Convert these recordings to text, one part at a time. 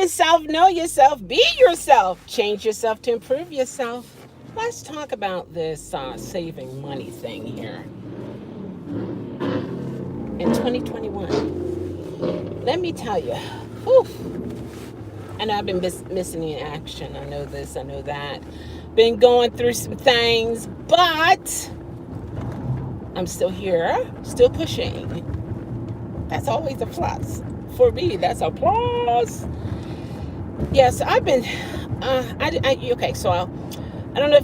yourself, know yourself, be yourself, change yourself to improve yourself. Let's talk about this saving money thing here in 2021. Let me tell you, whew, I know I've been missing in action. I know this, I know that. Been going through some things, but I'm still here, still pushing. That's always a plus. For me, that's a plus. Yes, I've been. Okay, so I don't know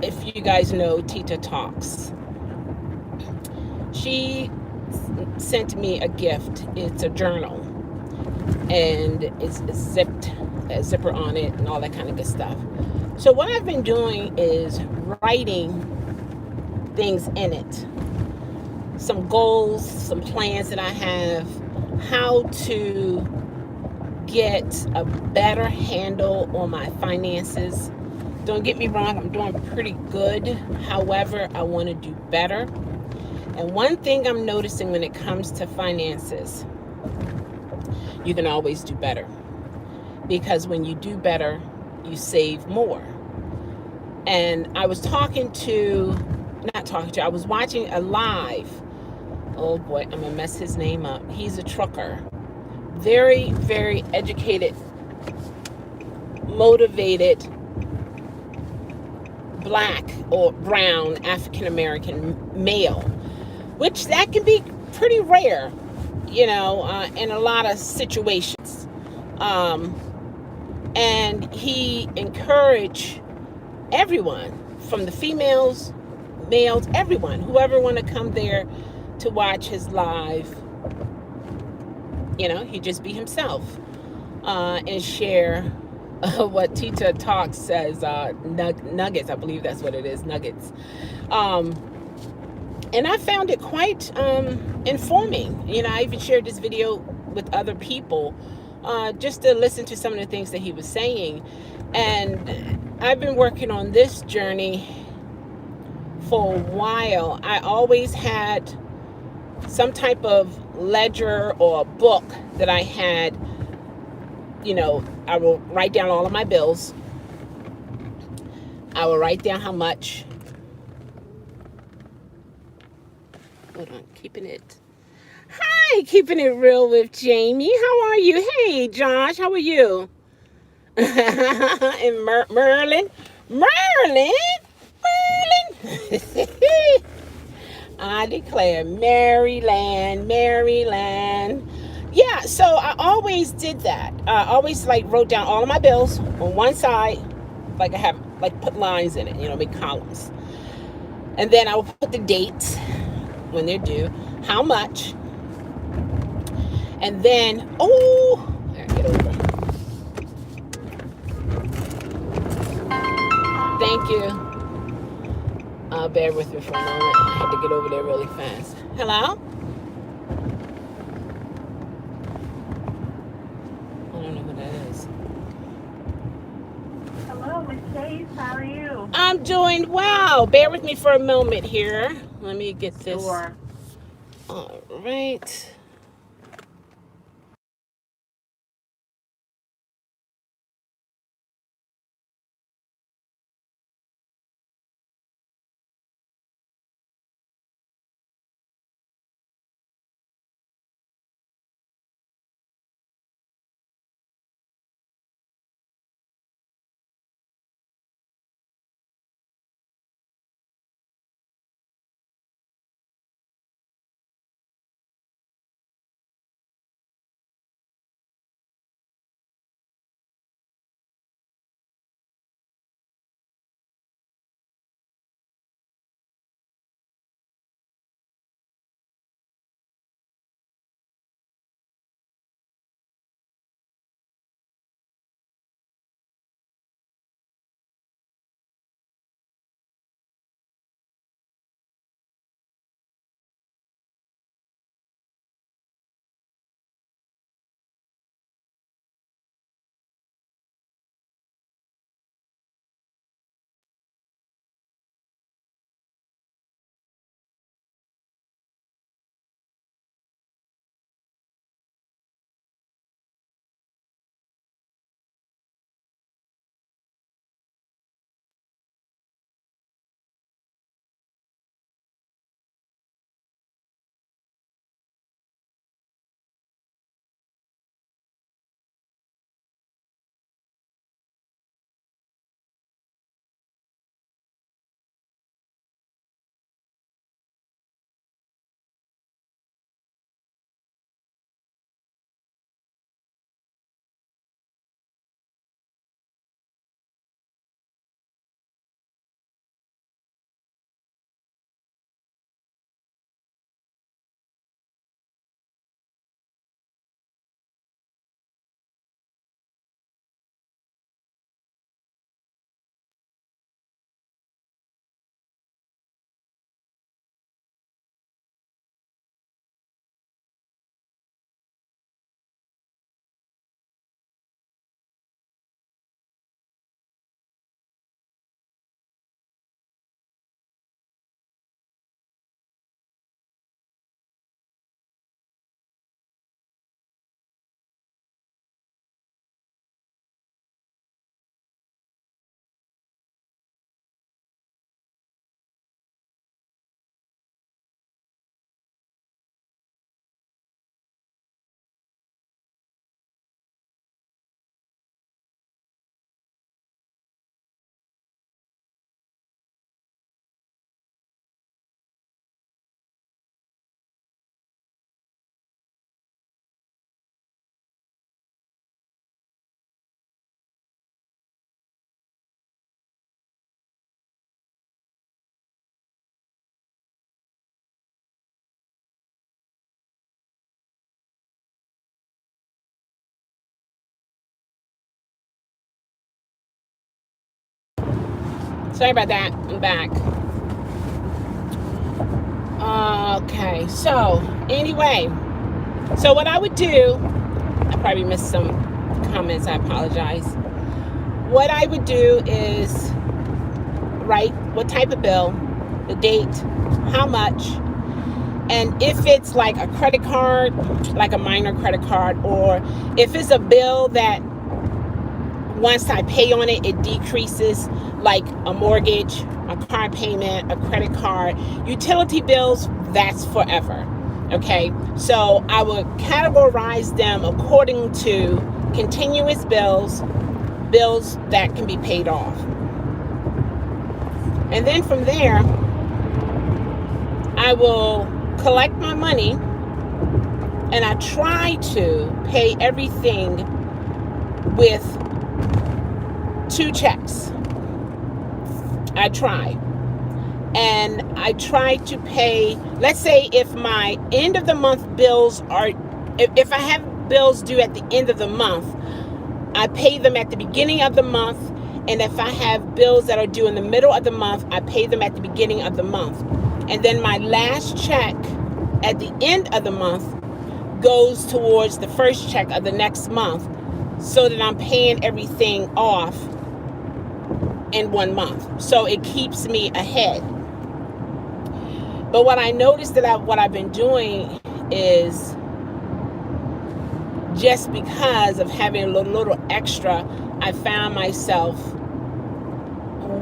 if you guys know Tita Talks. She sent me a gift. It's a journal, and it's zipped, a zipper on it, and all that kind of good stuff. So what I've been doing is writing things in it, some goals, some plans that I have, how to get a better handle on my finances. Don't get me wrong, I'm doing pretty good. However, I want to do better. And one thing I'm noticing when it comes to finances, you can always do better. Because when you do better, you save more. And I was I was watching a live. Oh boy, I'm going to mess his name up. He's a trucker. Very, very educated, motivated, black or brown African American male, which that can be pretty rare, in a lot of situations. And he encouraged everyone, from the females, males, everyone, whoever want to come there to watch his live. He just be himself, and share what Tita Talks says, nuggets. I believe that's what it is, nuggets. And I found it quite informing. I even shared this video with other people, just to listen to some of the things that he was saying. And I've been working on this journey for a while. I always had some type of ledger or a book that I had. I will write down all of my bills. I will write down how much. Hold on, Hi, keeping it real with Jamie. How are you? Hey, Josh, how are you? And Merlin. I declare, Maryland. Yeah, so I always did that. I always wrote down all of my bills on one side, I have put lines in it, make columns. And then I will put the dates when they're due, how much, and then I gotta get over. Thank you. Bear with me for a moment. I had to get over there really fast. Hello? I don't know who that is. Hello, Miss Chase. How are you? I'm doing well. Bear with me for a moment here. Let me get this. Sure. All right. Sorry about that. I'm back. Okay, so anyway, so what I would do, I probably missed some comments, I apologize. What I would do is write what type of bill, the date, how much, and if it's like a credit card, like a minor credit card, or if it's a bill that once I pay on it, it decreases, like a mortgage, a car payment, a credit card, utility bills, that's forever. Okay, so I would categorize them according to continuous bills that can be paid off. And then from there, I will collect my money and I try to pay everything with 2 checks. I try. And I try to pay, let's say if my end of the month bills are, if I have bills due at the end of the month, I pay them at the beginning of the month. And if I have bills that are due in the middle of the month, I pay them at the beginning of the month. And then my last check at the end of the month goes towards the first check of the next month, so that I'm paying everything off in 1 month. So it keeps me ahead. But what I noticed what I've been doing is, just because of having a little extra, I found myself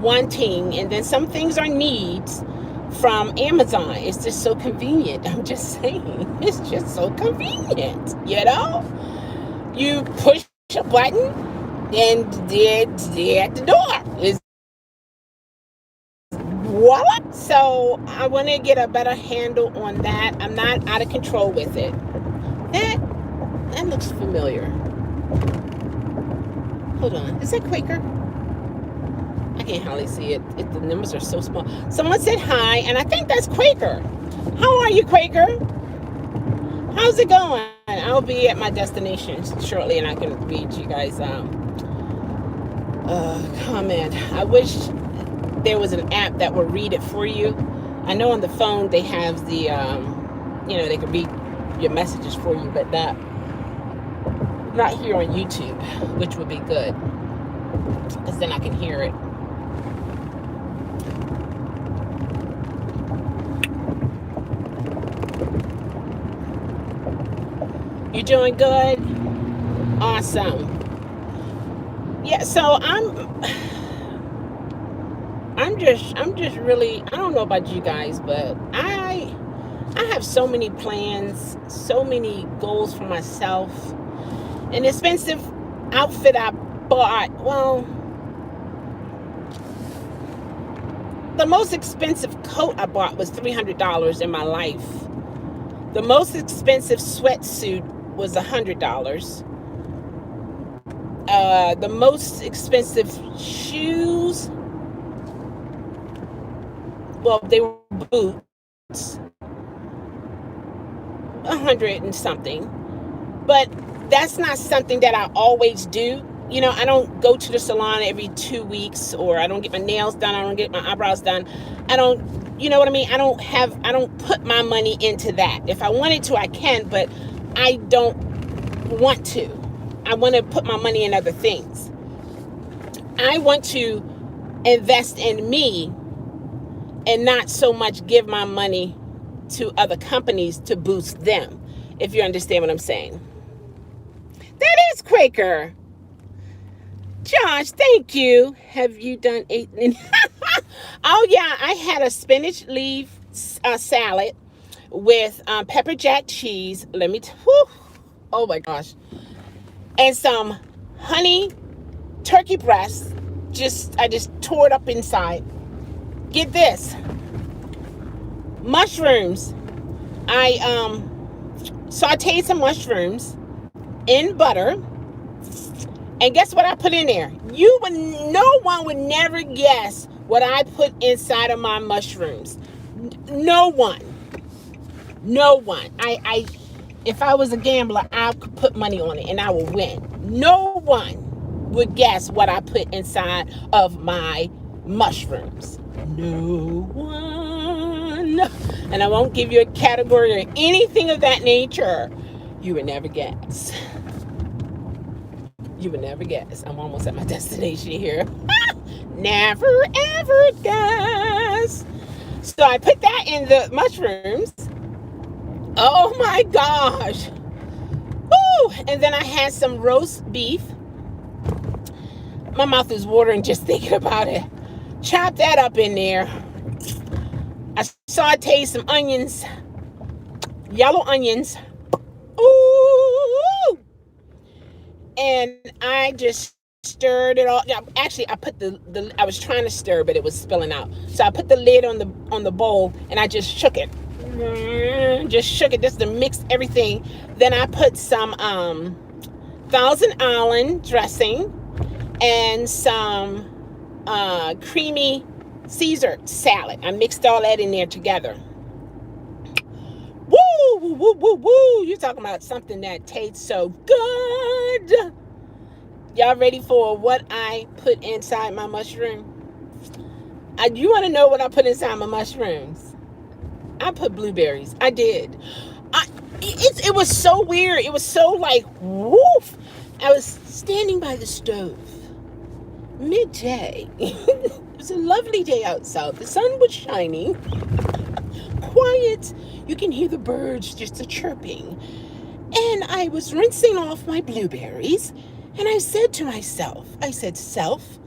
wanting, and then some things are needs from Amazon. It's just so convenient. I'm just saying, it's just so convenient. You push a button and they're at the door. It's voila. So I want to get a better handle on that. I'm not out of control with it. That looks familiar. Hold on. Is that Quaker? I can't hardly see it. The numbers are so small. Someone said hi, and I think that's Quaker. How are you, Quaker? How's it going? I'll be at my destination shortly, and I can read you guys comment. I wish there was an app that would read it for you. I know on the phone they have the, they can read your messages for you, but not here on YouTube, which would be good, because then I can hear it. You doing good? Awesome. Yeah, so I'm just really, I don't know about you guys, but I have so many plans, so many goals for myself. An expensive outfit I bought, well, the most expensive coat I bought was $300 in my life. The most expensive sweatsuit was $100. The most expensive shoes, well, they were boots, 100 and something. But that's not something that I always do. I don't go to the salon every 2 weeks, or I don't get my nails done. I don't get my eyebrows done. I don't, you know what I mean? I don't put my money into that. If I wanted to, I can, but I don't want to. I want to put my money in other things. I want to invest in me and not so much give my money to other companies to boost them, if you understand what I'm saying. That is Quaker. Josh, thank you. Have you done 8? Oh, yeah, I had a spinach leaf salad with pepper jack cheese. Oh, my gosh. And some honey turkey breast. I just tore it up inside. Get this. Mushrooms. I sauteed some mushrooms in butter. And guess what I put in there? No one would never guess what I put inside of my mushrooms. No one. If I was a gambler, I could put money on it and I will win. No one would guess what I put inside of my mushrooms. No one. And I won't give you a category or anything of that nature. You would never guess. You would never guess. I'm almost at my destination here. Never ever guess. So I put that in the mushrooms. Oh my gosh. Woo! And then I had some roast beef. My mouth is watering just thinking about it. Chop that up in there. I sauteed some onions. Yellow onions. Ooh! And I just stirred it all. Actually, I put I was trying to stir, but it was spilling out. So I put the lid on the bowl and I just shook it. Just shook it just to mix everything. Then I put some Thousand Island dressing and some creamy Caesar salad. I mixed all that in there together. Woo, woo, woo, woo, woo. You're talking about something that tastes so good. Y'all ready for what I put inside my mushroom? You want to know what I put inside my mushrooms? I put blueberries. I did. It was so weird. It was so like, woof. I was standing by the stove, midday. It was a lovely day outside. The sun was shining. Quiet. You can hear the birds just chirping. And I was rinsing off my blueberries. And I said to myself, self,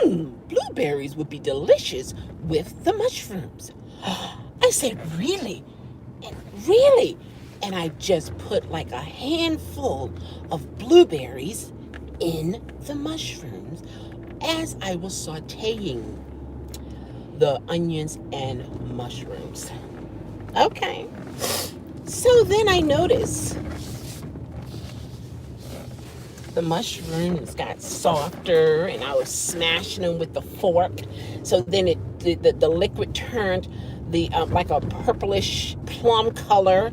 blueberries would be delicious with the mushrooms. I said, really? Really? And I just put like a handful of blueberries in the mushrooms as I was sauteing the onions and mushrooms. Okay. So then I noticed the mushrooms got softer and I was smashing them with the fork. So then the liquid turned like a purplish plum color.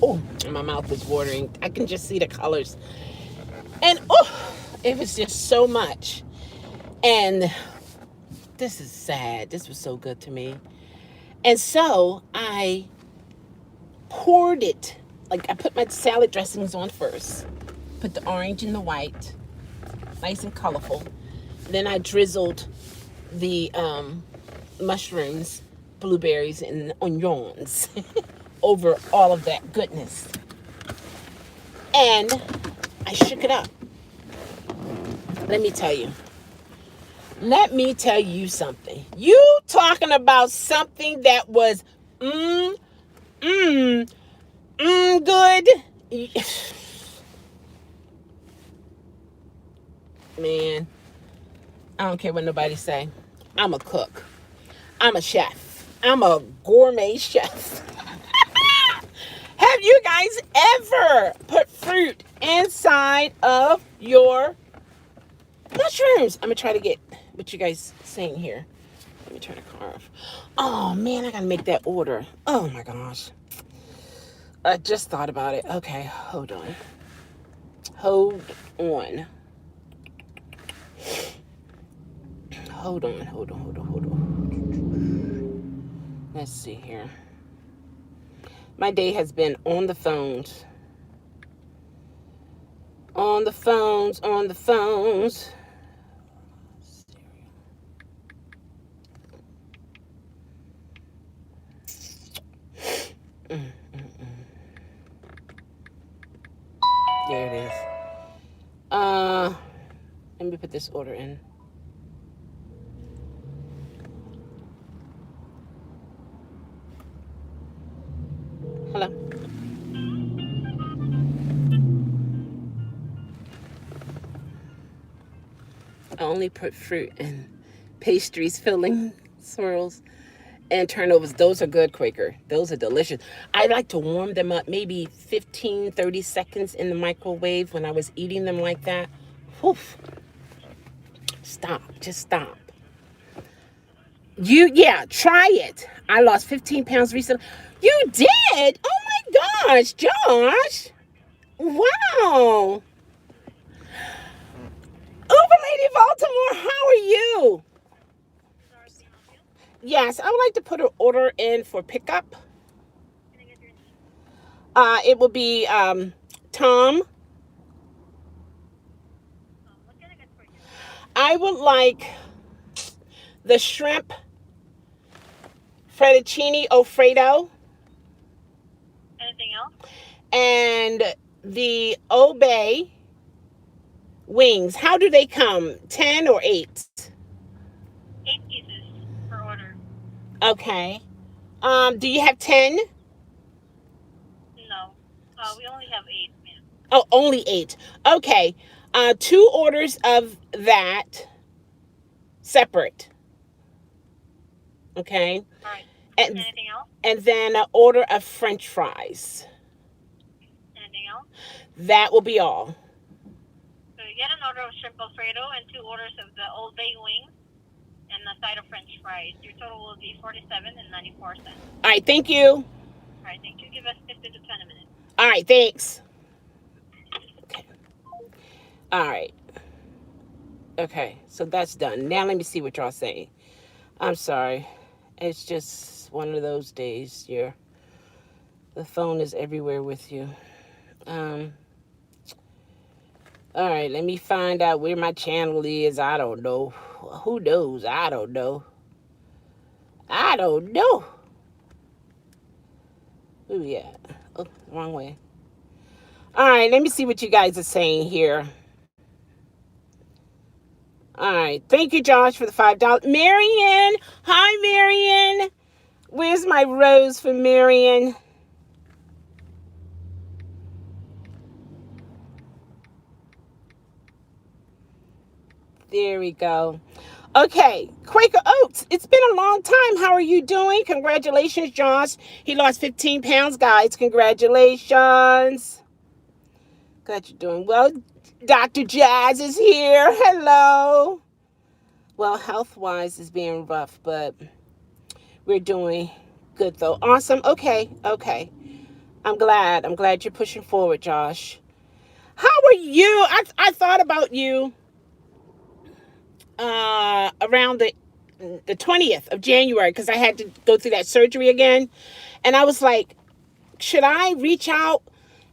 Oh, my mouth was watering. I can just see the colors. And it was just so much. And this is sad. This was so good to me. And so I poured it. Like I put my salad dressings on first. Put the orange and the white. Nice and colorful. Then I drizzled the mushrooms, blueberries, and onions over all of that goodness. And I shook it up. Let me tell you something. You talking about something that was good. Man, I don't care what nobody say. I'm a cook. I'm a chef. I'm a gourmet chef. Have you guys ever put fruit inside of your mushrooms? I'm going to try to get what you guys saying here. Let me turn the car off. Oh, man, I got to make that order. Oh, my gosh. I just thought about it. Okay, hold on. Hold on. Let's see here. My day has been on the phones. On the phones. There it is. Let me put this order in. Hello. I only put fruit and pastries, filling, swirls, and turnovers. Those are good, Quaker. Those are delicious. I like to warm them up maybe 15, 30 seconds in the microwave when I was eating them like that. Whew. Stop. Just stop. Try it. I lost 15 pounds recently. You did? Oh my gosh, Josh. Wow. Uber Lady Baltimore, how are you? Yes, I would like to put an order in for pickup. It will be Tom. What can I get for you? I would like the shrimp fettuccine alfredo Anything else? and the obey wings. How do they come? 10 or 8? 8 pieces per order. Okay. Do you have 10? No. We only have 8, ma'am. Oh, only 8. Okay. 2 orders of that separate. Okay. All right. And Anything else? and then an order of french fries. Anything else? That will be all. So you get an order of shrimp alfredo and 2 orders of the Old Bay wings and a side of French fries. Your total will be 47.94 cents. All right, thank you. All right. Thank you. Give us 15 to 20 minutes. All right, thanks. Okay. All right. Okay, so that's done. Now let me see what y'all saying. I'm sorry. It's just one of those days. The phone is everywhere with you. Um, all right, let me find out where my channel is. I don't know. Who knows? I don't know. I don't know. Where we at? Oh, wrong way. All right, let me see what you guys are saying here. All right, thank you, Josh, for the $5. Marion, hi, Marion. Where's my rose for Marion? There we go. Okay, Quaker Oats, it's been a long time. How are you doing? Congratulations, Josh. He lost 15 pounds, guys. Congratulations. Glad you're doing well. Dr. Jazz is here. Hello. Well, health-wise is being rough, but we're doing good, though. Awesome. Okay. I'm glad. You're pushing forward, Josh. How are you? I thought about you around the 20th of January because I had to go through that surgery again. And I was like, should I reach out?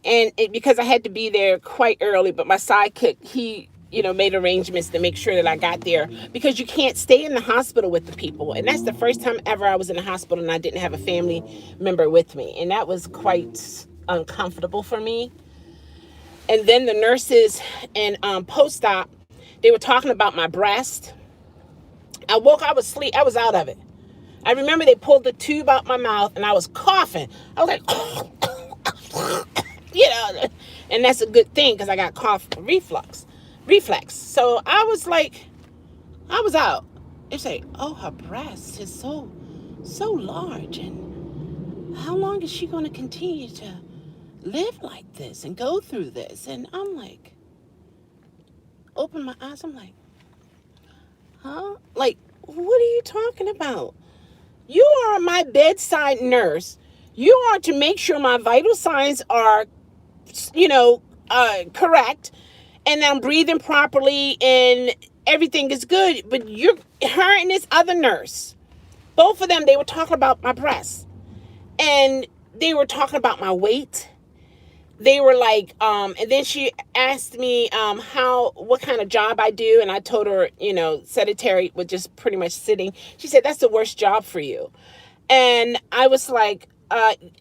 And because I had to be there quite early, but my sidekick, he, made arrangements to make sure that I got there because you can't stay in the hospital with the people. And that's the first time ever I was in the hospital and I didn't have a family member with me. And that was quite uncomfortable for me. And then the nurses and post-op, they were talking about my breast. I was asleep. I was out of it. I remember they pulled the tube out my mouth and I was coughing. I was like, and that's a good thing because I got cough reflex. So I was like, I was out. They say, oh, her breast is so large. And how long is she going to continue to live like this and go through this? And I'm like, open my eyes. I'm like, huh? Like, what are you talking about? You are my bedside nurse. You are to make sure my vital signs are, correct, and I'm breathing properly and everything is good. But her and this other nurse, both of them, they were talking about my breasts, and they were talking about my weight. They were like, and then she asked me what kind of job I do, and I told her, sedentary, with just pretty much sitting. She said, that's the worst job for you. And I was like,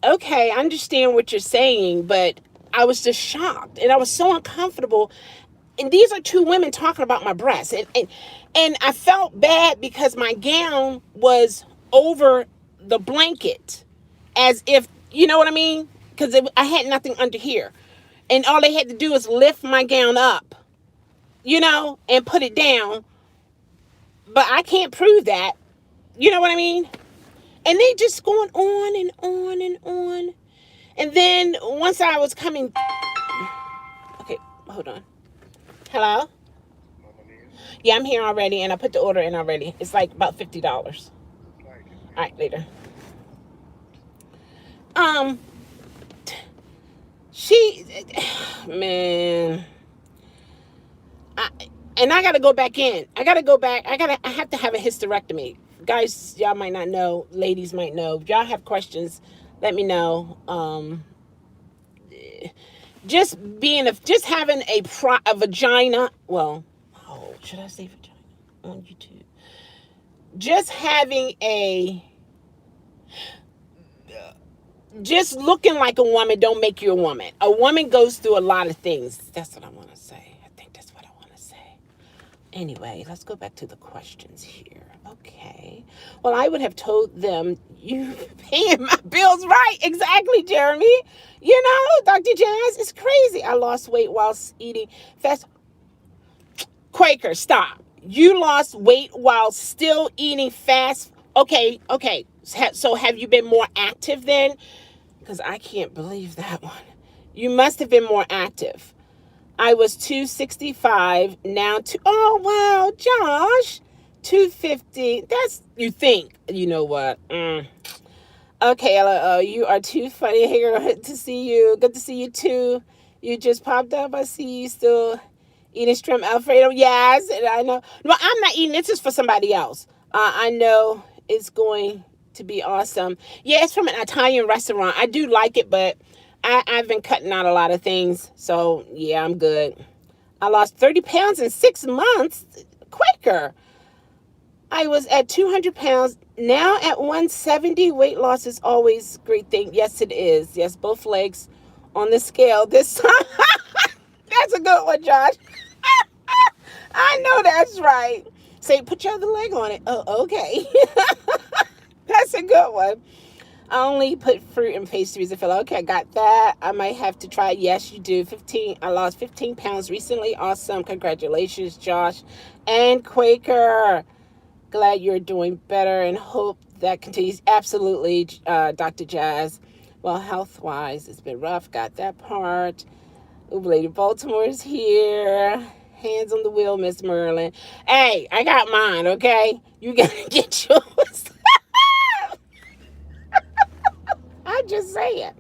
okay, I understand what you're saying, but I was just shocked, and I was so uncomfortable. And these are 2 women talking about my breasts, and I felt bad because my gown was over the blanket, as if, you know what I mean? Because I had nothing under here. And all they had to do is lift my gown up, and put it down. But I can't prove that. You know what I mean? And they just going on and on and on. And then once I was coming... Okay, hold on. Hello? Yeah, I'm here already, and I put the order in already. It's like about $50. All right, later. Man, I got to go back in. I have to have a hysterectomy guys, y'all might not know, ladies might know. If y'all have questions, let me know. Just having a vagina. Well, oh, should I say vagina on YouTube? Just having a just looking like a woman don't make you a woman. A woman goes through a lot of things. That's what I want to say. I think that's what I want to say. Anyway, let's go back to the questions here. Okay. Well, I would have told them you paying my bills right. Exactly, Jeremy. You know, Dr. Jazz, it's crazy. I lost weight while eating fast. Quaker, stop. You lost weight while still eating fast. Okay, okay. So have you been more active then? Because I can't believe that one. You must have been more active. I was 265, now oh wow, Josh, 250. That's, you think, you know what? Okay, you are too funny. Hey, girl, good to see you. Good to see you too. You just popped up. I see you still eating shrimp Alfredo. Yes, and I know. No, I'm not eating. This is for somebody else. I know it's going to be awesome. Yeah, it's from an Italian restaurant. I do like it, but I've been cutting out a lot of things. So, yeah, I'm good. I lost 30 pounds in 6 months. Quaker. I was at 200 pounds. Now at 170. Weight loss is always a great thing. Yes, it is. Yes, both legs on the scale this time. That's a good one, Josh. I know that's right. Say, put your other leg on it. Oh, okay. That's a good one. I only put fruit and pastries. I feel like, okay, I got that. I might have to try. Yes, you do. I lost 15 pounds recently. Awesome. Congratulations, Josh and Quaker. Glad you're doing better and hope that continues. Absolutely, Dr. Jazz. Well, health-wise, it's been rough. Got that part. Ooh, Lady Baltimore's here. Hands on the wheel, Miss Merlin. Hey, I got mine, okay? You gotta get yours. I just say it.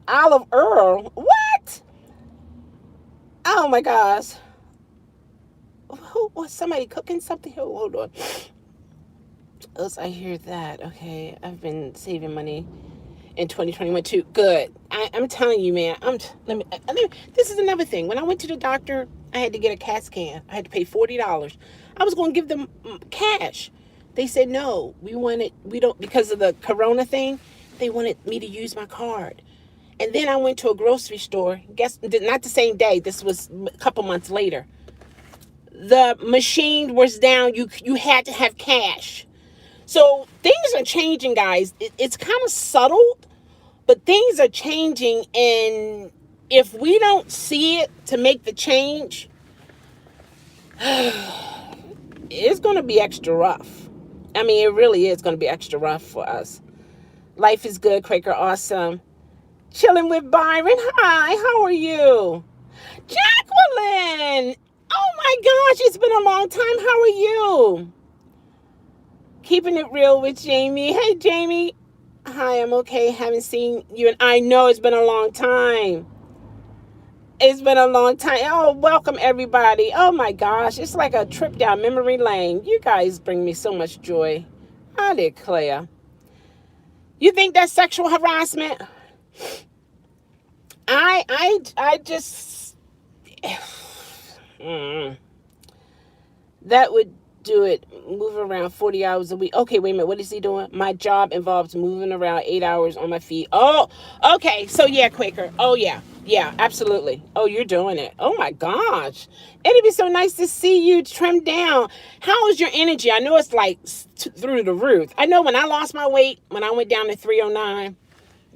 Olive Earl. What? Oh my gosh. Who was somebody cooking something? Hold on. Else I hear that. Okay, I've been saving money in 2021 too. Good. I'm telling you, man. This is another thing. When I went to the doctor, I had to get a CAT scan. I had to pay $40. I was going to give them cash. They said no. We don't, because of the corona thing. They wanted me to use my card. And then I went to a grocery store. Guess not the same day. This was a couple months later. The machine was down. You had to have cash. So things are changing, guys. It's kind of subtle, but things are changing. And if we don't see it to make the change, it's going to be extra rough. I mean, it really is going to be extra rough for us. Life is good, Quaker. Awesome. Chilling with Byron. Hi, how are you? Jacqueline. Oh my gosh, it's been a long time. How are you? Keeping it real with Jamie. Hey, Jamie. Hi, I'm okay. Haven't seen you. And I know it's been a long time. It's been a long time. Oh, welcome, everybody. Oh, my gosh. It's like a trip down memory lane. You guys bring me so much joy. I declare. You think that's sexual harassment? I just... That would do it. Move around 40 hours a week. Okay, wait a minute. What is he doing? My job involves moving around 8 hours on my feet. Oh, okay. So yeah, Quaker. Oh yeah. Yeah, absolutely. Oh, you're doing it. Oh my gosh. It'd be so nice to see you trimmed down. How is your energy? I know it's like through the roof. I know when I lost my weight, when I went down to 309,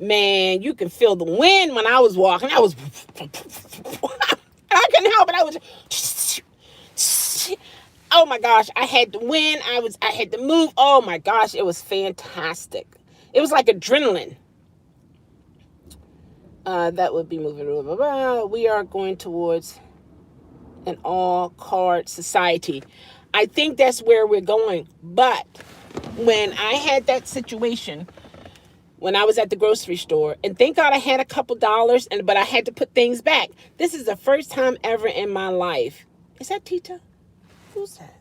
man, you can feel the wind when I was walking. I was, I couldn't help it. I was, oh my gosh, I had to win. I had to move. Oh my gosh, it was fantastic. It was like adrenaline. That would be moving. We are going towards an all-card society. I think that's where we're going. But when I had that situation, when I was at the grocery store, and thank God I had a couple dollars, but I had to put things back. This is the first time ever in my life. Is that Tita? Who's that?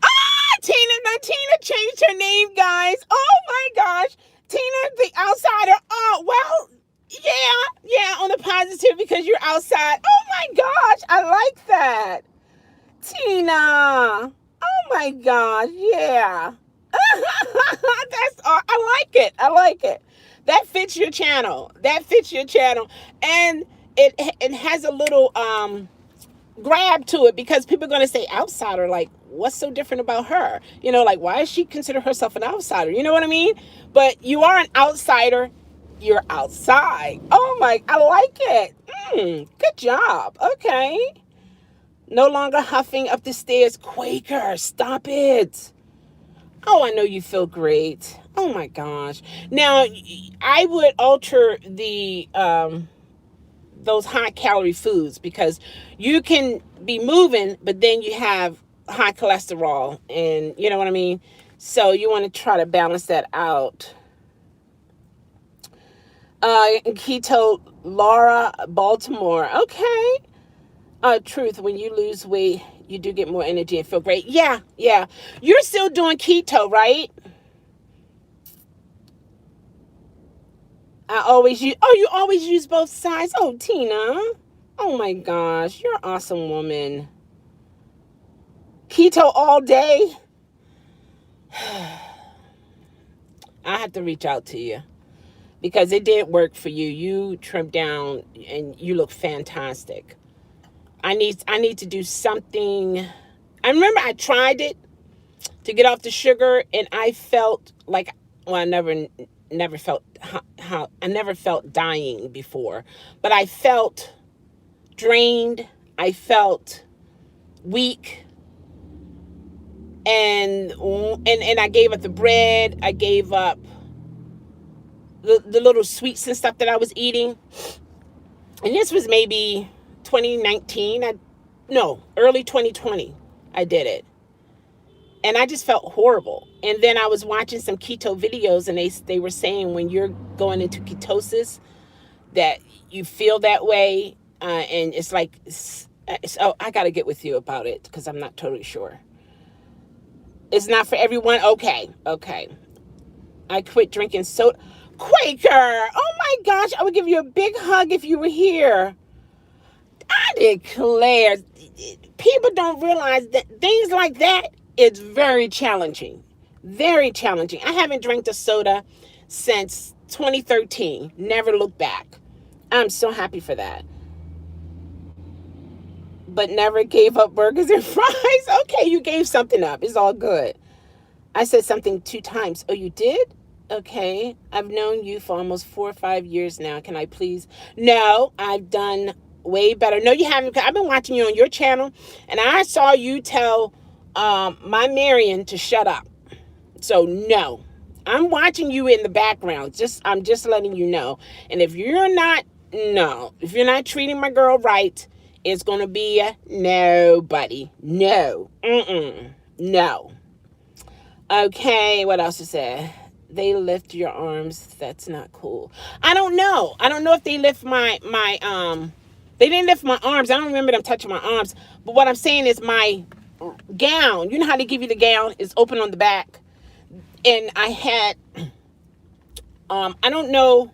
Ah, Tina changed her name, guys. Oh my gosh. Tina the outsider. Oh, well, yeah, on the positive because you're outside. Oh my gosh, I like that. Tina. Oh my gosh, yeah. That's I like it. I like it. That fits your channel. That fits your channel. And it has a little grab to it because people are going to say outsider, like what's so different about her, like why does she consider herself an outsider, you know what I mean? But you are an outsider, you're outside. Oh my, I like it. Good job. Okay, no longer huffing up the stairs. Quaker, stop it. Oh, I know you feel great. Oh my gosh. Now I would alter the those high calorie foods because you can be moving, but then you have high cholesterol, and you know what I mean? So you want to try to balance that out. Keto Laura Baltimore. Okay. Truth, when you lose weight, you do get more energy and feel great. Yeah. You're still doing keto, right? You always use both sides. Oh, Tina. Oh my gosh, you're an awesome woman. Keto all day. I have to reach out to you because it did work for you. You trimmed down and you look fantastic. I need to do something. I remember I tried it to get off the sugar and I felt like, well, I never felt how I never felt dying before, but I felt drained. I felt weak. And I gave up the bread. I gave up the little sweets and stuff that I was eating. And this was maybe 2019. Early 2020. I did it. And I just felt horrible. And then I was watching some keto videos and they were saying when you're going into ketosis that you feel that way. And it's like, I got to get with you about it because I'm not totally sure. It's not for everyone. Okay. I quit drinking soda. Quaker. Oh my gosh. I would give you a big hug if you were here. I declare. People don't realize that things like that, it's very challenging. Very challenging. I haven't drank a soda since 2013. Never looked back. I'm so happy for that. But never gave up burgers and fries. Okay, you gave something up. It's all good. I said something 2 times. Oh, you did? Okay. I've known you for almost 4 or 5 years now. Can I please? No, I've done way better. No, you haven't. I've been watching you on your channel, and I saw you tell my Meridian to shut up. So no, I'm watching you in the background. I'm just letting you know. And if you're not treating my girl right, it's going to be a no, buddy. No. No. Okay, what else is there? They lift your arms. That's not cool. I don't know. I don't know if they lift my they didn't lift my arms. I don't remember them touching my arms. But what I'm saying is my gown. You know how they give you the gown? It's open on the back. And I had I don't know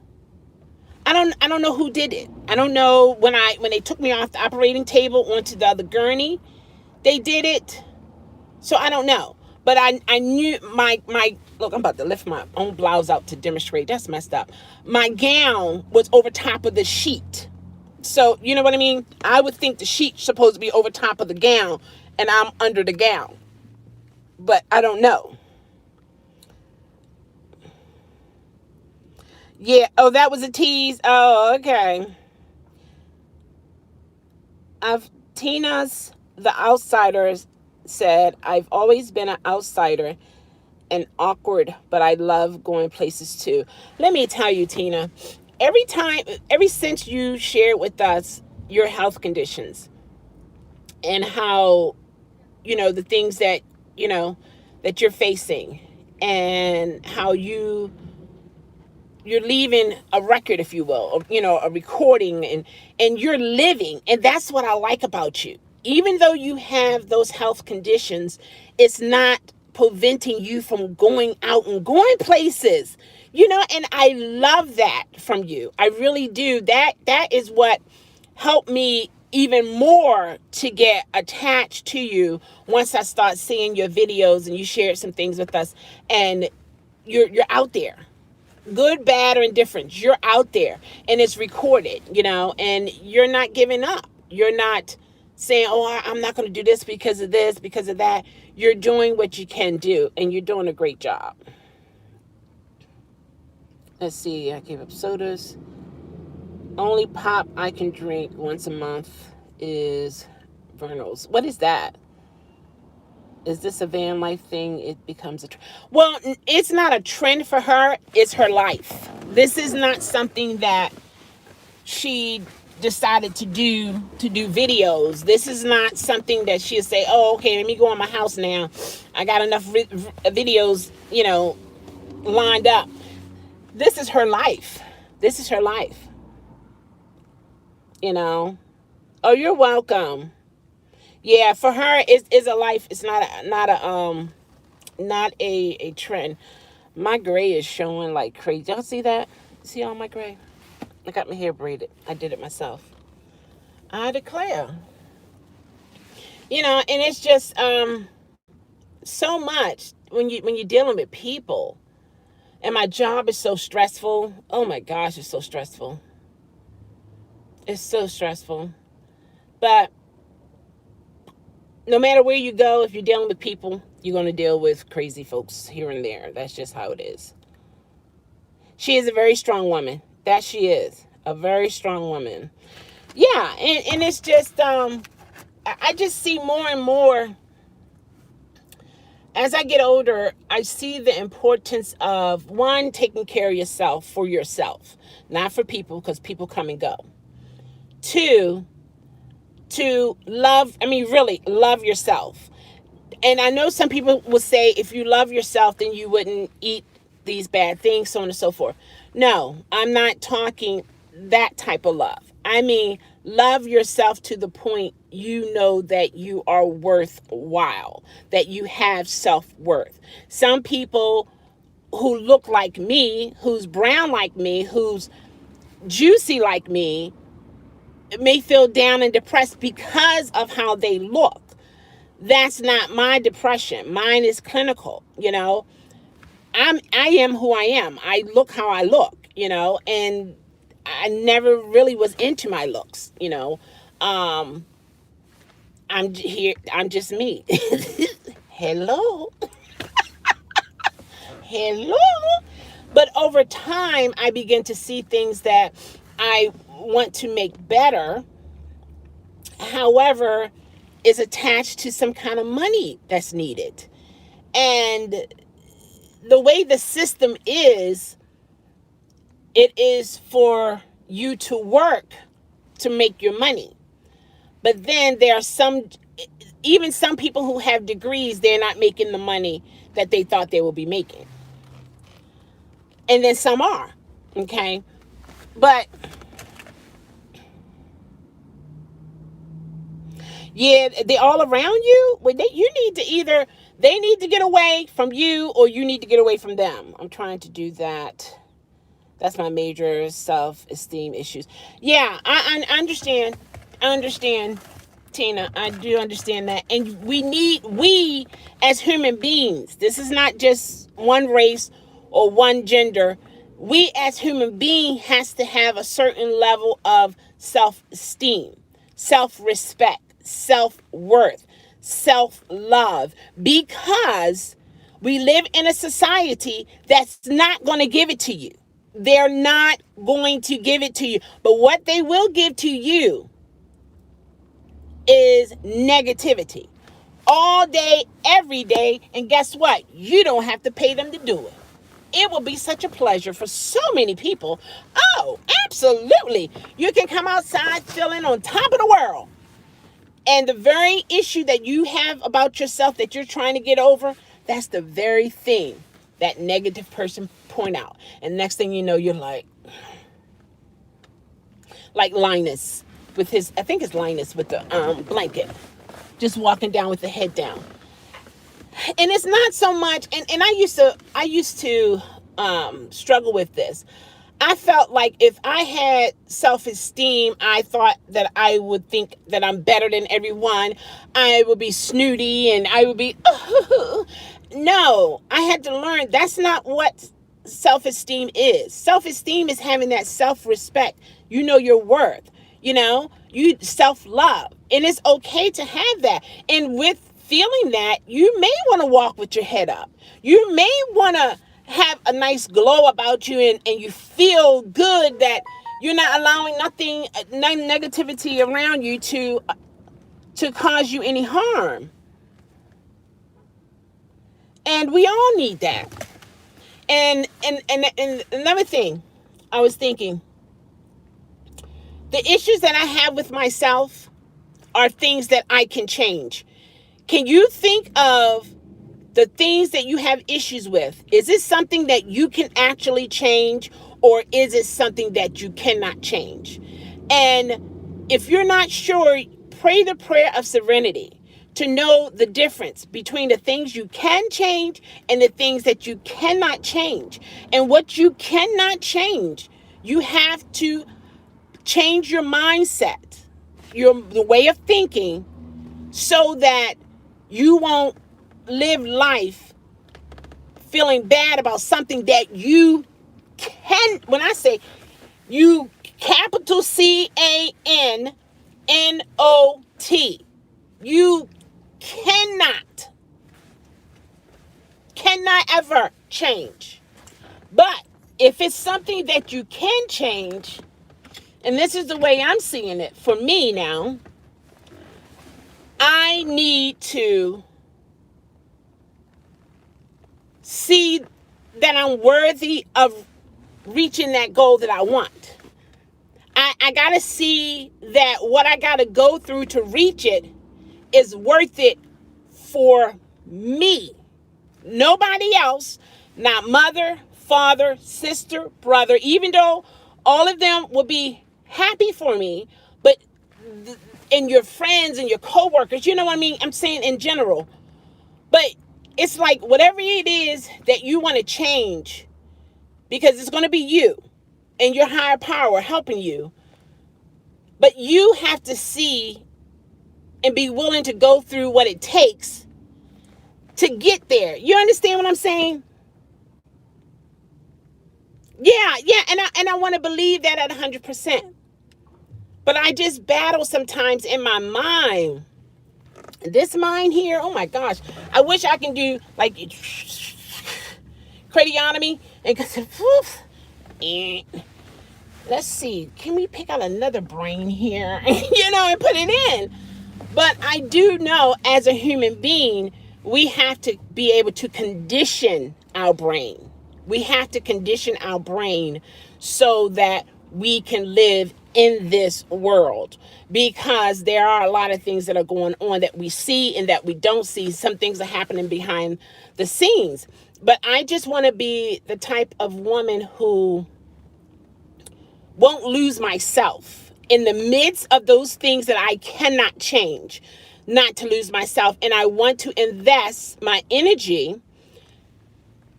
who did it. I don't know when they took me off the operating table onto the other gurney, they did it. So I don't know. But I knew my look, I'm about to lift my own blouse out to demonstrate. That's messed up. My gown was over top of the sheet. So, you know what I mean? I would think the sheet's supposed to be over top of the gown and I'm under the gown. But I don't know. Yeah. Oh, that was a tease. Oh, okay. Tina's The Outsiders said, I've always been an outsider and awkward, but I love going places too. Let me tell you, Tina, ever since you shared with us your health conditions and how, the things that, that you're facing and how you're leaving a record, if you will, or, a recording and you're living. And that's what I like about you. Even though you have those health conditions, it's not preventing you from going out and going places, you know, and I love that from you. I really do. That is what helped me even more to get attached to you once I start seeing your videos and you shared some things with us, and you're out there. Good, bad, or indifferent, you're out there and it's recorded, you know, and you're not giving up. You're not saying, oh, I'm not going to do this because of this, because of that. You're doing what you can do, and you're doing a great job. Let's see, I gave up sodas. Only pop I can drink once a month is Vernal's. What is that? Is this a van life thing? It becomes a trend. Well, it's not a trend for her. It's her life. This is not something that she decided to do videos. This is not something that she'll say, oh, okay, let me go on my house now. I got enough videos, you know, lined up. This is her life. This is her life. You know. Oh, you're welcome. Yeah, for her, it's a life. It's not a trend. My gray is showing like crazy. Y'all see that? See all my gray? I got my hair braided. I did it myself. I declare. You know, and it's just so much when you're dealing with people. And my job is so stressful. Oh my gosh, it's so stressful. It's so stressful. But no matter where you go, if you're dealing with people, you're going to deal with crazy folks here and there. That's just how it is. She is a very strong woman. That she is. A very strong woman. Yeah, and it's just, I just see more and more, as I get older, I see the importance of, one, taking care of yourself for yourself. Not for people, because people come and go. Two, to really love yourself. And I know some people will say, if you love yourself, then you wouldn't eat these bad things, so on and so forth. No, I'm not talking that type of love. I mean, love yourself to the point you know that you are worthwhile, that you have self-worth. Some people who look like me, who's brown like me, who's juicy like me, may feel down and depressed because of how they look. That's not my depression. Mine is clinical, you know. I am who I am. I look how I look, you know, and I never really was into my looks, you know. I'm here. I'm just me. Hello. Hello. But over time, I begin to see things that I want to make better. However, is attached to some kind of money that's needed. And the way the system is, it is for you to work to make your money. But then there are even some people who have degrees, they're not making the money that they thought they would be making. And then some are, okay? But yeah, they all around you. You need to they need to get away from you, or you need to get away from them. I'm trying to do that. That's my major self-esteem issues. Yeah, I understand. I understand, Tina. I do understand that. And we as human beings, this is not just one race or one gender. We as human beings has to have a certain level of self-esteem, self-respect, self-worth, self-love, because we live in a society that's not going to give it to you. They're not going to give it to you. But what they will give to you is negativity. All day, every day. And guess what? You don't have to pay them to do it. It will be such a pleasure for so many people. Oh, absolutely. You can come outside feeling on top of the world. And the very issue that you have about yourself that you're trying to get over, that's the very thing that negative person point out. And next thing you know, you're like Linus with Linus with the blanket, just walking down with the head down. And it's not so much, and I used to struggle with this. I felt like if I had self-esteem, I thought that I would think that I'm better than everyone. I would be snooty and I would be, no, I had to learn that's not what self-esteem is. Self-esteem is having that self-respect. You know your worth, you self-love. And it's okay to have that. And with feeling that, you may want to walk with your head up. You may want to have a nice glow about you, and you feel good that you're not allowing nothing, negativity around you to cause you any harm. And we all need that. And another thing, I was thinking, the issues that I have with myself are things that I can change. Can you think of the things that you have issues with? Is it something that you can actually change, or is it something that you cannot change? And if you're not sure, pray the prayer of serenity to know the difference between the things you can change and the things that you cannot change. And what you cannot change, you have to change your mindset, the way of thinking, so that you won't live life feeling bad about something that you can, when I say you, capital CANNOT, you cannot ever change. But if it's something that you can change, and this is the way I'm seeing it for me now, I need to see that I'm worthy of reaching that goal that I want. I got to see that what I got to go through to reach it is worth it for me. Nobody else, not mother, father, sister, brother, even though all of them will be happy for me, but and your friends and your coworkers, you know what I mean? I'm saying in general. But it's like whatever it is that you want to change, because it's going to be you and your higher power helping you. But you have to see and be willing to go through what it takes to get there. You understand what I'm saying? Yeah, and I want to believe that at 100%. But I just battle sometimes in my mind. This mind here, oh my gosh. I wish I can do like cradiotomy and let's see, can we pick out another brain here, and put it in? But I do know as a human being, we have to be able to condition our brain. We have to condition our brain so that we can live in this world, because there are a lot of things that are going on that we see and that we don't see. Some things are happening behind the scenes. But I just want to be the type of woman who won't lose myself in the midst of those things that I cannot change, not to lose myself. And I want to invest my energy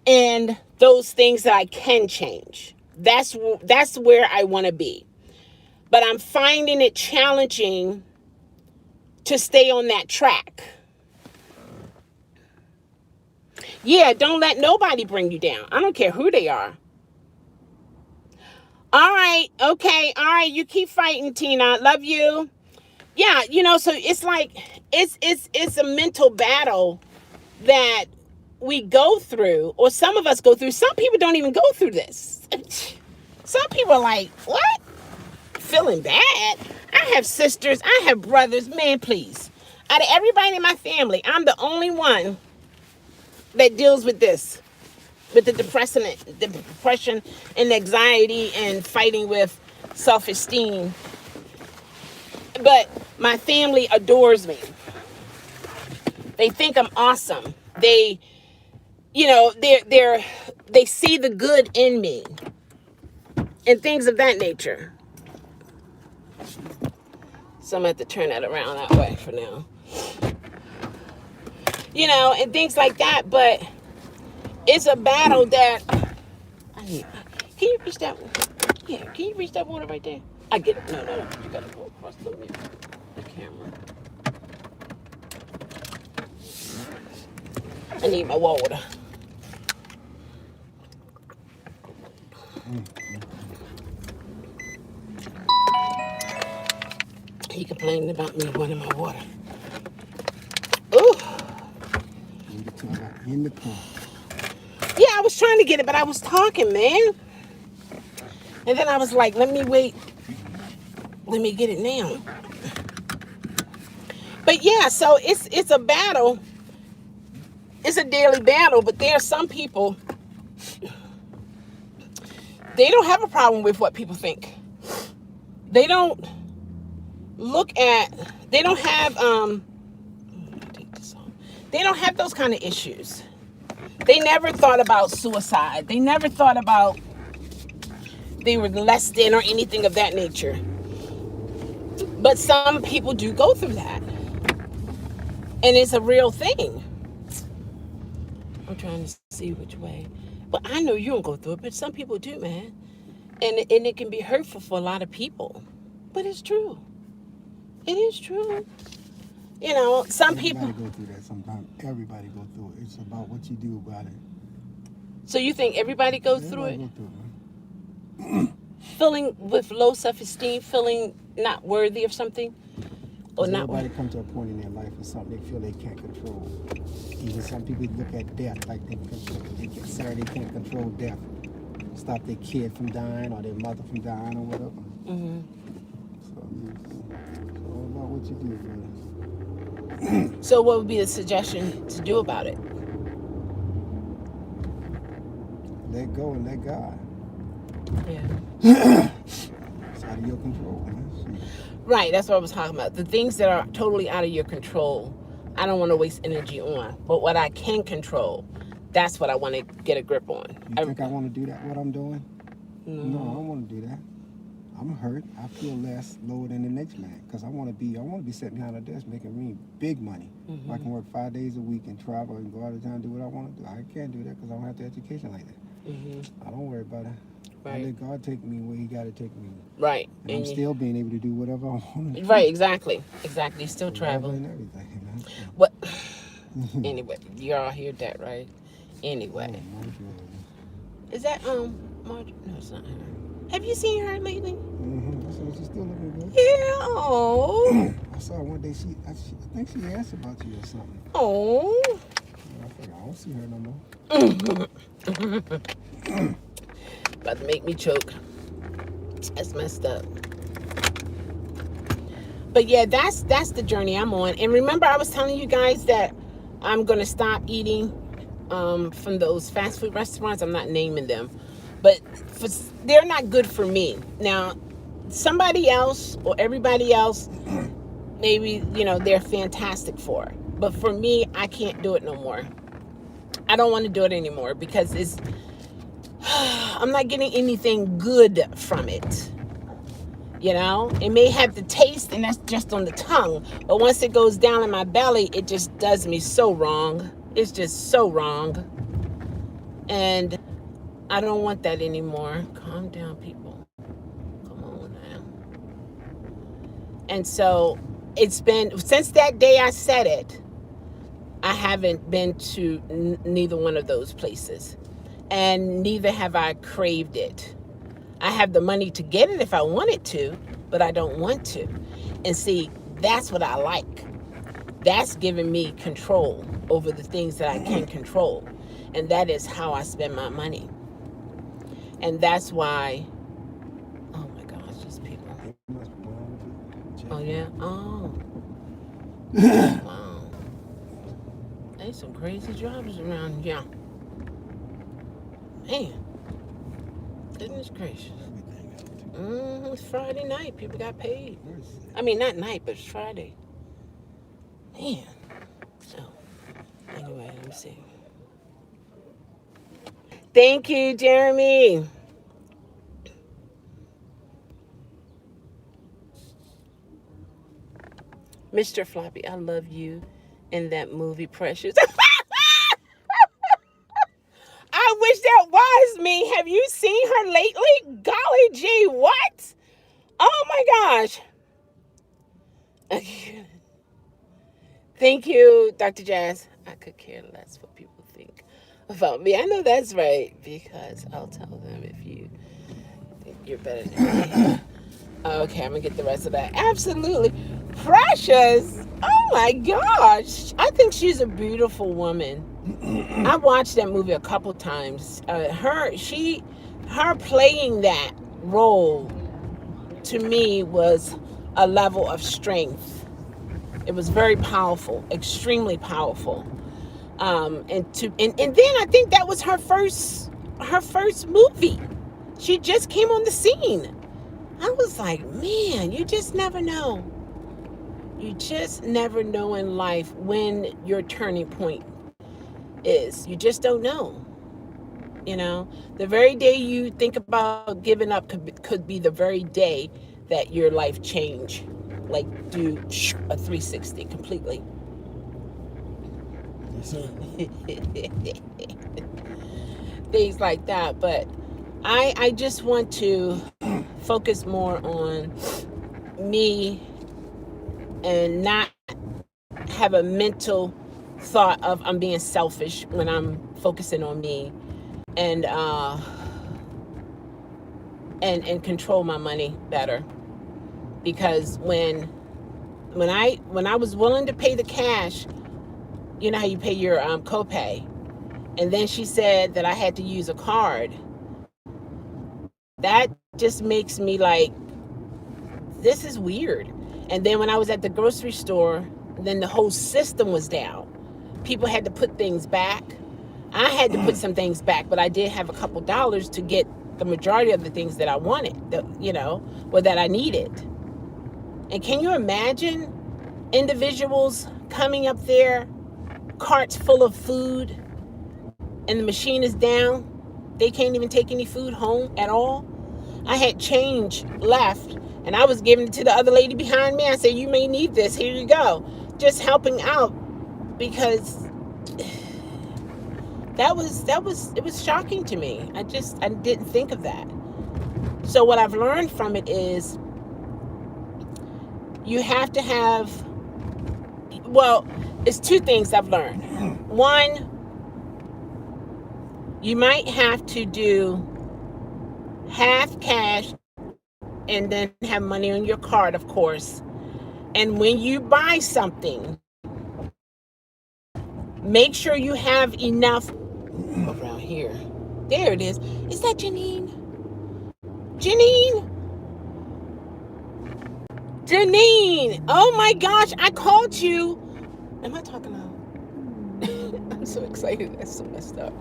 in those things that I can change. That's where I want to be. But I'm finding it challenging to stay on that track. Yeah, don't let nobody bring you down. I don't care who they are. All right, okay, all right, you keep fighting, Tina. Love you. Yeah, so it's like it's a mental battle that we go through, or some of us go through. Some people don't even go through this. Some people are like, what? Feeling bad? I have sisters, I have brothers. Man, please. Out of everybody in my family, I'm the only one that deals with this, with the depression and anxiety and fighting with self-esteem. But my family adores me. They think I'm awesome. They, they see the good in me and things of that nature. So I'm going to have to turn that around that way for now. and things like that. But it's a battle that I need. Can you reach that? Yeah, can you reach that water right there? I get it. No. You gotta go across the camera. I need my water. He complaining about me wanting my water. Ooh. In the car. Yeah, I was trying to get it, but I was talking, man. And then I was like, let me wait. Let me get it now. But yeah, so it's a battle. It's a daily battle, but there are some people, they don't have a problem with what people think. They don't they don't have they don't have those kind of issues. They never thought about suicide. They never thought about they were less than or anything of that nature. But some people do go through that. And it's a real thing. I'm trying to see which way. But I know you don't go through it, but some people do, man. And it can be hurtful for a lot of people. But it's true. It is true. Some people go through that sometimes. Everybody go through it. It's about what you do about it. So you think everybody goes through it? Go through it. Feeling with low self-esteem, feeling not worthy of something? Or not everybody comes to a point in their life with something they feel they can't control. Even some people look at death like they can't control death. Stop their kid from dying or their mother from dying or whatever. Mm-hmm. So it's all about what you do, brother. So what would be the suggestion to do about it? Let go and let God. Yeah. It's out of your control, man. Right, that's what I was talking about. The things that are totally out of your control, I don't want to waste energy on. But what I can control, that's what I want to get a grip on. You think I want to do that, what I'm doing? No, I don't want to do that. I'm hurt. I feel lower than the next man because I want to be sitting behind a desk making me big money. Mm-hmm. I can work 5 days a week and travel and go out of town and do what I want to do. I can't do that because I don't have the education like that. Mm-hmm. I don't worry about it. Right. I let God take me where He got to take me. Right. And I'm still being able to do whatever I want to do. Right, exactly. Still travel. And everything, man. What? Anyway, y'all heard that, right? Anyway. Oh, is that Marjorie? No, it's not her. Have you seen her lately? Mm-hmm. I said she's still looking good. Yeah. Oh. I saw her one day. I think she asked about you or something. Oh. I figured I don't see her no more. About to make me choke. That's messed up. But yeah, that's the journey I'm on. And remember, I was telling you guys that I'm gonna stop eating from those fast food restaurants. I'm not naming them, but they're not good for me. Now, somebody else or everybody else, maybe they're fantastic for. But for me, I can't do it no more. I don't want to do it anymore because I'm not getting anything good from it. It may have the taste and that's just on the tongue, but once it goes down in my belly, it just does me so wrong. It's just so wrong. And I don't want that anymore. Calm down, people. Come on now. And so it's been, since that day I said it, I haven't been to neither one of those places. And neither have I craved it. I have the money to get it if I wanted to, but I don't want to. And see, that's what I like. That's giving me control over the things that I can control. And that is how I spend my money. And that's why, oh my gosh, just people. Oh yeah? Oh. Wow. There's some crazy drivers around here. Man. Goodness gracious. It's Friday night. People got paid. I mean, not night, but it's Friday. Man. So, anyway, let me see. Thank you, Jeremy. Mr. Floppy, I love you. in that movie, Precious. I wish that was me. Have you seen her lately? Golly gee, what? Oh my gosh. Thank you, Dr. Jazz. I could care less what people think about me. I know that's right because I'll tell them if you think you're better than me. Okay, I'm gonna get the rest of that. Absolutely. Precious. Oh my gosh. I think she's a beautiful woman. I watched that movie a couple times. Her playing that role to me was a level of strength. It was very powerful, extremely powerful. And then I think that was her first movie. She just came on the scene. I was like, man, you just never know. You just never know in life when your turning point is. You just don't know. The very day you think about giving up could be the very day that your life change, like do a 360 completely. Things like that. But I just want to focus more on me and not have a mental thought of I'm being selfish when I'm focusing on me, and and control my money better. Because when I was willing to pay the cash, you know how you pay your copay, and then she said that I had to use a card. That just makes me like, this is weird. And then when I was at the grocery store, then the whole system was down. People had to put things back. I had to put some things back, but I did have a couple dollars to get the majority of the things that I wanted, or that I needed. And can you imagine individuals coming up there, carts full of food, and the machine is down? They can't even take any food home at all. I had change left, and I was giving it to the other lady behind me. I said, you may need this. Here you go. Just helping out, because it was shocking to me. I didn't think of that. So what I've learned from it is you have to have, it's two things I've learned. One, you might have to do half cash and then have money on your card, of course. And when you buy something, make sure you have enough around here. There it is. Is that Janine? Janine! Oh my gosh, I called you. Am I talking loud? I'm so excited. That's so messed up.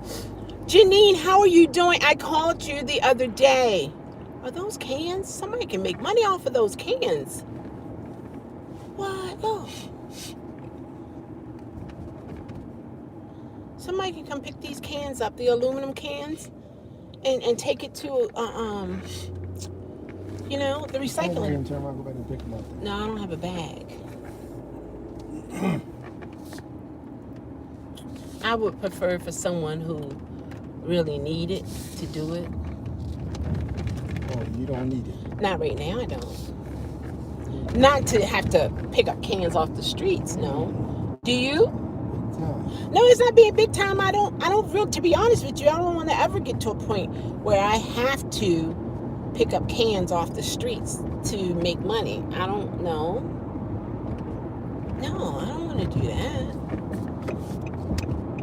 Janine, how are you doing? I called you the other day. Are those cans? Somebody can make money off of those cans. What? Oh. Somebody can come pick these cans up, the aluminum cans, and take it to the recycling. Turn around, go back and pick them up. No, I don't have a bag. I would prefer for someone who really needed to do it. Oh, you don't need it? Not right now, I don't. Not to have to pick up cans off the streets, no. Do you? No, it's not being big time. I don't really, to be honest with you, I don't want to ever get to a point where I have to pick up cans off the streets to make money. I don't know. No, I don't want to do that.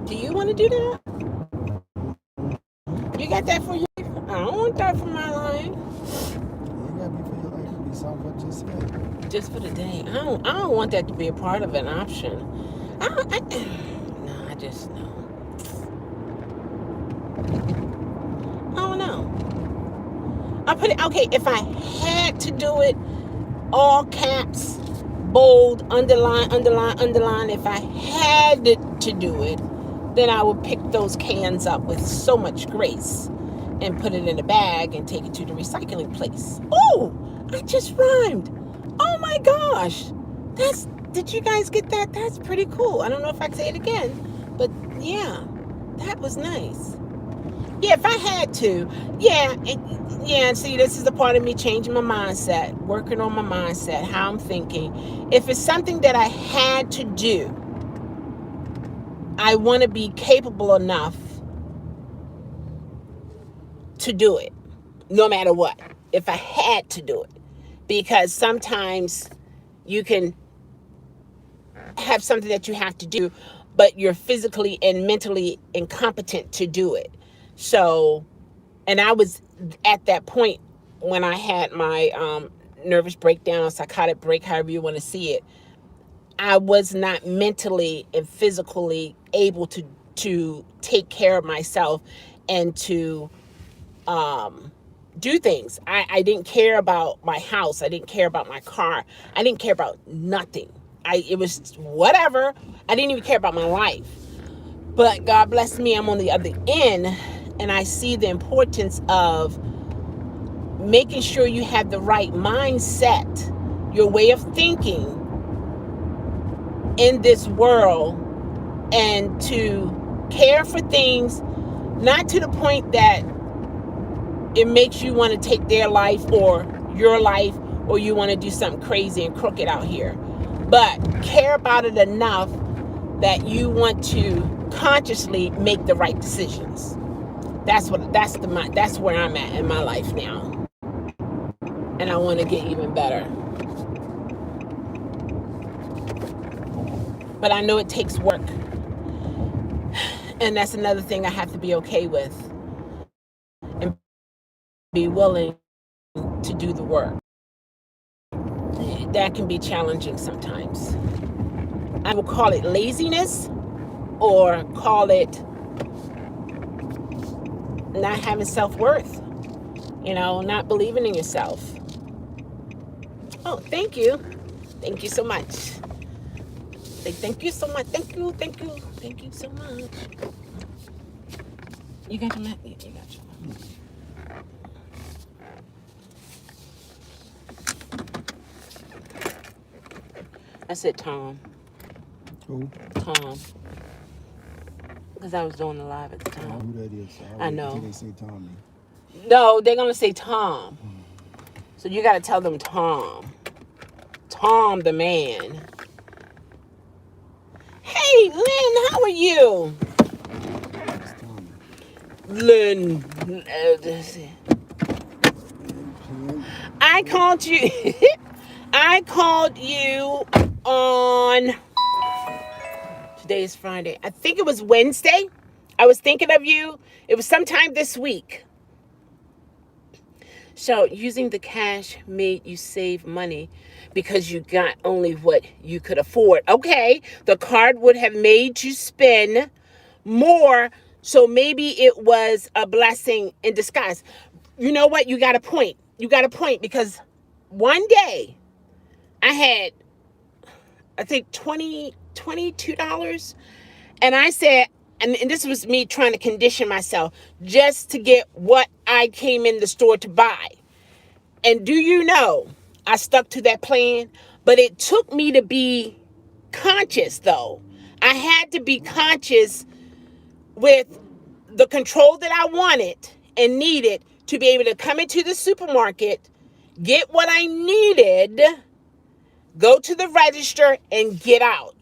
Do you want to do that? You got that for you? I don't want that for my life. You got me for your life to be something just good. Just for the day. I don't want that to be a part of an option. No. I don't know. I put it, okay, if I had to do it, all caps, bold, underline, if I had to do it, then I would pick those cans up with so much grace and put it in a bag and take it to the recycling place. Oh, I just rhymed. Oh my gosh. Did you guys get that? That's pretty cool. I don't know if I can say it again, but yeah, that was nice. Yeah, if I had to, yeah. See, this is the part of me changing my mindset, working on my mindset, how I'm thinking. If it's something that I had to do, I want to be capable enough to do it, no matter what. If I had to do it, because sometimes you can have something that you have to do, but you're physically and mentally incompetent to do it. So, and I was at that point when I had my nervous breakdown, psychotic break, however you want to see it. I was not mentally and physically able to take care of myself and to do things. I didn't care about my house. I didn't care about my car. I didn't care about nothing. It was whatever. I didn't even care about my life. But God bless me, I'm on the other end, and I see the importance of making sure you have the right mindset, your way of thinking in this world, and to care for things, not to the point that it makes you want to take their life or your life, or you want to do something crazy and crooked out here, but care about it enough that you want to consciously make the right decisions. That's where I'm at in my life now, and I want to get even better. But I know it takes work, and that's another thing I have to be okay with and be willing to do the work. That can be challenging sometimes. I will call it laziness, or call it not having self-worth, not believing in yourself. Oh, thank you so much. Thank you so much. Thank you so much. You got your you got your. I said Tom. Who? Tom. Because I was doing the live at the time. Who that is? I know. Did they say Tommy? No, they're gonna say Tom. So you gotta tell them Tom. Tom the man. Hey, Lynn, how are you? It's Tommy. Lynn. I called you. I called you on. Today is Friday. I think it was Wednesday. I was thinking of you. It was sometime this week. So using the cash made you save money because you got only what you could afford. Okay, the card would have made you spend more. So maybe it was a blessing in disguise. You know what? You got a point. Because one day I had, I think $22. And I said, and this was me trying to condition myself just to get what I came in the store to buy. And do you know, I stuck to that plan, but it took me to be conscious though. I had to be conscious with the control that I wanted and needed to be able to come into the supermarket, get what I needed, go to the register, and get out.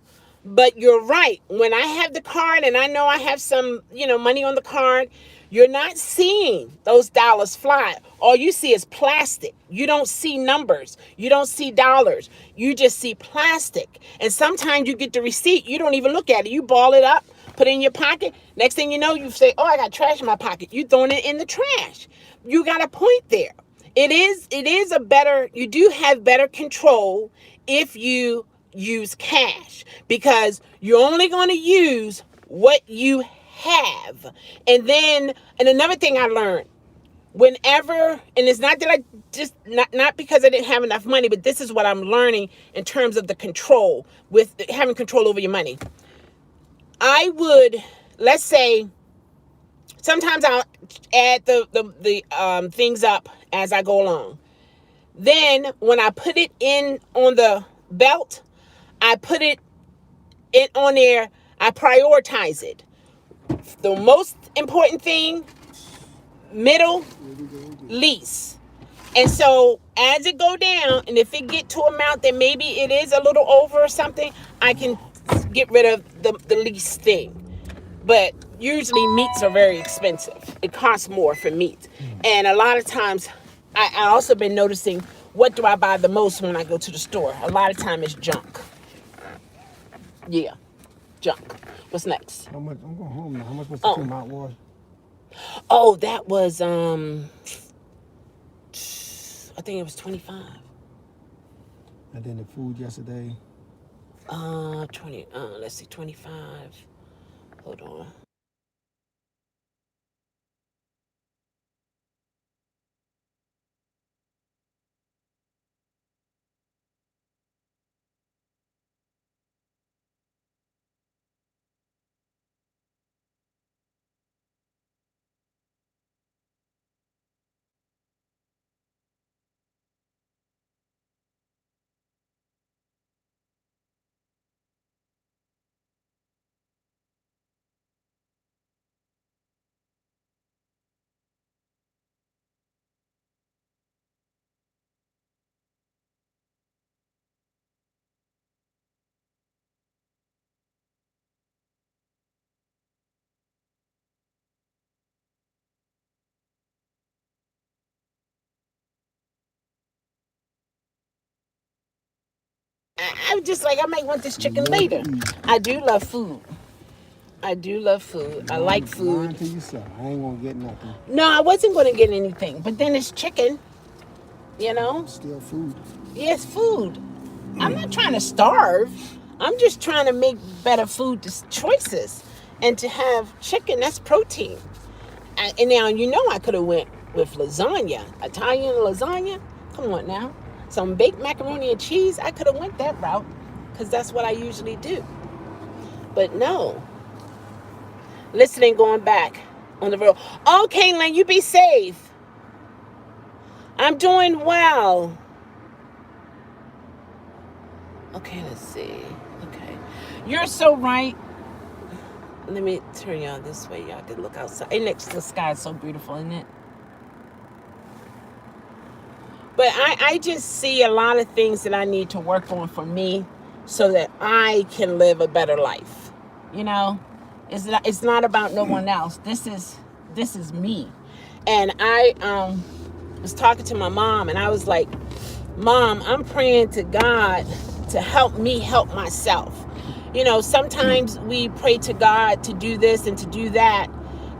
But you're right. When I have the card and I know I have some, money on the card, you're not seeing those dollars fly. All you see is plastic. You don't see numbers. You don't see dollars. You just see plastic. And sometimes you get the receipt. You don't even look at it. You ball it up, put it in your pocket. Next thing you know, you say, oh, I got trash in my pocket. You throwing it in the trash. You got a point there. It is you do have better control if you use cash, because you're only going to use what you have. And another thing I learned, whenever, and it's not that I just, not because I didn't have enough money, but this is what I'm learning in terms of the control, with having control over your money. I would, let's say, sometimes I'll add the things up as I go along. Then when I put it in on the belt, I put it on there. I prioritize it. The most important thing, middle, least. And so as it go down, and if it get to amount that maybe it is a little over or something, I can get rid of the least thing. But usually meats are very expensive. It costs more for meat. And a lot of times, I also been noticing, what do I buy the most when I go to the store? A lot of time it's junk. Yeah, junk. What's next? How much? I'm going home now. How much was the Oh. 2 mouthwash? Oh, that was I think it was 25. And then the food yesterday. 20. Let's see, 25. Hold on. I'm just like, I might want this chicken later. I do love food. I do love food. I like Lying food. to yourself. I ain't gonna get nothing. No, I wasn't going to get anything. But then it's chicken, you know? Still food. Yes, food. I'm not trying to starve. I'm just trying to make better food choices. And to have chicken, that's protein. And now, you know, I could have went with lasagna, Italian lasagna. Come on now. Some baked macaroni and cheese. I could have went that route because that's what I usually do. But no. Listening, going back on the road. Oh, Caitlin, you be safe. I'm doing well. Okay, let's see. Okay. You're so right. Let me turn y'all this way. Y'all can look outside. And the sky is so beautiful, isn't it? But I just see a lot of things that I need to work on for me so that I can live a better life. You know? It's not about no one else. This is me. And I was talking to my mom, and I was like, Mom, I'm praying to God to help me help myself. You know, sometimes we pray to God to do this and to do that,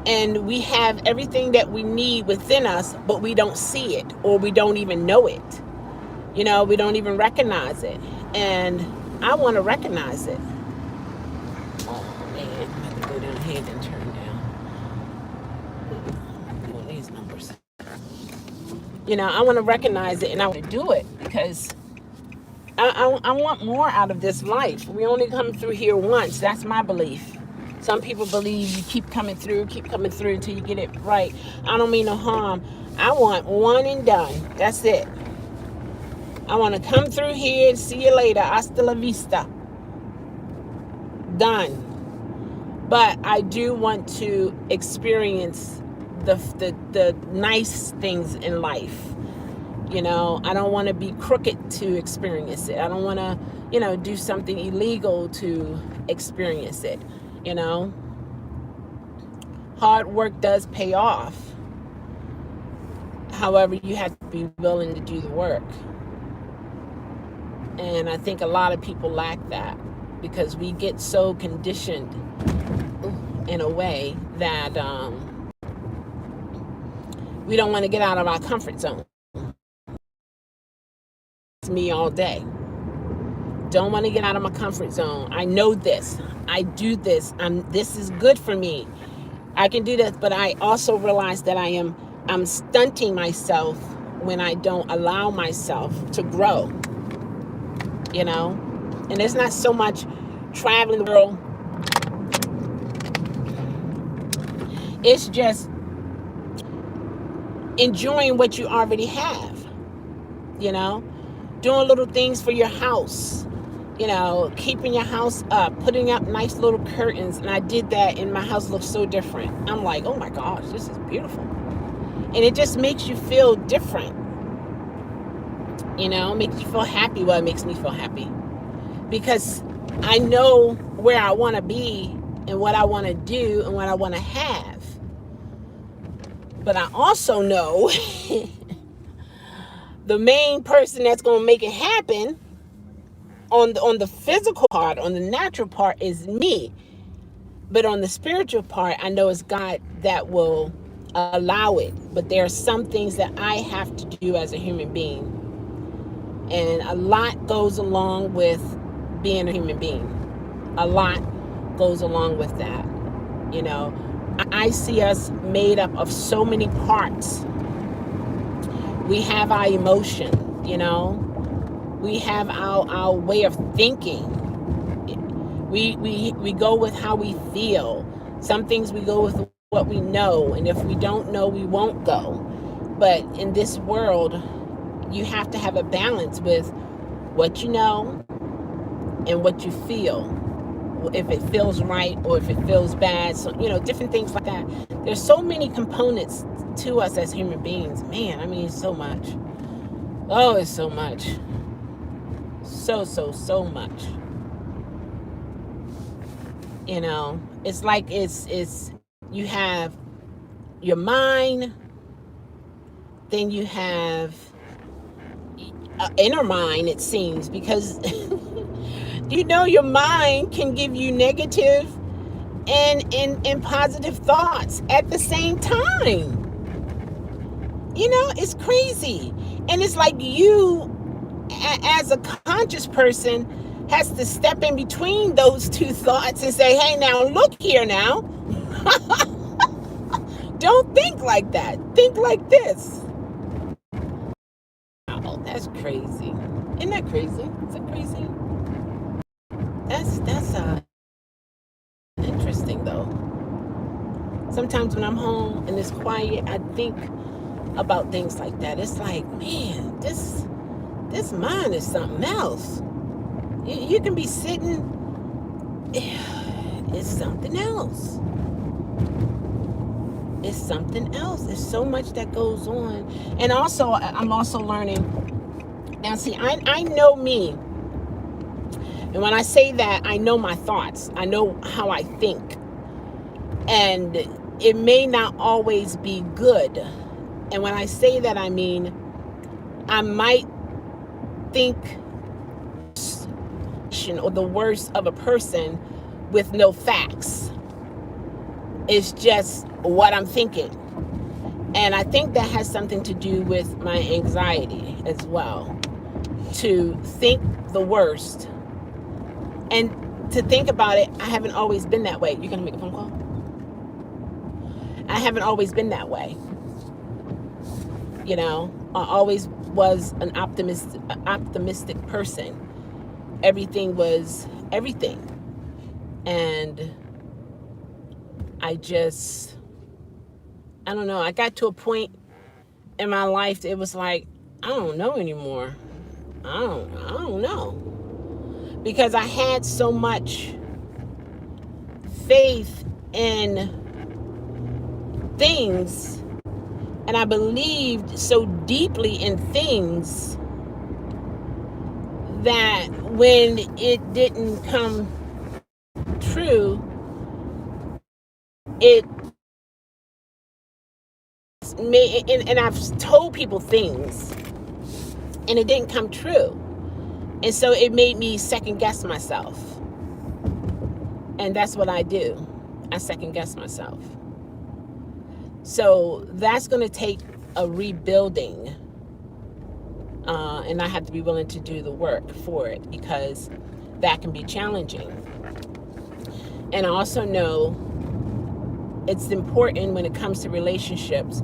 and we have everything that we need within us, but we don't see it, or we don't even know it. You know, we don't even recognize it. And I want to recognize it. Oh, man, I have to go down here and turn down. Oh, these numbers. You know, I want to recognize it, and I want to do it because I want more out of this life. We only come through here once. That's my belief. Some people believe you keep coming through until you get it right. I don't mean no harm. I want one and done. That's it. I want to come through here and see you later. Hasta la vista. Done. But I do want to experience the nice things in life. You know, I don't want to be crooked to experience it. I don't want to, you know, do something illegal to experience it. You know, hard work does pay off. However, you have to be willing to do the work. And I think a lot of people lack that because we get so conditioned in a way that we don't want to get out of our comfort zone. It's me all day. Don't want to get out of my comfort zone. I know this. I do this. This is good for me. I can do this, but I also realize that I'm stunting myself when I don't allow myself to grow. You know? And it's not so much traveling the world. It's just enjoying what you already have. You know? Doing little things for your house. keeping your house up, putting up nice little curtains. And I did that, and my house looks so different. I'm like, oh my gosh, this is beautiful. And it just makes you feel different. Makes you feel happy. Well, it makes me feel happy because I know where I want to be and what I want to do and what I want to have. But I also know the main person that's going to make it happen on the physical part, on the natural part, is me. But on the spiritual part, I know it's God that will allow it. But there are some things that I have to do as a human being. And a lot goes along with being a human being. A lot goes along with that. I see us made up of so many parts. We have our emotion, we have our way of thinking. We go with how we feel. Some things we go with what we know, and if we don't know, we won't go. But in this world, you have to have a balance with what you know and what you feel. If it feels right or if it feels bad, so different things like that. There's so many components to us as human beings. Man, I mean, so much. Oh, it's so much. So much. It's like it's you have your mind, then you have inner mind, it seems, because your mind can give you negative and positive thoughts at the same time. It's crazy. And it's like you, as a conscious person, has to step in between those two thoughts and say, hey, now look here now. Don't think like that. Think like this. Oh, that's crazy. Isn't that crazy? Is that crazy? That's interesting though. Sometimes when I'm home and it's quiet, I think about things like that. It's like, man, this mind is something else. You can be sitting, it's something else. It's something else. There's so much that goes on. And also, I'm also learning. Now, see, I know me. And when I say that, I know my thoughts. I know how I think. And it may not always be good. And when I say that, I mean, I might think or the worst of a person with no facts. It's just what I'm thinking. And I think that has something to do with my anxiety as well. To think the worst. And to think about it, I haven't always been that way. You gonna make a phone call? I haven't always been that way. I always was an optimistic person. Everything was everything. And I don't know. I got to a point in my life, it was like, I don't know anymore. I don't know. Because I had so much faith in things, and I believed so deeply in things that when it didn't come true, it made, and I've told people things and it didn't come true. And so it made me second guess myself. And that's what I do. I second guess myself. So that's going to take a rebuilding. And I have to be willing to do the work for it, because that can be challenging. And I also know it's important when it comes to relationships.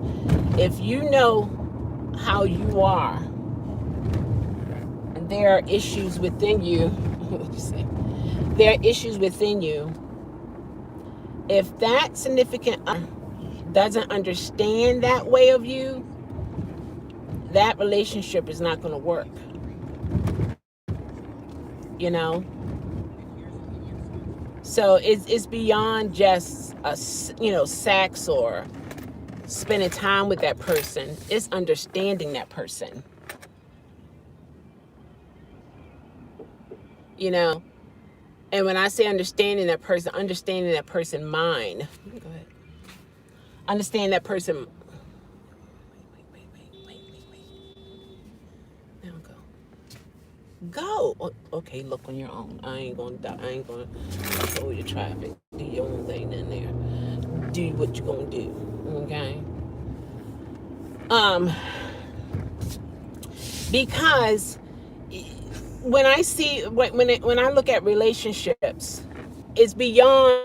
If you know how you are, and there are issues within you, there are issues within you. If that significant other doesn't understand that way of you, that relationship is not going to work. you know. So it's beyond just sex or spending time with that person. It's understanding that person, you know. And when I say understanding that person mind. Go ahead. Understand that person. Wait. Now go. Okay, look on your own. I ain't gonna control your traffic. Do your own thing in there. Do what you're gonna do. Okay. Because when I look at relationships, it's beyond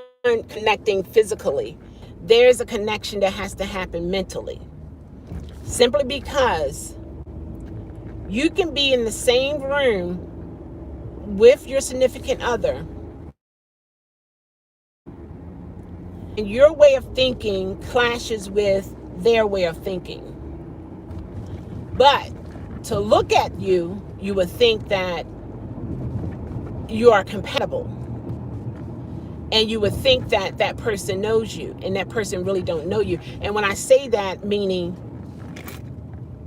connecting physically. There's a connection that has to happen mentally. Simply because you can be in the same room with your significant other, and your way of thinking clashes with their way of thinking. But to look at you, you would think that you are compatible. And you would think that that person knows you, and that person really don't know you. And when I say that, meaning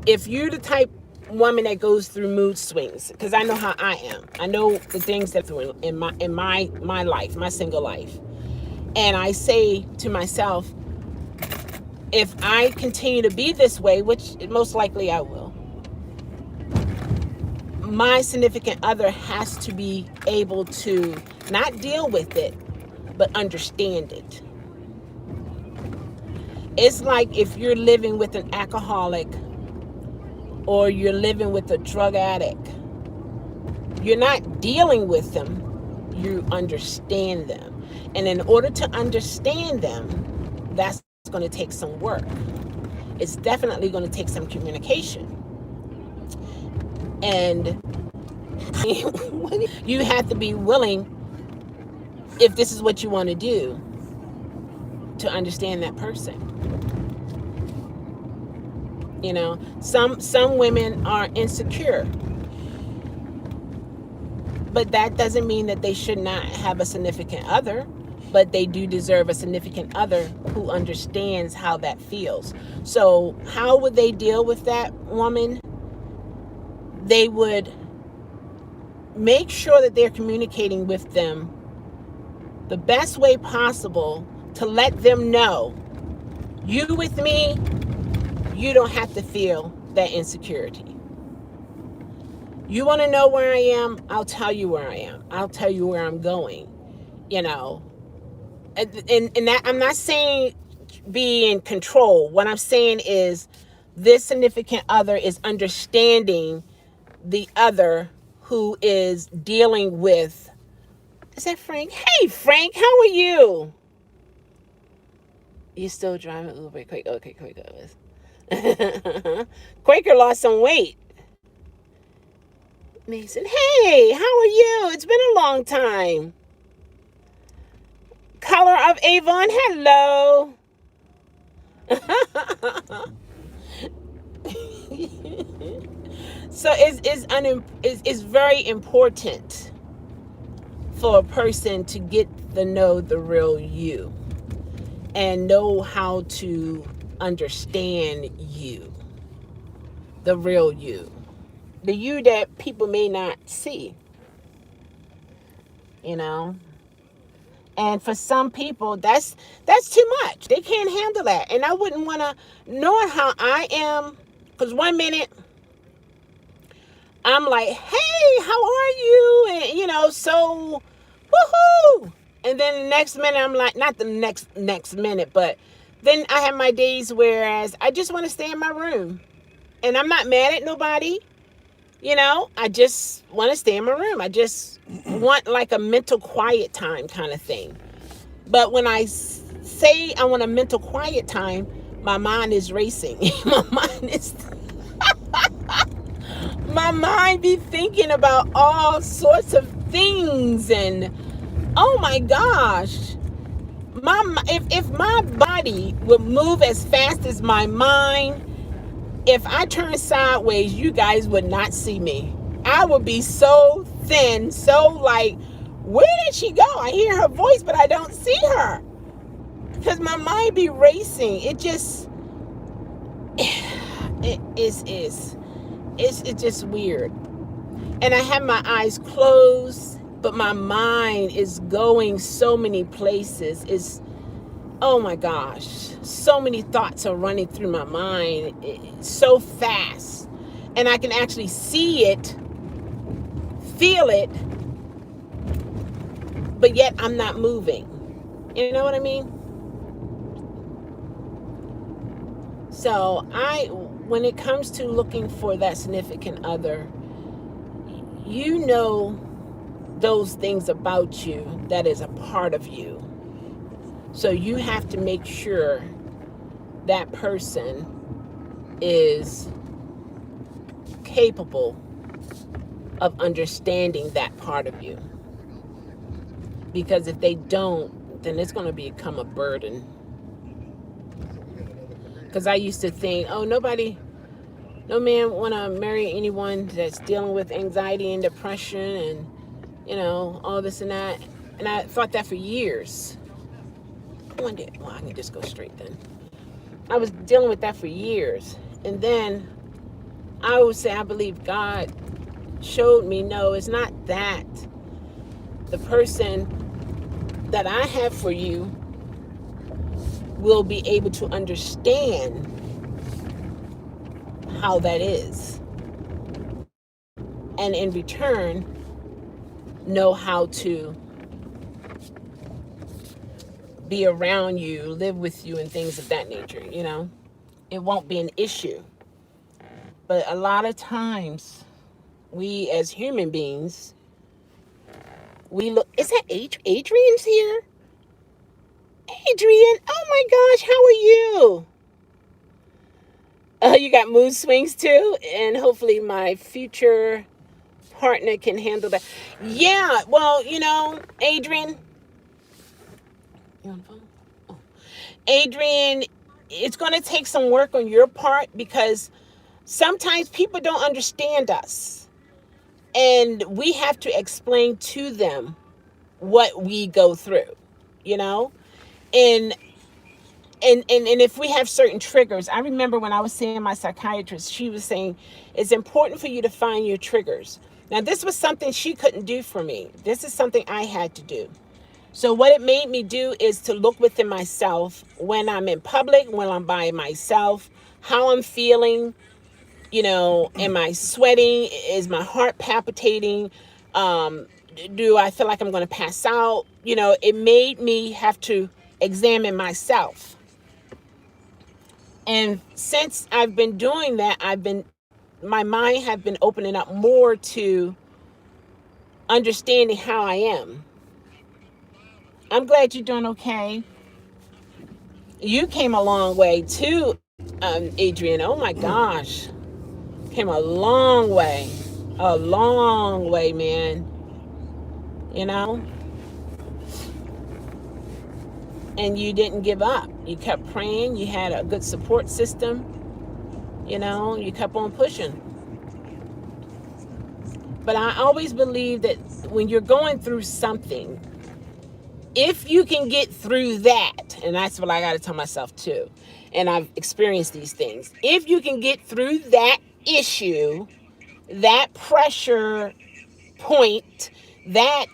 if you're the type woman that goes through mood swings, because I know how I am. I know the things that through in my life, my single life. And I say to myself, if I continue to be this way, which most likely I will, my significant other has to be able to not deal with it, but understand it. It's like if you're living with an alcoholic or you're living with a drug addict, you're not dealing with them, you understand them. And in order to understand them, that's going to take some work. It's definitely going to take some communication. And you have to be willing, if this is what you want to do, to understand that person. You know, some women are insecure, but that doesn't mean that they should not have a significant other. But they do deserve a significant other who understands how that feels. So how would they deal with that woman? They would make sure that they're communicating with them the best way possible to let them know, you with me, you don't have to feel that insecurity. You want to know where I am? I'll tell you where I am. I'll tell you where I'm going. You know, and that, I'm not saying be in control. What I'm saying is this significant other is understanding the other who is dealing with. Is that Frank? Hey, Frank, how are you? You still driving Uber? Quick, okay, Quaker. Quaker lost some weight. Mason, hey, how are you? It's been a long time. Color of Avon, hello. So it's very important for a person to get to know the real you and know how to understand you, the real you, the you that people may not see, you know. And for some people, that's too much. They can't handle that. And I wouldn't want to, knowing how I am, because one minute I'm like, hey, how are you? And, you know, so, woohoo. And then the next minute I'm like, not the next minute, but then I have my days whereas I just want to stay in my room. And I'm not mad at nobody. You know, I just want to stay in my room. I just want like a mental quiet time kind of thing. But when I say I want a mental quiet time, my mind is racing. My mind be thinking about all sorts of things. And oh my gosh, if my body would move as fast as my mind, if I turn sideways, you guys would not see me. I would be so within, so like, where did she go? I hear her voice, but I don't see her. Because my mind be racing. It just, it's just weird. And I have my eyes closed, but my mind is going so many places. Oh my gosh, so many thoughts are running through my mind so fast. And I can actually see it, feel it, but yet I'm not moving. You know what I mean? So when it comes to looking for that significant other, you know those things about you that is a part of you. So you have to make sure that person is capable of understanding that part of you. Because if they don't, then it's going to become a burden. Because I used to think, oh, no man want to marry anyone that's dealing with anxiety and depression and, all this and that. And I thought that for years. One day, well, I can just go straight then. I was dealing with that for years. And then I would say, I believe God showed me, no, it's not that. The person that I have for you will be able to understand how that is. And in return, know how to be around you, live with you, and things of that nature, It won't be an issue. But a lot of times, we as human beings, we look, is that Adrian's here? Adrian, oh my gosh, how are you? You got mood swings too? And hopefully my future partner can handle that. Yeah, well, Adrian, you on the phone? Oh. Adrian, it's going to take some work on your part because sometimes people don't understand us. And we have to explain to them what we go through, And if we have certain triggers, I remember when I was seeing my psychiatrist, she was saying it's important for you to find your triggers. Now, this was something she couldn't do for me. This is something I had to do. So what it made me do is to look within myself when I'm in public, when I'm by myself, how I'm feeling, am I sweating? Is my heart palpitating? Do I feel like I'm going to pass out? It made me have to examine myself. And since I've been doing that, my mind have been opening up more to understanding how I am. I'm glad you're doing okay. You came a long way too, Adrian. Oh my gosh. Came a long way. A long way, man. And you didn't give up. You kept praying. You had a good support system. You kept on pushing. But I always believe that when you're going through something, if you can get through that, and that's what I got to tell myself too, and I've experienced these things, if you can get through that issue, that pressure point, that,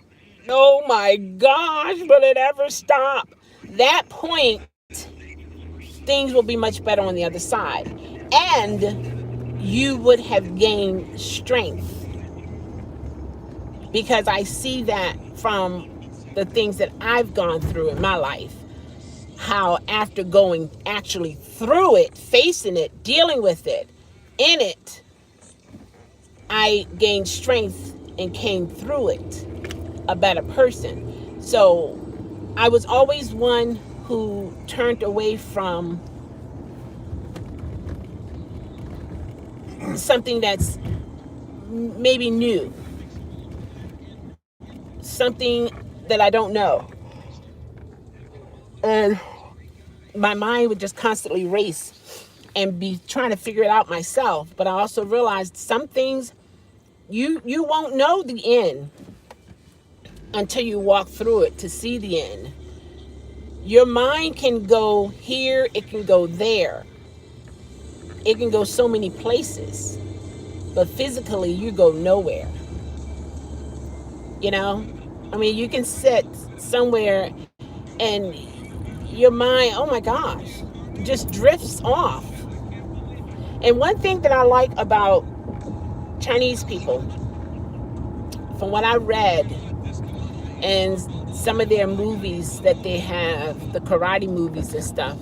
oh my gosh, will it ever stop? That point, things will be much better on the other side. And you would have gained strength. Because I see that from the things that I've gone through in my life. How after going actually through it, facing it, dealing with it, in it, I gained strength and came through it a better person. So I was always one who turned away from something that's maybe new, something that I don't know. And my mind would just constantly race and be trying to figure it out myself. But I also realized some things You won't know the end until you walk through it to see the end. Your mind can go here, it can go there, it can go so many places, but physically you go nowhere. You know, I mean, you can sit somewhere and your mind, oh my gosh, just drifts off. And one thing that I like about Chinese people, from what I read and some of their movies that they have, the karate movies and stuff,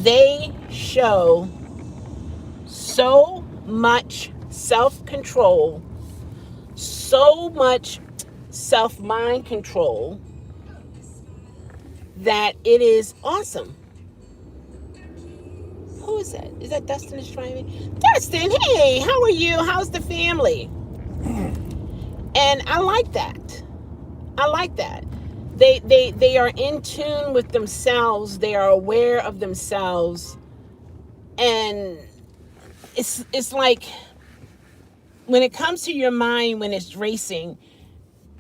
they show so much self-control, so much self-mind control, that it is awesome. Who is that? Is that Dustin is trying me? Dustin, hey, how are you? How's the family? And I like that. I like that. They are in tune with themselves. They are aware of themselves. And it's like when it comes to your mind, when it's racing,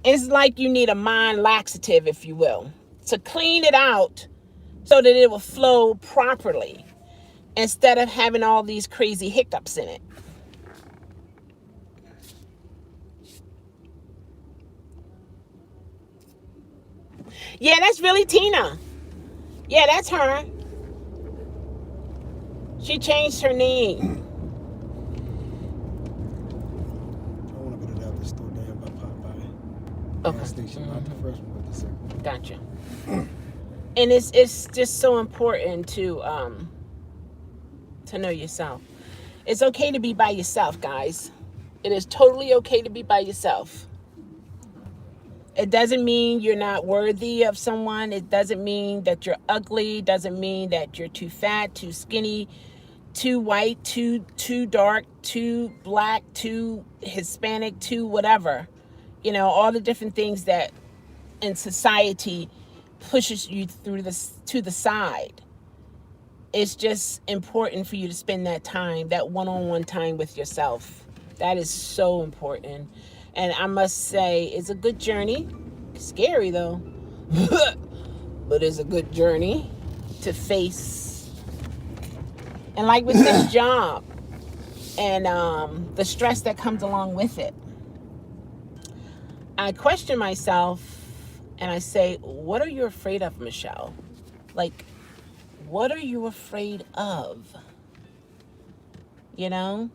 it's like you need a mind laxative, if you will, to clean it out so that it will flow properly instead of having all these crazy hiccups in it. Yeah, that's really Tina. Yeah, that's her. She changed her name. I want to go to the other store down by Popeye. Okay. Gas station, not the first one, but the second one. Gotcha. And it's just so important to know yourself. It's okay to be by yourself, guys. It is totally okay to be by yourself. It doesn't mean you're not worthy of someone. It doesn't mean that you're ugly. It doesn't mean that you're too fat, too skinny, too white, too dark, too black, too Hispanic, too whatever. You know, all the different things that in society pushes you through this to the side. It's just important for you to spend that time, that one-on-one time with yourself. That is so important. And I must say, it's a good journey. Scary though. But it's a good journey to face. And like with this job and the stress that comes along with it, I question myself and I say, what are you afraid of, Michelle? Like, what are you afraid of? You know?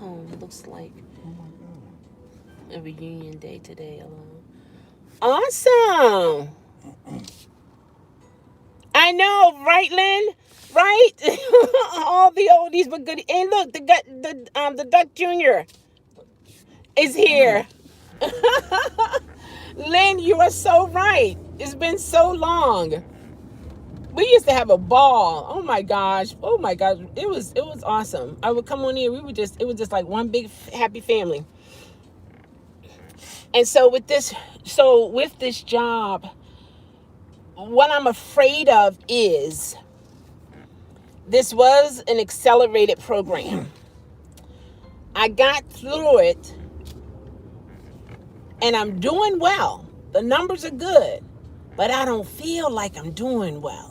Oh, it looks like a reunion day today alone. Awesome. I know, right, Lynn? Right? All the oldies but good. And look, the Duck Junior is here. Lynn, you are so right. It's been so long. We used to have a ball. Oh my gosh. It was awesome. I would come on here. It was just like one big happy family. And so with this job, what I'm afraid of is this was an accelerated program. I got through it and I'm doing well. The numbers are good, but I don't feel like I'm doing well.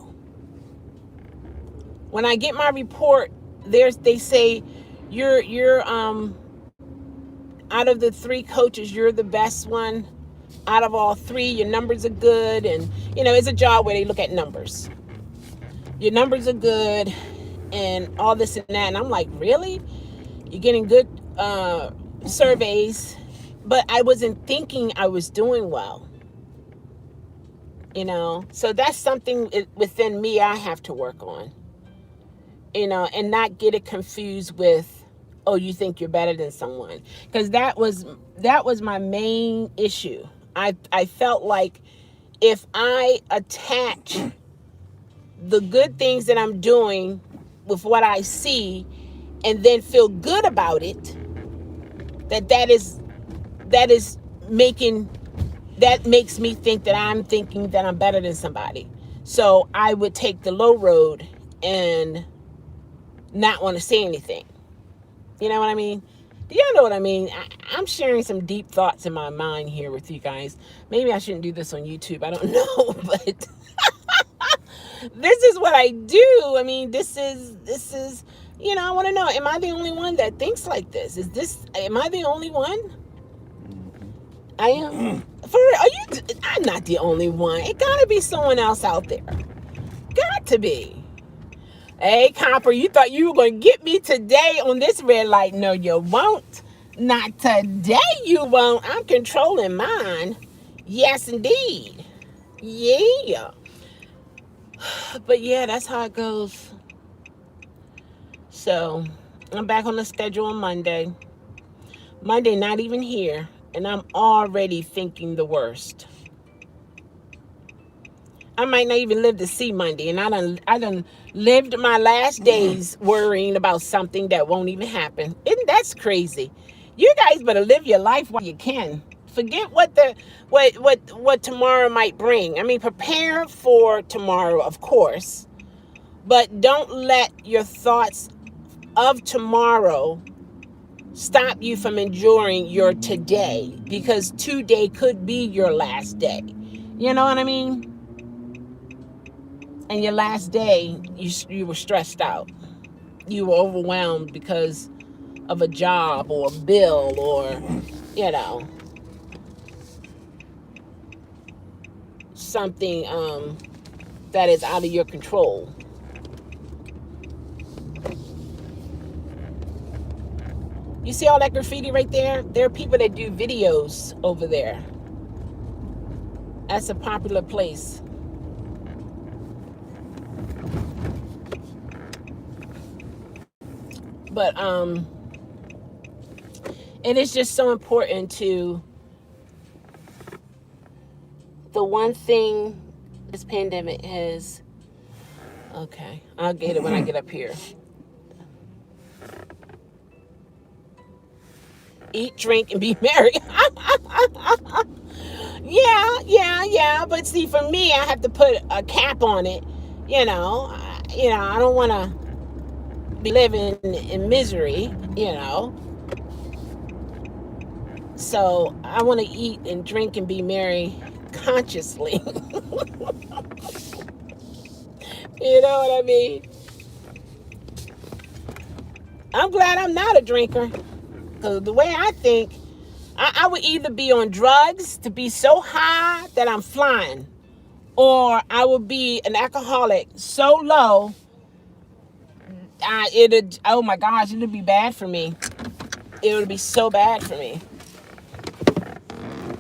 When I get my report, they say you're out of the 3 coaches, you're the best one. Out of all 3, your numbers are good, and you know it's a job where they look at numbers. Your numbers are good, and all this and that. And I'm like, really? You're getting good surveys, but I wasn't thinking I was doing well. You know, so that's something within me I have to work on. You know, and not get it confused with, oh, you think you're better than someone. Because that was my main issue. I felt like if I attach the good things that I'm doing with what I see and then feel good about it, that makes me think that I'm thinking that I'm better than somebody. So I would take the low road and not want to say anything. You know what I mean? Do y'all know what I mean? I'm sharing some deep thoughts in my mind here with you guys. Maybe I shouldn't do this on YouTube. I don't know, but this is what I do. I mean, this is, I want to know, am I the only one that thinks like this? Am I the only one? I am. For real, I'm not the only one. It gotta be someone else out there. Got to be. Hey, Copper, you thought you were going to get me today on this red light. No, you won't. Not today, you won't. I'm controlling mine. Yes, indeed. Yeah. But yeah, that's how it goes. So, I'm back on the schedule on Monday. Monday not even here, and I'm already thinking the worst. I might not even live to see Monday, and I done lived my last days worrying about something that won't even happen. Isn't that's crazy? You guys better live your life while you can. Forget what tomorrow might bring. I mean, prepare for tomorrow, of course, but don't let your thoughts of tomorrow stop you from enjoying your today, because today could be your last day. You know what I mean? And your last day, you were stressed out. You were overwhelmed because of a job or a bill or, something that is out of your control. You see all that graffiti right there? There are people that do videos over there. That's a popular place. But it is just so important to, the one thing this pandemic has, okay, I'll get it when I get up here. Eat, drink, and be merry. Yeah. But see, for me, I have to put a cap on it. I don't want to be living in misery, So I want to eat and drink and be merry consciously. You know what I mean? I'm glad I'm not a drinker. Because the way I think, I would either be on drugs to be so high that I'm flying, or I would be an alcoholic so low, oh my gosh, it'd be bad for me. It would be so bad for me.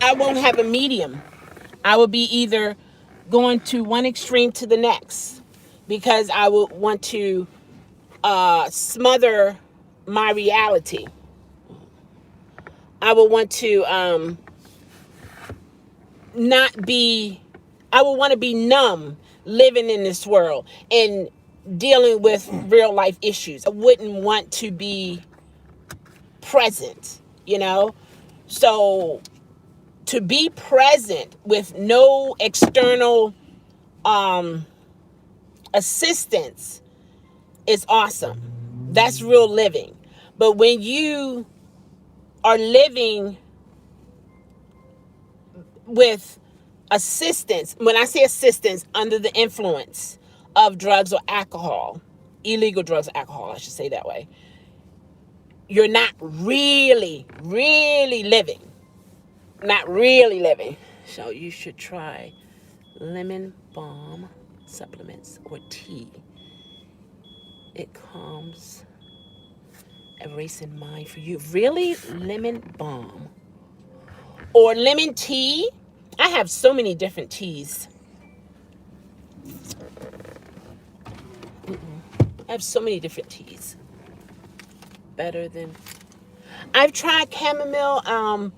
I won't have a medium. I would be either going to one extreme to the next, because I would want to smother my reality. I would want to I would want to be numb living in this world and dealing with real life issues. I wouldn't want to be present, So to be present with no external assistance is awesome. That's real living. But when you are living with assistance, when I say assistance, under the influence of drugs or alcohol, illegal drugs or alcohol, I should say that way, you're not really, really living. Not really living. So you should try lemon balm supplements or tea. It calms a racing mind for you. Really? Lemon balm or lemon tea? I have so many different teas. I have so many different teas. Better than... I've tried chamomile.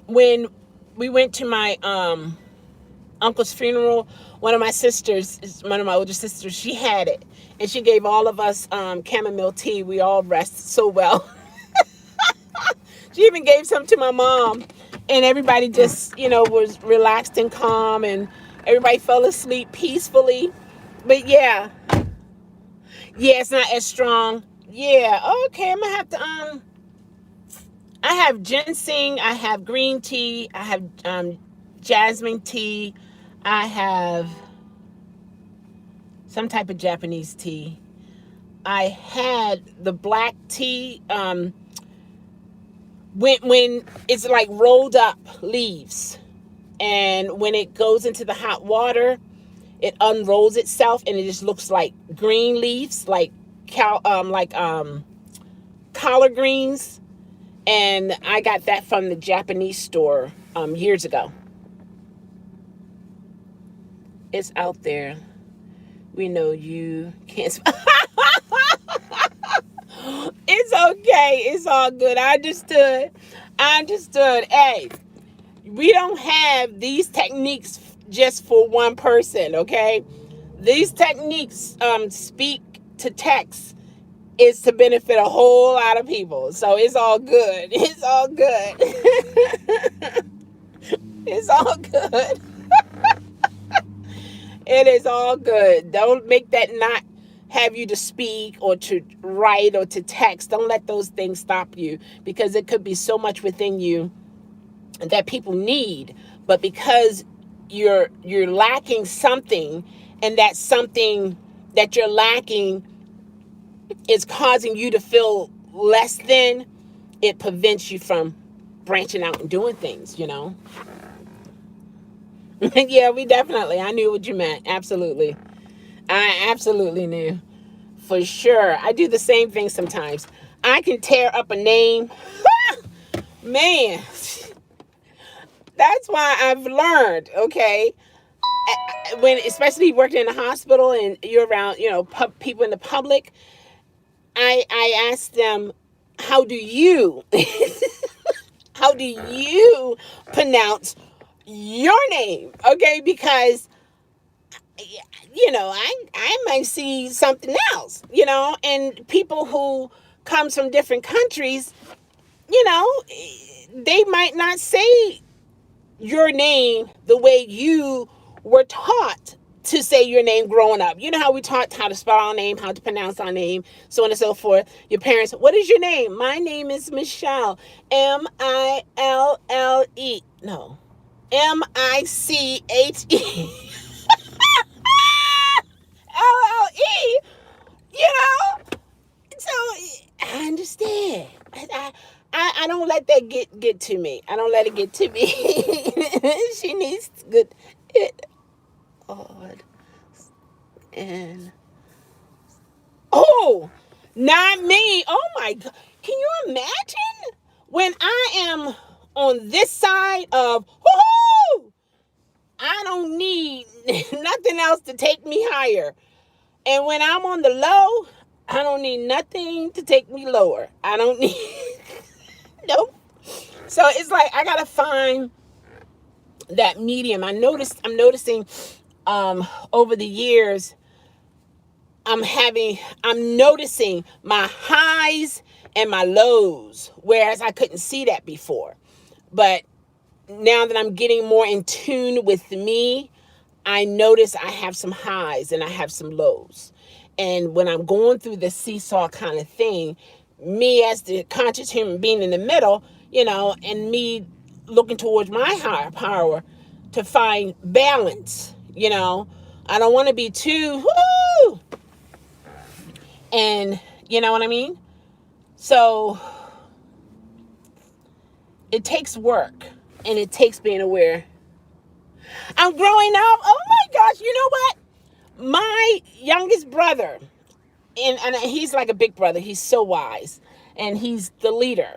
When we went to my uncle's funeral, one of my older sisters, she had it. And she gave all of us chamomile tea. We all rested so well. She even gave some to my mom. And everybody just, was relaxed and calm. And everybody fell asleep peacefully. But yeah, it's not as strong. Yeah, okay, I'm gonna have to I have ginseng, I have green tea, I have jasmine tea, I have some type of Japanese tea. I had the black tea when it's like rolled up leaves, and when it goes into the hot water, it unrolls itself and it just looks like green leaves, like collard greens. And I got that from the Japanese store years ago. It's out there. We know you can't. It's okay. It's all good. I understood. I understood. Hey, we don't have these techniques just for one person, okay? These techniques speak to text is to benefit a whole lot of people. So it's all good. It's all good. It's all good. It is all good. Don't make that not have you to speak or to write or to text. Don't let those things stop you, because it could be so much within you that people need, but because you're lacking something, and that something that you're lacking is causing you to feel less than, it prevents you from branching out and doing things, you know. Yeah, we definitely, I knew what you meant. Absolutely. I absolutely knew. For sure. I do the same thing sometimes. I can tear up a name. Man, that's why I've learned, okay? When, especially working in a hospital and you're around, people in the public, I ask them, how do you, how do you pronounce your name? Okay, because I might see something else, and people who comes from different countries, you know, they might not say your name the way you were taught to say your name growing up. You know how we taught how to spell our name, how to pronounce our name, so on and so forth. Your parents, what is your name? My name is Michelle. Mille. No. Miche. LLE. You know? So I understand. I don't let that get to me. I don't let it get to me. She needs good it odd and oh, not me. Oh my god. Can you imagine when I am on this side of whoo? I don't need nothing else to take me higher. And when I'm on the low, I don't need nothing to take me lower. I don't need nope. So it's like I gotta find that medium. I'm noticing over the years, I'm noticing my highs and my lows, whereas I couldn't see that before. But now that I'm getting more in tune with me, I notice I have some highs and I have some lows. And when I'm going through the seesaw kind of thing, me as the conscious human being in the middle, and me looking towards my higher power to find balance, I don't want to be too, whoo, and you know what I mean? So it takes work and it takes being aware. I'm growing up. Oh my gosh, you know what? My youngest brother, and he's like a big brother. He's so wise, and he's the leader.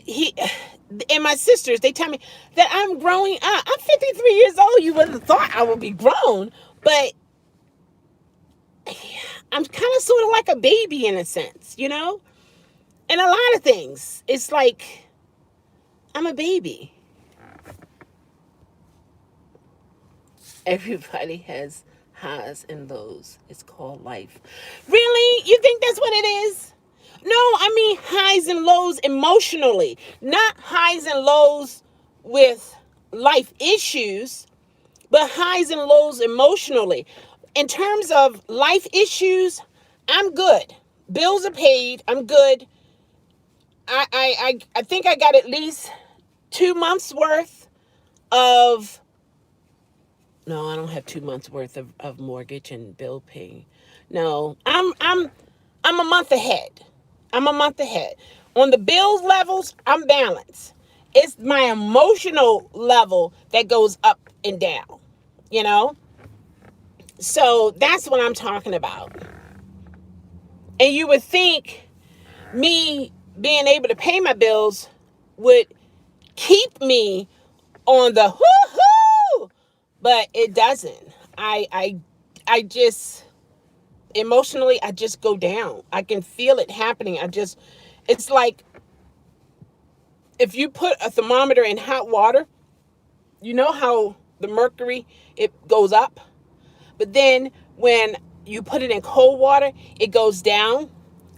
He and my sisters, they tell me that I'm growing up. I'm 53 years old. You wouldn't have thought I would be grown, but I'm kind of sort of like a baby in a sense, And a lot of things, it's like I'm a baby. Everybody has highs and lows. It's called life. Really? You think that's what it is? No, I mean highs and lows emotionally, not highs and lows with life issues, but highs and lows emotionally. In terms of life issues, I'm good. Bills are paid. I'm good. I think I got at least 2 months worth of, no, I don't have 2 months worth of mortgage and bill paying. No, I'm a month ahead. I'm a month ahead. On the bills levels, I'm balanced. It's my emotional level that goes up and down, you know? So that's what I'm talking about. And you would think me being able to pay my bills would keep me on the whoo-hoo, but it doesn't. I just emotionally, I just go down. I can feel it happening. It's like if you put a thermometer in hot water, you know how the mercury, it goes up, but then when you put it in cold water, it goes down.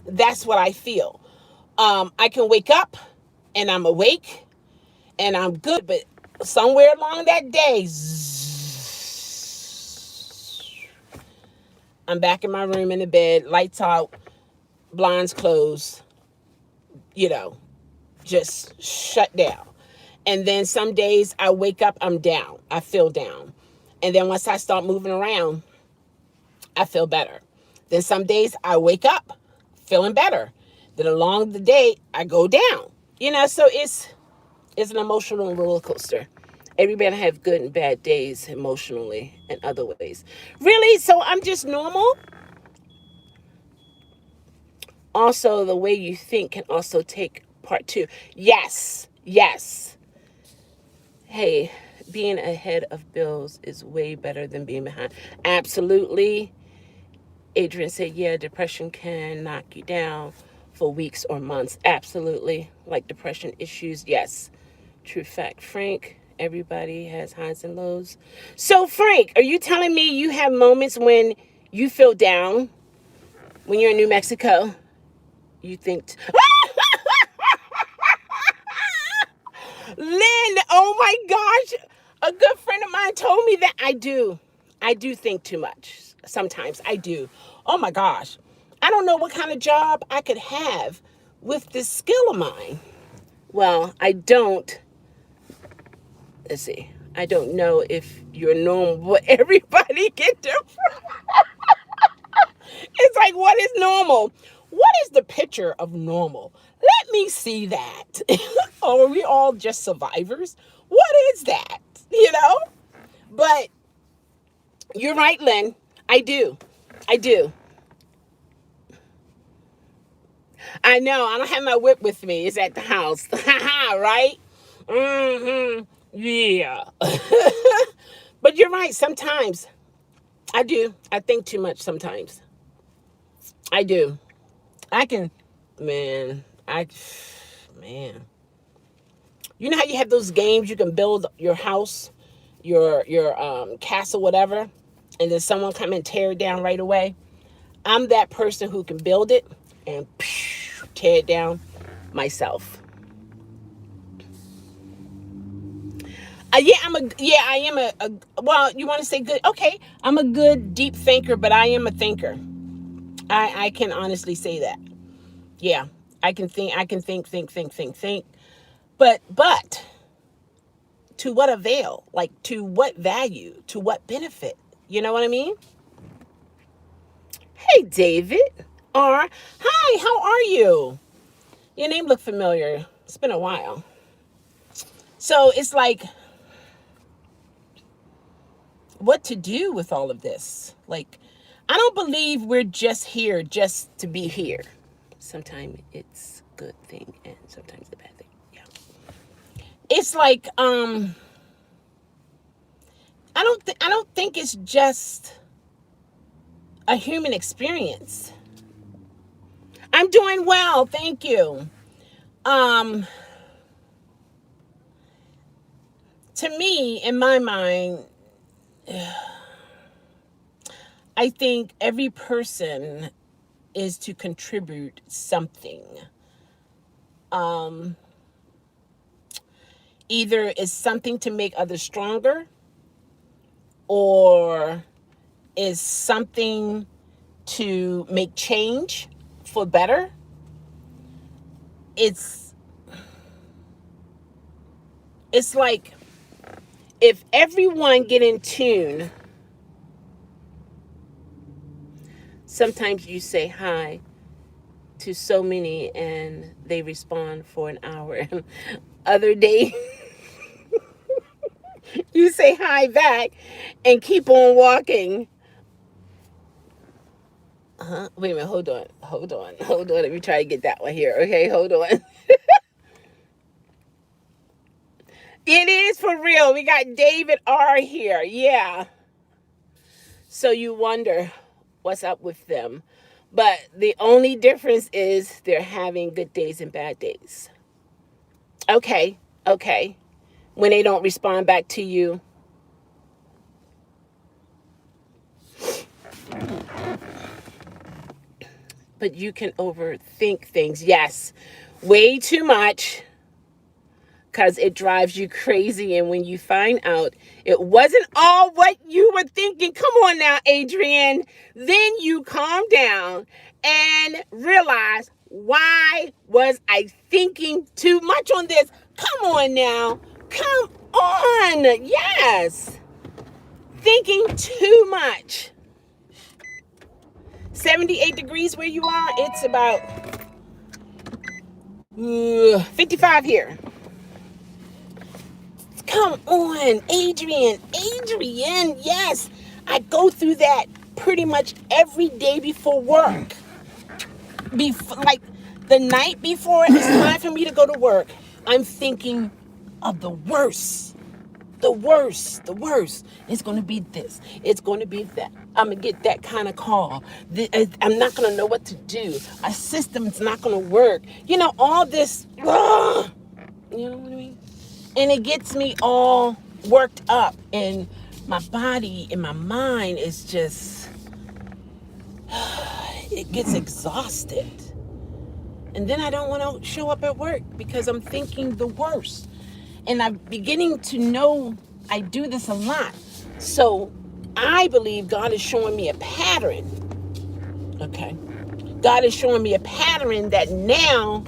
That's what I feel. I can wake up and I'm awake and I'm good, but somewhere along that day, I'm back in my room in the bed, lights out, blinds closed, you know, just shut down. And then some days I wake up, I'm down. I feel down. And then once I start moving around, I feel better. Then some days I wake up feeling better. Then along the day I go down. So it's an emotional roller coaster. Everybody have good and bad days emotionally and other ways. Really? So I'm just normal? Also, the way you think can also take part too. Yes. Yes. Hey, being ahead of bills is way better than being behind. Absolutely. Adrian said, yeah, depression can knock you down for weeks or months. Absolutely. Like depression issues. Yes. True fact. Frank, everybody has highs and lows. So, Frank, are you telling me you have moments when you feel down when you're in New Mexico? You think, Lynn, oh my gosh. A good friend of mine told me that I do. I do think too much. Sometimes I do. Oh my gosh. I don't know what kind of job I could have with this skill of mine. Well, I don't. Let's see. I don't know if you're normal, but everybody get different. It's like, what is normal? What is the picture of normal? Let me see that. Are we all just survivors? What is that? You know? But you're right, Lynn. I do. I do. I know. I don't have my whip with me. It's at the house. Right? Mm-hmm. Yeah. But you're right. Sometimes I do. I think too much sometimes. I do. I can, man, man. You know how you have those games you can build your house, your castle, whatever, and then someone come and tear it down right away? I'm that person who can build it and tear it down myself. I am well, you want to say good? Okay, I'm a good deep thinker, but I am a thinker. I can honestly say that. Yeah, I can think. But to what avail? Like, to what value? To what benefit? You know what I mean? Hey, David. Hi, how are you? Your name looked familiar. It's been a while. So it's like, what to do with all of this? Like, I don't believe we're just here just to be here. Sometimes it's a good thing and sometimes a bad thing. Yeah. It's like, I don't think it's just a human experience. I'm doing well, thank you. Um, to me, in my mind, I think every person is to contribute something. Um, Either it's something to make others stronger, or is something to make change for better. It's it's like if everyone get in tune. Sometimes you say hi to so many and they respond for an hour. Other day you say hi back and keep on walking. Wait a minute, hold on. Let me try to get that one here. Okay, hold on. It is for real. We got David R here. Yeah. So you wonder what's up with them. But the only difference is they're having good days and bad days. Okay, okay. When they don't respond back to you. But you can overthink things. Yes, way too much because it drives you crazy. And when you find out it wasn't all what you were thinking, come on now, Adrienne, then you calm down and realize, why was I thinking too much on this? Come on now. Come on. Yes. Thinking too much. 78 degrees where you are. It's about 55 here. Come on, Adrienne. Adrienne, yes. I go through that pretty much every day before work. Like the night before it's time for me to go to work, I'm thinking of the worst. The worst. It's going to be this. It's going to be that. I'm going to get that kind of call. I'm not going to know what to do. A system's not going to work. You know, all this. You know what I mean? And it gets me all worked up. And my body and my mind is just, it gets exhausted. And then I don't want to show up at work because I'm thinking the worst. And I'm beginning to know I do this a lot. So I believe God is showing me a pattern. Okay. God is showing me a pattern that now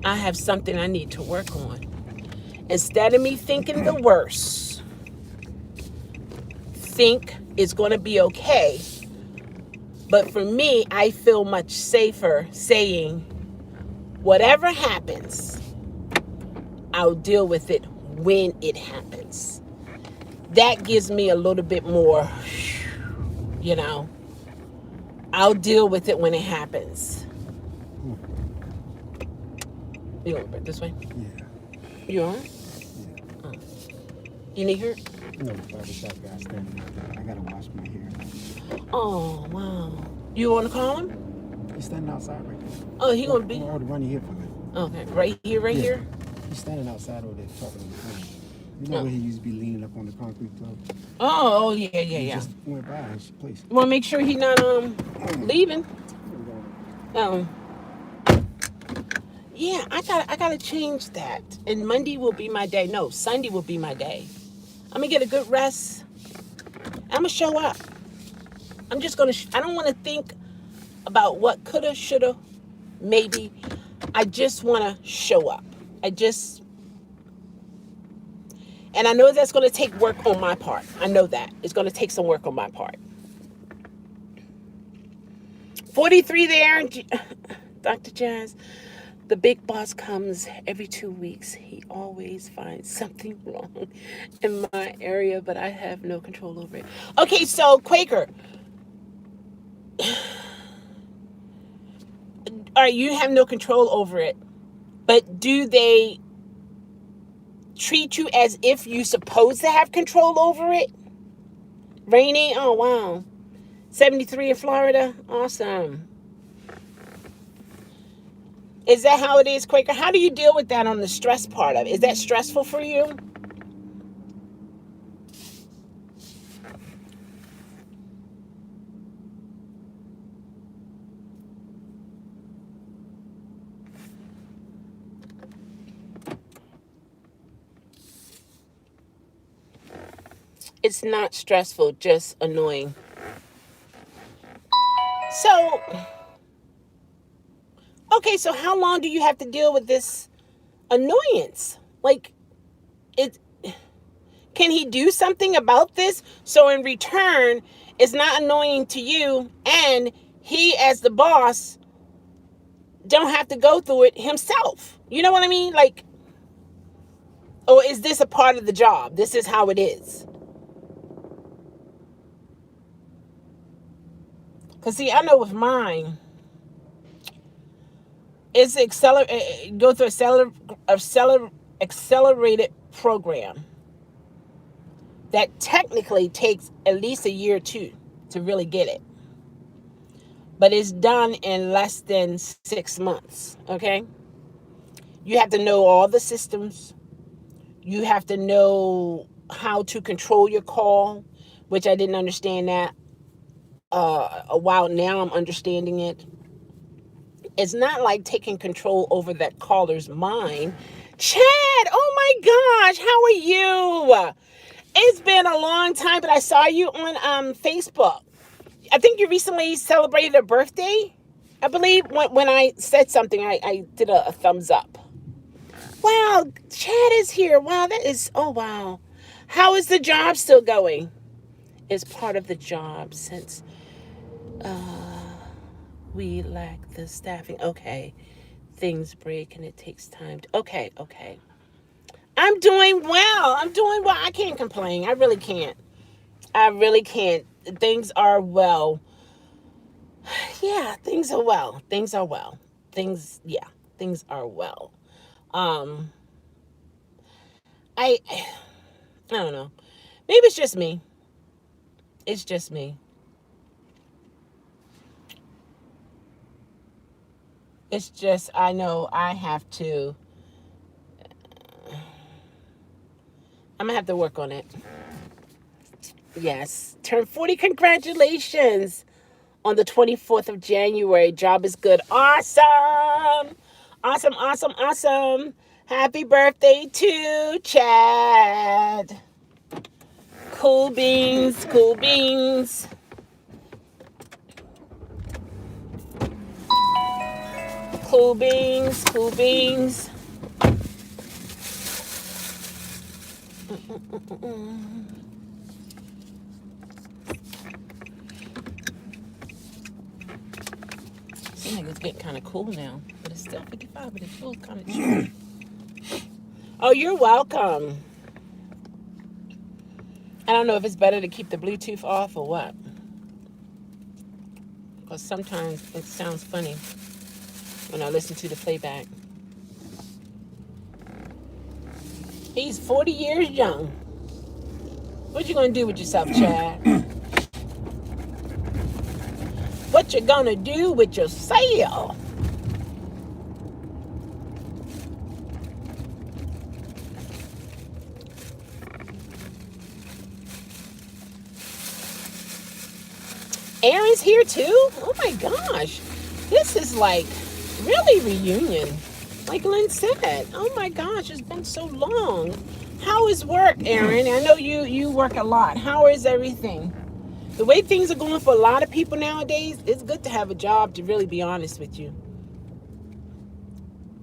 I have something I need to work on. Instead of me thinking the worst, think it's going to be okay. But for me, I feel much safer saying, whatever happens, I'll deal with it when it happens. That gives me a little bit more, you know, I'll deal with it when it happens. You want to put it this way? Yeah. You all right? Yeah. Oh. You need hurt? No, the barbershop guy standing out there. I gotta wash my hair. Oh, wow. You want to call him? He's standing outside right there. Oh, he going to be? I already running here for me. Okay, right here? He's standing outside over there talking on the phone. You know where he used to be leaning up on the concrete floor? Oh, yeah. He just went by his place. Want to make sure he not leaving. Yeah, I gotta change that. And Monday will be my day. No, Sunday will be my day. I'm gonna get a good rest. I'm gonna show up. I'm just gonna. I don't want to think about what coulda, shoulda, maybe. I just want to show up. And I know that's going to take work on my part. I know that. It's going to take some work on my part. 43 there, Dr. Jazz. The big boss comes every 2 weeks. He always finds something wrong in my area, but I have no control over it. Okay, so Quaker. All right, you have no control over it. But do they treat you as if you're supposed to have control over it? Rainy? Oh, wow. 73 in Florida? Awesome. Is that how it is, Quaker? How do you deal with that on the stress part of it? Is that stressful for you? It's not stressful, just annoying. So, Okay, so how long do you have to deal with this annoyance? Like, it can he do something about this so in return it's not annoying to you, and he as the boss don't have to go through it himself? You know what I mean? Like, or is this a part of the job? This is how it is. Because, see, I know with mine, it's go through accelerated program that technically takes at least a year or two to really get it. But it's done in less than 6 months, okay? You have to know all the systems. You have to know how to control your call, which I didn't understand that a while. Now I'm understanding it. It's not like taking control over that caller's mind. Chad, oh my gosh, how are you? It's been a long time, but I saw you on Facebook. I think you recently celebrated a birthday. I believe when I said something, I did a thumbs up. Wow, Chad is here. Wow, that is, oh wow. How is the job still going? It's part of the job since we lack the staffing. Okay, things break and it takes time. Okay. I'm doing well. I can't complain. I really can't. Things are well. Yeah, things are well. Things are well. Things are well. Um, I, I don't know. Maybe it's just me. It's just me. It's just, I know I have to, I'm going to have to work on it. Yes. Turn 40. Congratulations on the 24th of January. Job is good. Awesome. Awesome. Happy birthday to Chad. Cool beans. Cool beans. Cool beans. Cool beans. Seems like it's getting kind of cool now, but it's still 55, but it feels kind of chilly. Oh, you're welcome. I don't know if it's better to keep the Bluetooth off or what, because sometimes it sounds funny when I listen to the playback. He's 40 years young. What you gonna do with yourself, Chad? What you gonna do with yourself? Aaron's here too? Oh my gosh. This is like really reunion. Like Lynn said. Oh my gosh, it's been so long. How is work, Aaron? I know you work a lot. How is everything? The way things are going for a lot of people nowadays, it's good to have a job, to really be honest with you.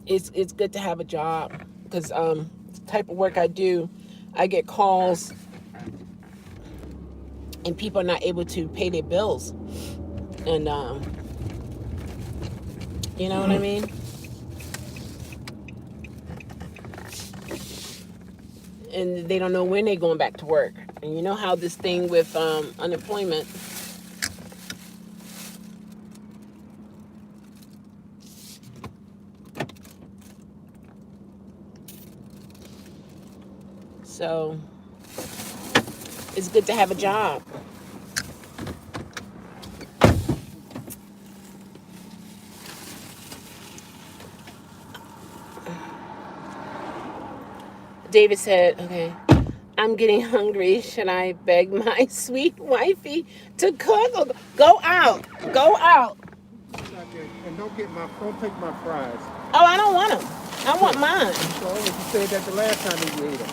It's good to have a job because the type of work I do, I get calls and people are not able to pay their bills. And you know what I mean? And they don't know when they're going back to work. And you know how this thing with unemployment. So it's good to have a job. David said, okay, I'm getting hungry. Should I beg my sweet wifey to cook? Go out. Go out. And don't take my fries. Oh, I don't want them. I want mine. So you said that the last time that you ate them.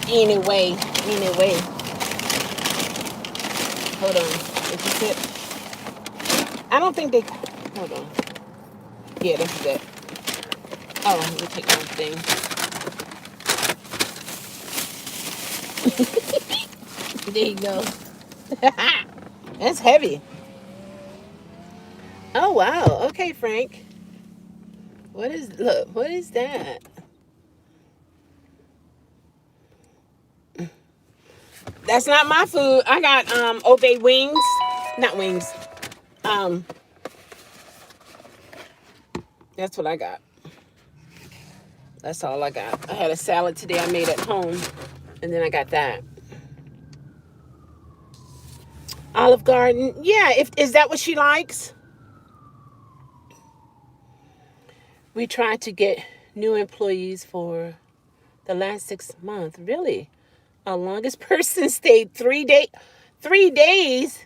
Anyway. Hold on. Did you sit? I don't think they... Hold on. Yeah, that's it. Oh, let me take one thing. There you go. That's heavy. Oh wow. Okay, Frank. What is that? That's not my food. I got Obey wings. Not wings. Um that's what I got. That's all I got. I had a salad today I made at home, and then I got that. Olive Garden. Yeah, if is that what she likes? We tried to get new employees for the last 6 months. Really? Our longest person stayed 3 days. 3 days?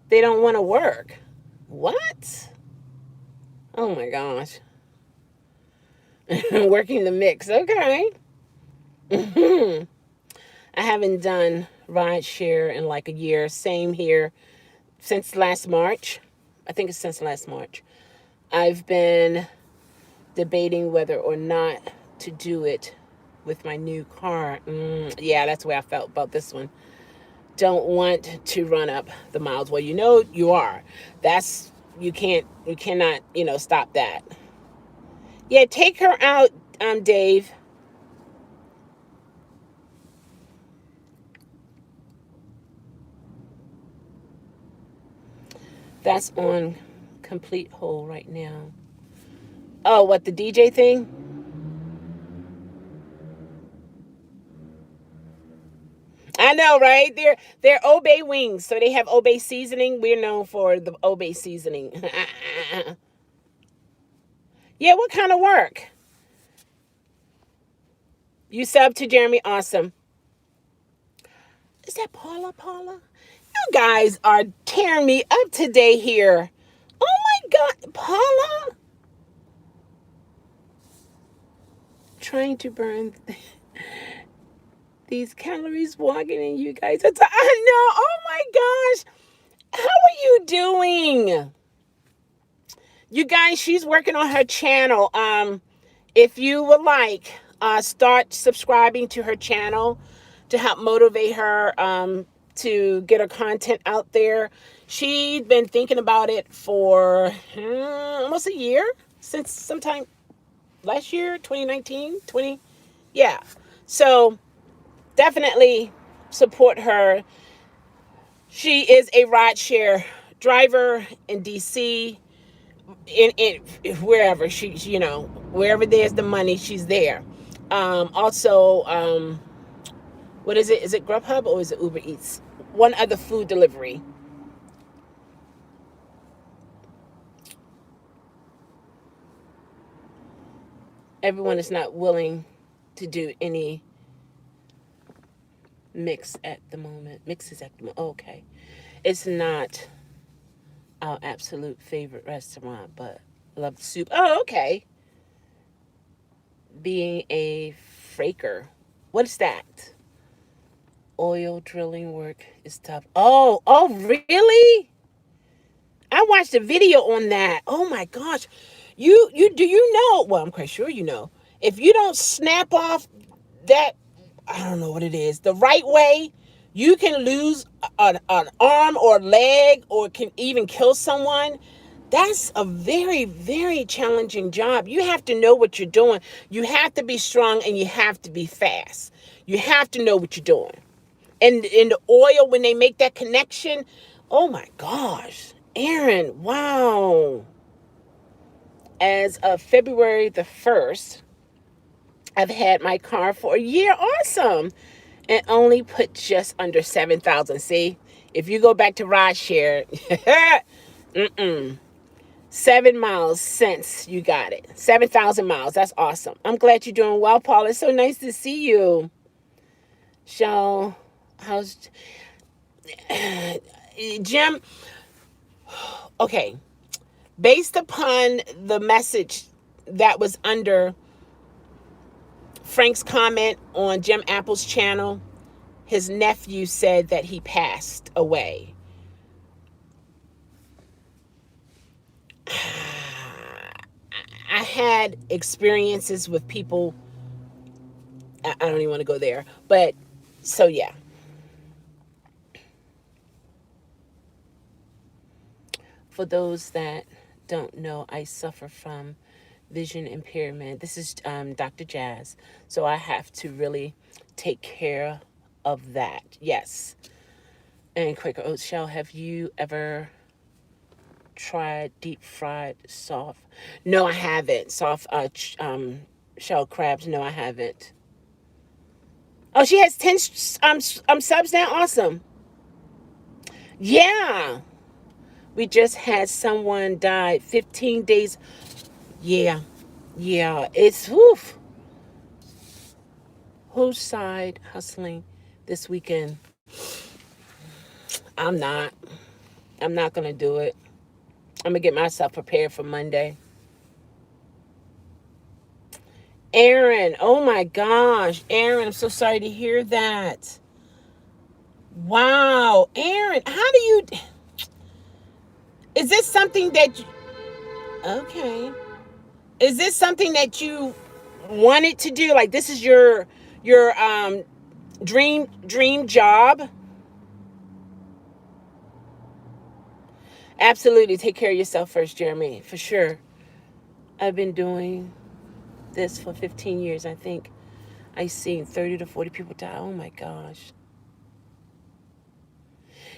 They don't want to work. What? Oh my gosh. Working the mix. Okay. I haven't done ride share in like a year. Same here. Since last March. I think it's since last March. I've been debating whether or not to do it with my new car. Yeah, that's where I felt about this one. Don't want to run up the miles. Well, you are. That's you cannot, stop that. Yeah, take her out, Dave. That's on complete hold right now. Oh, what, the DJ thing? I know, right? They're Obey wings, so they have Obey seasoning. We're known for the Obey seasoning. Yeah, what kind of work? You sub to Jeremy? Awesome. Is that Paula? Paula? You guys are tearing me up today here. Oh my God, Paula. Trying to burn these calories walking in, you guys. I know. Oh my gosh. How are you doing? You guys, she's working on her channel. If you would like, start subscribing to her channel to help motivate her to get her content out there. She'd been thinking about it for almost a year, since sometime last year, 2019, 20. Yeah. So definitely support her. She is a rideshare driver in DC. In wherever wherever there's the money, she's there. Also, what is it? Is it Grubhub or is it Uber Eats? One other food delivery. Everyone is not willing to do any mixes at the moment. Okay. It's not our absolute favorite restaurant, but love the soup. Oh, okay. Being a fraker. What is that? Oil drilling work is tough. Oh, really? I watched a video on that. Oh my gosh. You know, well, I'm quite sure you know. If you don't snap off that, I don't know what it is, the right way, you can lose an arm or leg, or can even kill someone. That's a very, very challenging job. You have to know what you're doing. You have to be strong and you have to be fast. You have to know what you're doing. And in the oil, when they make that connection, oh my gosh, Aaron, wow. As of February the 1st, I've had my car for a year. Awesome. And only put just under 7,000. See, if you go back to rideshare, 7 miles since you got it. 7,000 miles. That's awesome. I'm glad you're doing well, Paul. It's so nice to see you. Chelle, how's Jim? Okay. Based upon the message that was under Frank's comment on Jim Apple's channel, his nephew said that he passed away. I had experiences with people. I don't even want to go there. But so yeah. For those that don't know, I suffer from vision impairment. This is Dr. Jazz. So I have to really take care of that. Yes. And Quaker Oats, Shell, have you ever tried deep fried soft? No, I haven't. Soft shell crabs. No, I haven't. Oh, she has 10 subs now. Awesome. Yeah. We just had someone die 15 days. Yeah. Yeah. It's woof. Whose side hustling this weekend? I'm not. I'm not going to do it. I'm going to get myself prepared for Monday. Aaron, oh my gosh. Aaron, I'm so sorry to hear that. Wow. Aaron, how do you... Is this something that... Okay. Is this something that you wanted to do? Like this is your dream job? Absolutely. Take care of yourself first, Jeremy. For sure. I've been doing this for 15 years. I think I've seen 30 to 40 people die. Oh my gosh.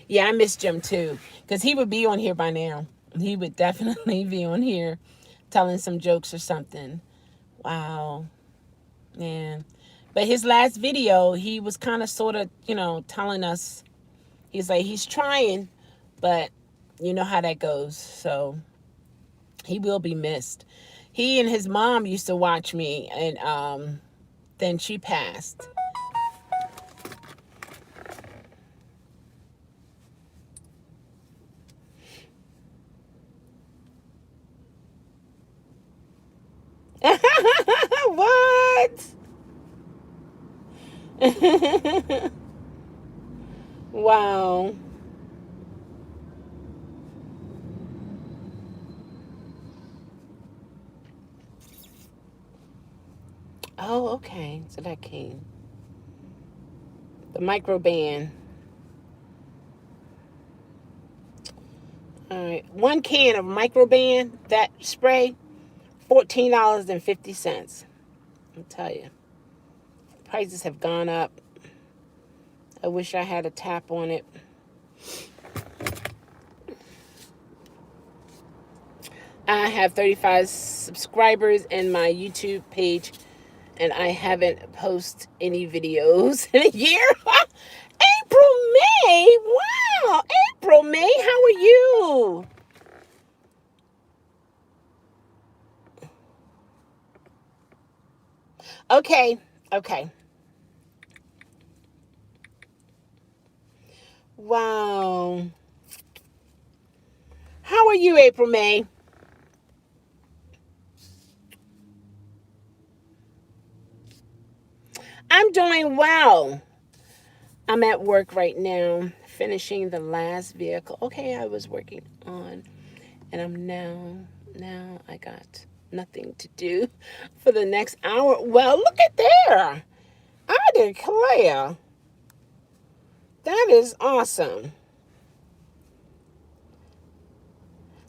Yeah, I miss Jim too. Because he would be on here by now. He would definitely be on here telling some jokes or something. Wow. Man. But his last video, he was kind of sort of, telling us, he's like, he's trying, but you know how that goes. So he will be missed. He and his mom used to watch me, and then she passed. What? Wow. Oh, okay. So that came. The microban. All right. 1 can of microban, that spray, $14.50. I'll tell you. Prices have gone up. I wish I had a tap on it. I have 35 subscribers in my YouTube page, and I haven't posted any videos in a year. April, May. Wow. April, May. How are you? Okay. Okay. Wow. How are you, April, May? I'm doing well. I'm at work right now, finishing the last vehicle. Okay, I was working on, and I'm now I got nothing to do for the next hour. Well, look at there. I declare. That is awesome.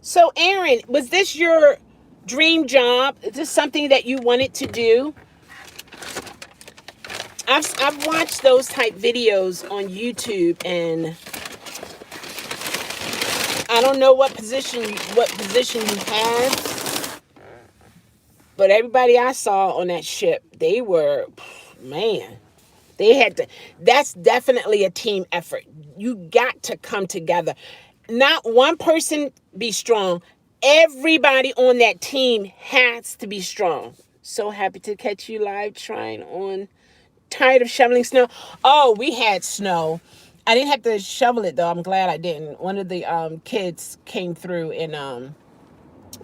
So, Aaron, was this your dream job? Is this something that you wanted to do? I've watched those type videos on YouTube, and I don't know what position you had, but everybody I saw on that ship, they were, man, they had to. That's definitely a team effort. You got to come together. Not one person be strong. Everybody on that team has to be strong. So happy to catch you live trying on. Tired of shoveling snow. Oh, we had snow. I didn't have to shovel it though. I'm glad I didn't. One of the kids came through, and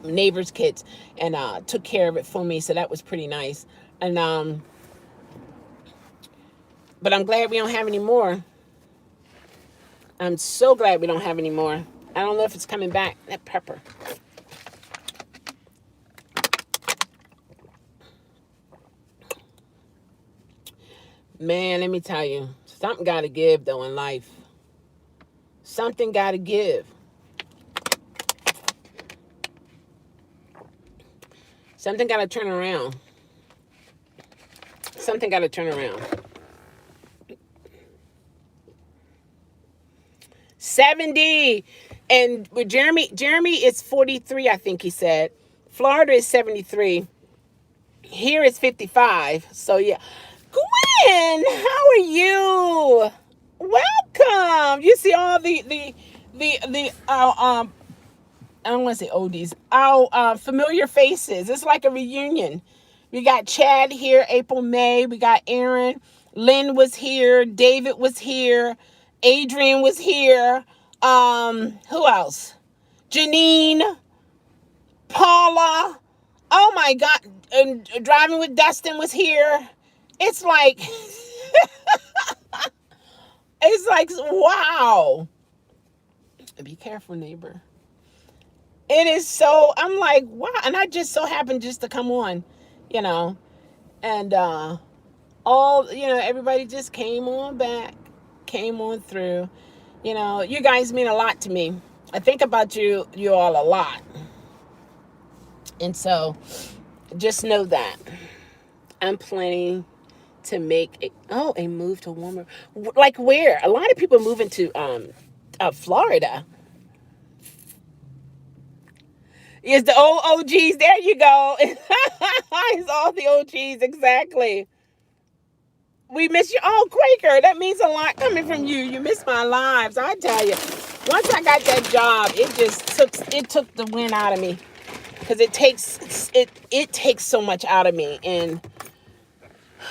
neighbors' kids, and took care of it for me. So that was pretty nice. And but I'm glad we don't have any more. I'm so glad we don't have any more. I don't know if it's coming back. That pepper. Man, let me tell you, something got to give though in life. Something got to give. Something got to turn around. Something got to turn around. 70. And with Jeremy is 43, I think he said. Florida is 73. Here is 55. So yeah. Gwen, how are you? Welcome. You see all the I don't want to say oldies. Our familiar faces. It's like a reunion. We got Chad here, April, May. We got Aaron. Lynn was here. David was here. Adrian was here. Who else? Janine, Paula. Oh my God. And Driving with Dustin was here. It's like, it's like, wow. Be careful, neighbor. It is so, I'm like, wow. And I just so happened just to come on, you know, and everybody just came on back, came on through. You know, you guys mean a lot to me. I think about you all a lot. And so just know that I'm planning to make a move to warmer, like where? A lot of people moving to Florida. It's the old OGs. There you go. It's all the OGs, exactly. We miss you. Oh, Quaker, that means a lot coming from you. You miss my lives. I tell you. Once I got that job, it took the wind out of me. Because it takes so much out of me. And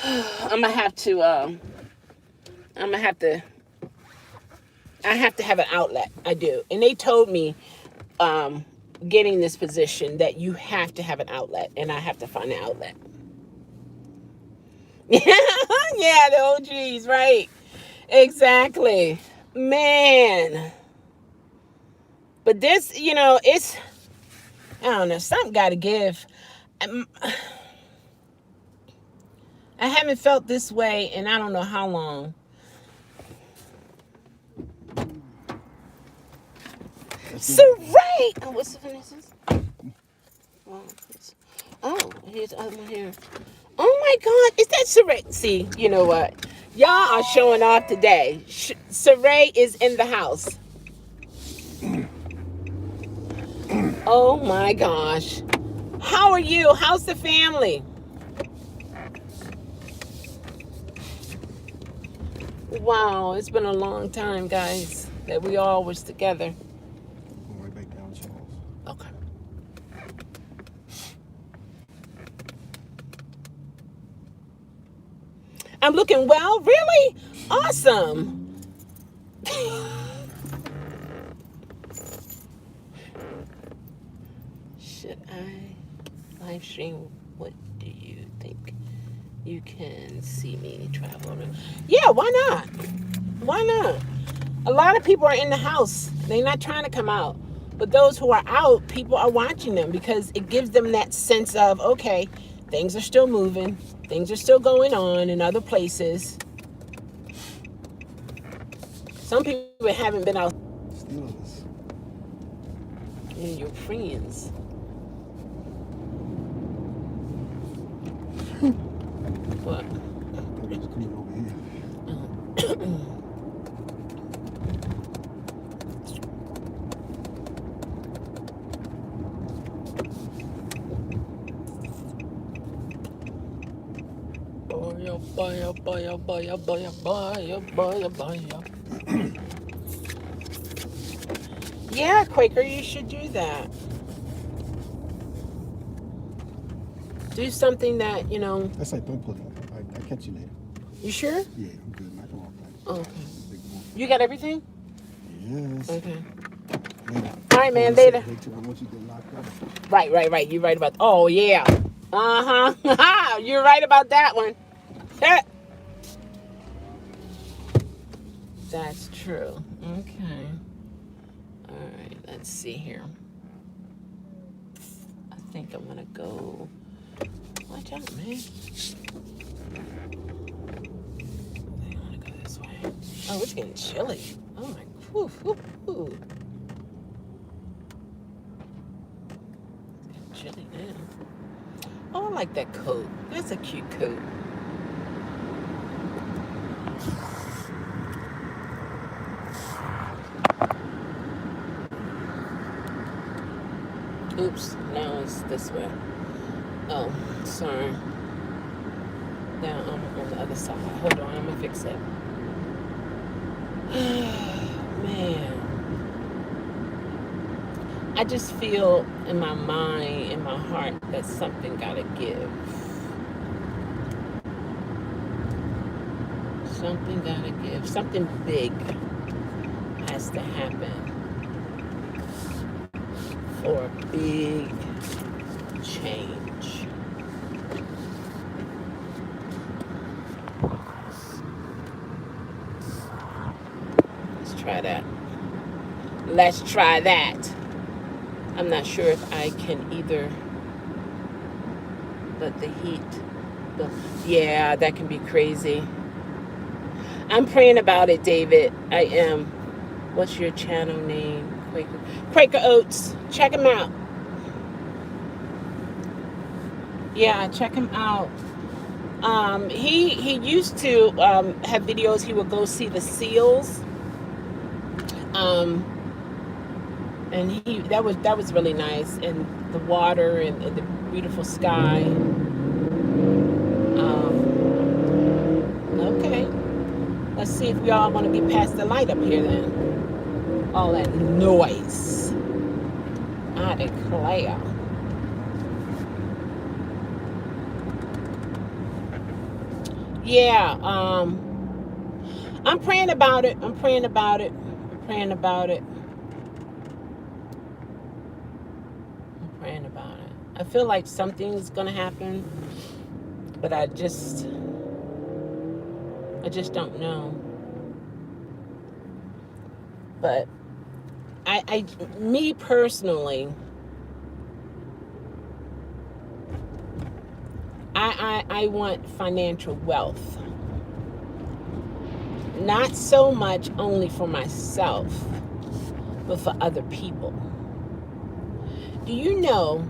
I have to have an outlet. I do. And they told me getting this position that you have to have an outlet, and I have to find an outlet. Yeah, the OGs, right? Exactly. Man. But this, it's, I don't know, something got to give. I haven't felt this way in I don't know how long. So, right. Oh, what's the finishes? Oh, here's the other one here. Oh my God, is that Saray? See, you know what? Y'all are showing off today. Saray is in the house. Oh my gosh. How are you? How's the family? Wow, it's been a long time, guys, that we all was together. Go right back down, Charles. Okay. I'm looking well, really? Awesome. Should I live stream? What do you think? You can see me travel. Yeah, why not? Why not? A lot of people are in the house. They're not trying to come out. But those who are out, people are watching them because it gives them that sense of, okay, things are still moving. Things are still going on in other places. Some people haven't been out. Steelers. And your friends. What? It was coming over here. Yeah, Quaker, you should do that. Do something that, That's like, don't pull it. I'll catch you later. You sure? Yeah, I'm good. I can walk back. Okay. You got everything? Yes. Okay. Later. All right, man, later. Wait till I want you to get locked up. Right. You're right about Oh, yeah. Uh-huh. You're right about that one. That's true. Okay. All right, let's see here. I think I'm going to go. Watch out, man. Oh, it's getting chilly. Oh my, whew, whew, whew. It's getting chilly now. Oh, I like that coat. That's a cute coat. Oops, now it's this way. Oh, sorry. Now I'm on the other side. Hold on, I'm gonna fix it. Man, I just feel in my mind, in my heart, that something gotta give. Something gotta give. Something big has to happen for a big change. Let's try that. Let's try that. I'm not sure if I can either let the heat. Yeah, that can be crazy. I'm praying about it, David. I am. What's your channel name? Quaker Oats. Check him out. Yeah, check him out. He used to have videos. He would go see the seals. And that was really nice, and the water and the beautiful sky. Okay, let's see if we all want to get past the light up here then. All that noise. I declare. Yeah, I'm praying about it. I'm praying about it. I'm praying about it. I'm praying about it. I feel like something's gonna happen, but I just don't know. But me personally, I want financial wealth. Not so much only for myself, but for other people. Do you know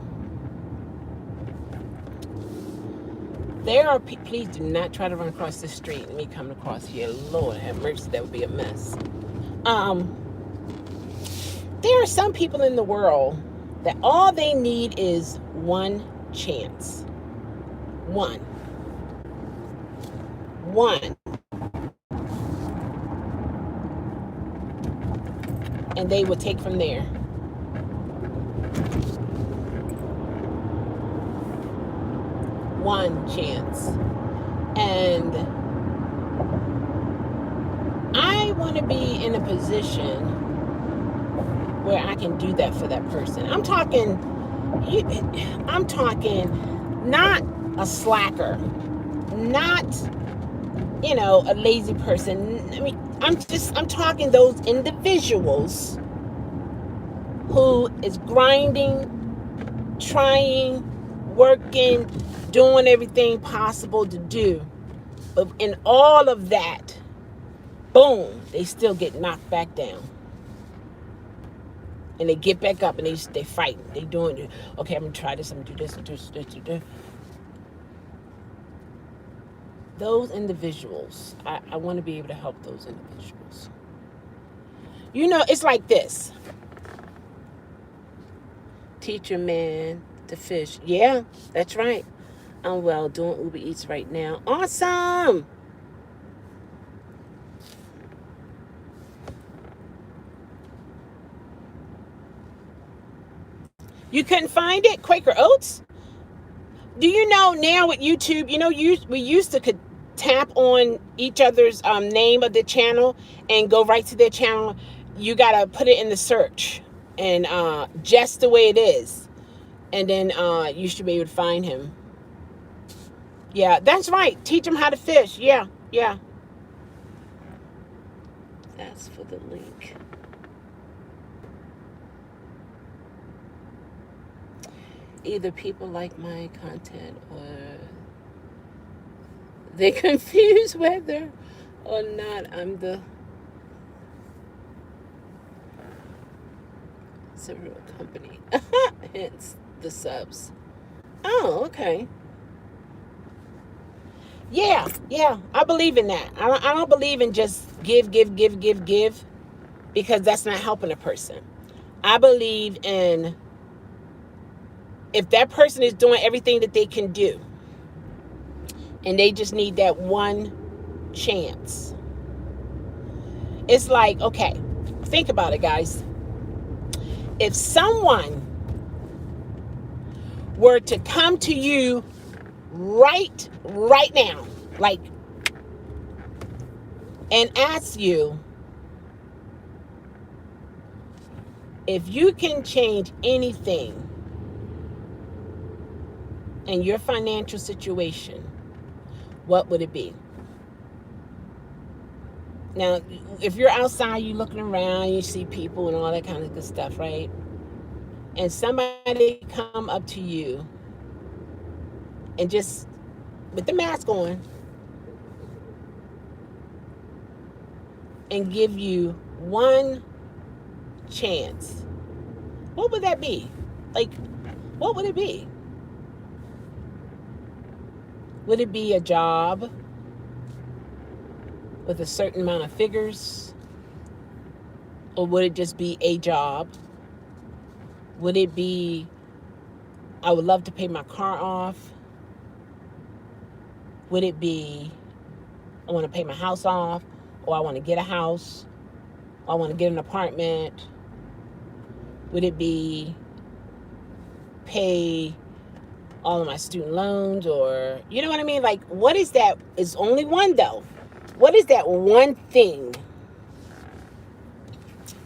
there are people, please do not try to run across the street and me coming across here. Lord have mercy, that would be a mess. There are some people in the world that all they need is one chance. One. And they will take from there. One chance. And I want to be in a position where I can do that for that person. I'm talking not a slacker, not, a lazy person. I mean, I'm talking those individuals who is grinding, trying, working, doing everything possible to do. But in all of that, boom, they still get knocked back down. And they get back up and they fight. They doing, okay, I'm going to try this, I'm going to do this. Those individuals, I want to be able to help those individuals. It's like this. Teach your man to fish. Yeah, that's right. I'm doing Uber Eats right now. Awesome. You couldn't find it? Quaker Oats? Do you know now with YouTube, we used to could tap on each other's name of the channel and go right to their channel. You got to put it in the search and just the way it is. And then you should be able to find him. Yeah, that's right. Teach him how to fish. Yeah. That's for the link. Either people like my content or they confuse whether or not I'm the It's a real company. Hence the subs. Oh, okay. Yeah, I believe in that. I don't believe in just give, because that's not helping a person. I believe in, if that person is doing everything that they can do and they just need that one chance. It's like, okay, think about it, guys. If someone were to come to you right now, like, and ask you if you can change anything in your financial situation, what would it be? Now, if you're outside, you're looking around, you see people and all that kind of good stuff, right? And somebody come up to you and just with the mask on and give you one chance, what would that be? Like, what would it be? Would it be a job with a certain amount of figures? Or would it just be a job? Would it be, I would love to pay my car off? Would it be, I want to pay my house off? Or I want to get a house? Or I want to get an apartment? Would it be pay all of my student loans? Or, you know what I mean? Like, what is that? It's only one, though. What is that one thing?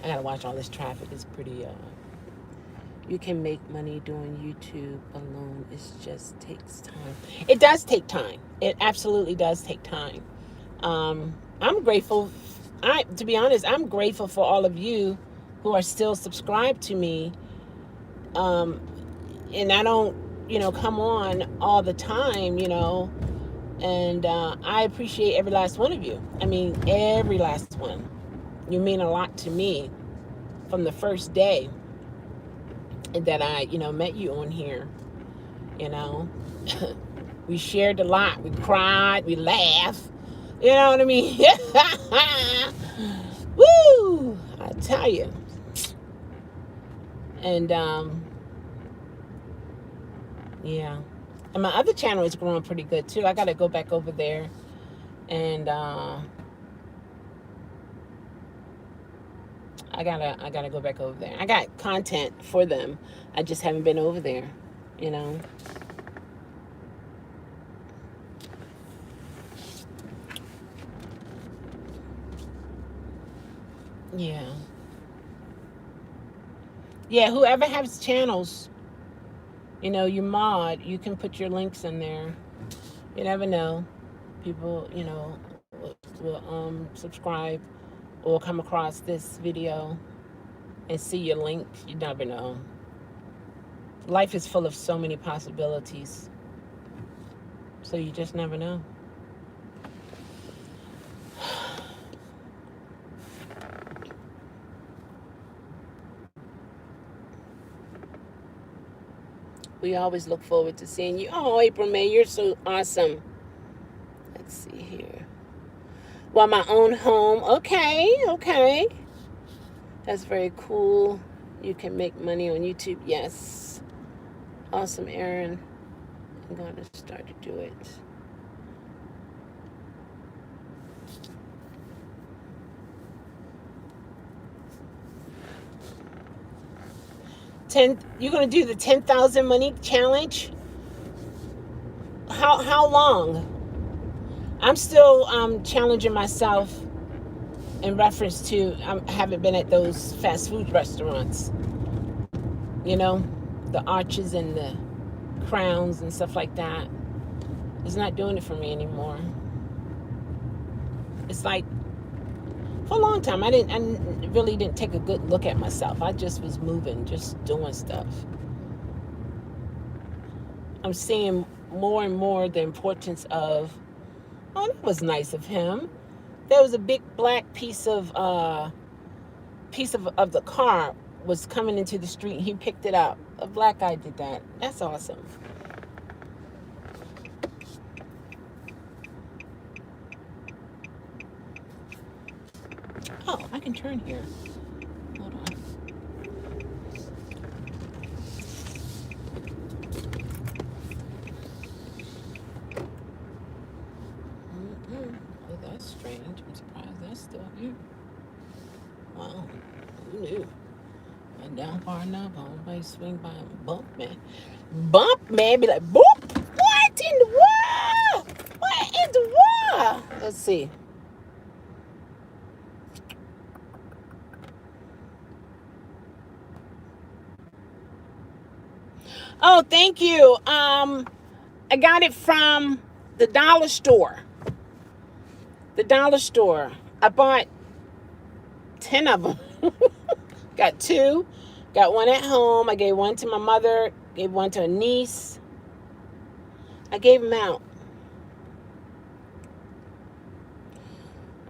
I gotta watch all this traffic. It's pretty, you can make money doing YouTube alone. It just takes time. It does take time. It absolutely does take time. I'm grateful. To be honest, I'm grateful for all of you who are still subscribed to me. And I don't, come on all the time, and I appreciate every last one of you. I mean, every last one. You mean a lot to me from the first day that I, met you on here. We shared a lot. We cried. We laughed. You know what I mean? Woo! I tell you. And yeah. And my other channel is growing pretty good too. I gotta go back over there and I gotta go back over there. I got content for them. I just haven't been over there, Yeah. Yeah, whoever has channels, you mod, you can put your links in there. You never know. People, will subscribe or come across this video and see your link. You never know. Life is full of so many possibilities. So you just never know. We always look forward to seeing you. Oh, April May, you're so awesome. Let's see here. Well, my own home. Okay. That's very cool. You can make money on YouTube. Yes. Awesome, Aaron. I'm going to start to do it. You're going to do the 10,000 money challenge? How long? I'm still challenging myself in reference to I haven't been at those fast food restaurants. The arches and the crowns and stuff like that. It's not doing it for me anymore. It's like, for a long time, I really didn't take a good look at myself. I just was moving, just doing stuff. I'm seeing more and more the importance of, oh, that was nice of him. There was a big black piece of the car was coming into the street. He picked it up. A black guy did that. That's awesome. Oh, I can turn here. Hold on. Oh, that's strange. I'm surprised that's still here. Wow. Who knew? And down far enough, everybody swing by and bump me. Bump me, be like, boop! What in the world? What in the world? Let's see. Oh, thank you. I got it from the dollar store. The dollar store. I bought 10 of them. Got 2. Got 1 at home. I gave 1 to my mother. Gave 1 to a niece. I gave them out.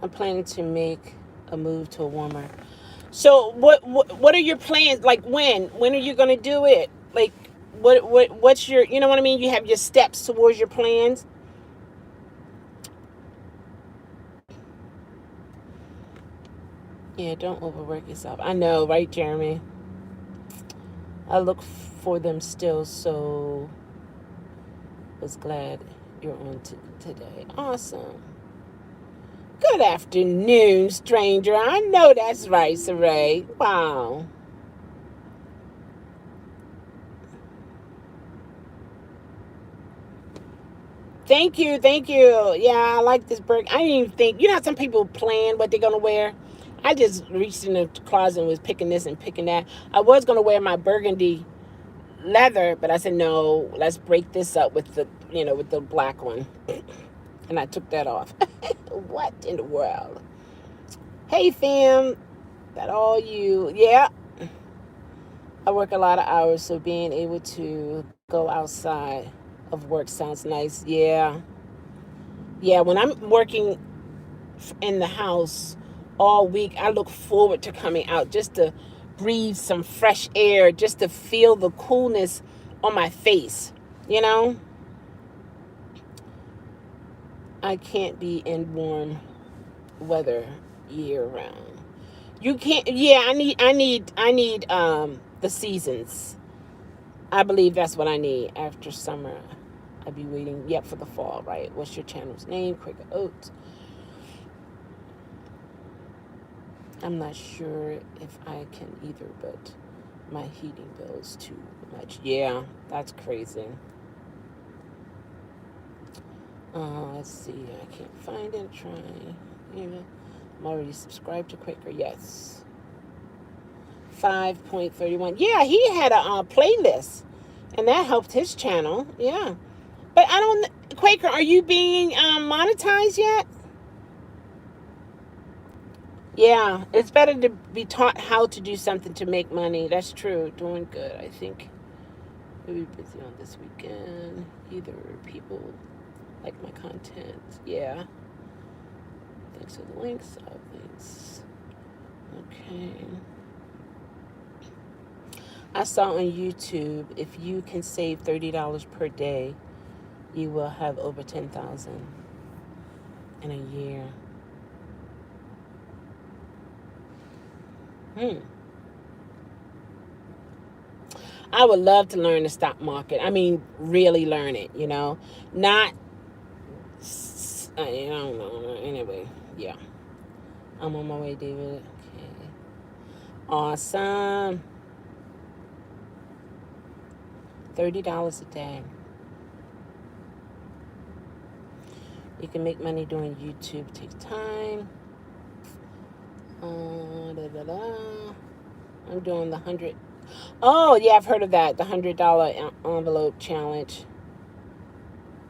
I'm planning to make a move to a warmer. So what are your plans? Like when? When are you gonna do it? Like what's your, you know what I mean? You have your steps towards your plans. Yeah, don't overwork yourself. I know, right, Jeremy? I look for them still, so was glad you're on today. Awesome. Good afternoon, stranger. I know that's right, Saray. Wow. Thank you, thank you. Yeah, I like this burger. I didn't even think, you know how some people plan what they're going to wear? I just reached in the closet and was picking this and picking that. I was going to wear my burgundy leather, but I said, no, let's break this up with the, with the black one. And I took that off. What in the world? Hey, fam. That all you. Yeah. I work a lot of hours, so being able to go outside of work sounds nice. Yeah. Yeah, when I'm working in the house all week, I look forward to coming out just to breathe some fresh air, just to feel the coolness on my face, I can't be in warm weather year round. You can't. Yeah, I need the seasons. I believe that's what I need after summer. I'd be waiting yet for the fall, right? What's your channel's name? Quaker Oats. I'm not sure if I can either, but my heating bill is too much. Yeah, that's crazy. Let's see. I can't find it. Try. Yeah. I'm already subscribed to Quaker. Yes. 5.31. Yeah, he had a playlist, and that helped his channel. Yeah. But I don't, Quaker, are you being monetized yet? Yeah, it's better to be taught how to do something to make money. That's true. Doing good. I think we'll be busy on this weekend. Either people like my content. Yeah. Thanks for the links. Oh, thanks. Okay. I saw on YouTube, if you can save $30 per day, you will have over 10,000 in a year. I would love to learn the stock market. I mean, really learn it, Not, I don't know. Anyway, yeah. I'm on my way, David. Okay. Awesome. $30 a day. You can make money doing YouTube. It takes time. I'm doing the 100. Oh, yeah, I've heard of that. The $100 envelope challenge.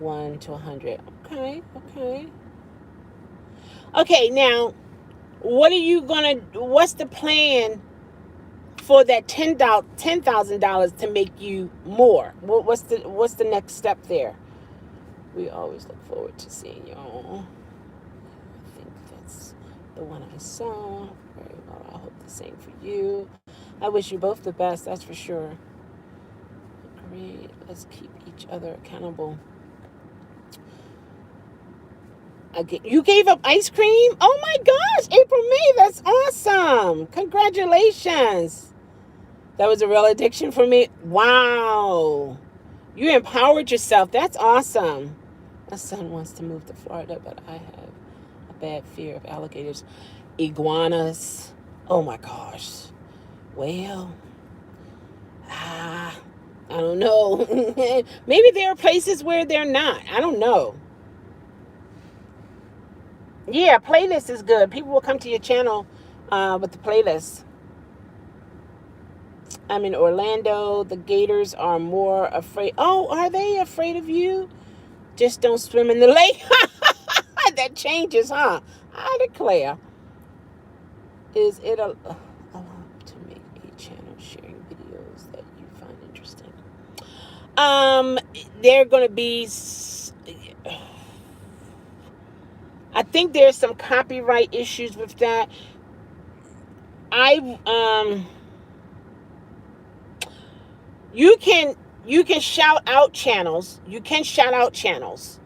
1 to 100. Okay. Okay, now, what's the plan for that $10,000 to make you more? What's the next step there? We always look forward to seeing y'all. I think that's the one I saw. Very well. I hope the same for you. I wish you both the best, that's for sure. Great. Let's keep each other accountable. You gave up ice cream? Oh my gosh, April May, that's awesome. Congratulations. That was a real addiction for me. Wow. You empowered yourself. That's awesome. My son wants to move to Florida, but I have a bad fear of alligators. Iguanas. Oh my gosh. Well, I don't know. Maybe there are places where they're not. I don't know. Yeah, playlist is good. People will come to your channel with the playlist. I'm in Orlando. The gators are more afraid. Oh, are they afraid of you? Just don't swim in the lake. That changes, huh? I declare. Is it allowed to make a channel sharing videos that you find interesting? They're going to be... I think there's some copyright issues with that. You can shout out channels. You can shout out channels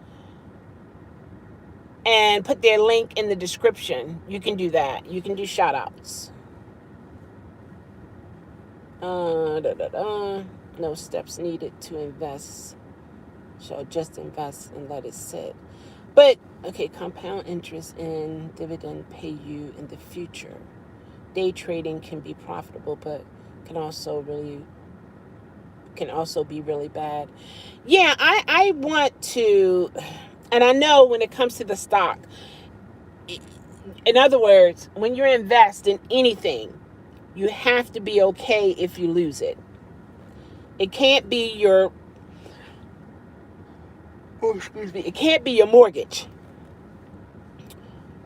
and put their link in the description. You can do that. You can do shout outs. No steps needed to invest. Shall just invest and let it sit. But okay, compound interest and dividend pay you in the future. Day trading can be profitable, but can also be really bad. Yeah, I want to, and I know when it comes to the stock, in other words, when you invest in anything, you have to be okay if you lose it. It can't be your, it can't be your mortgage.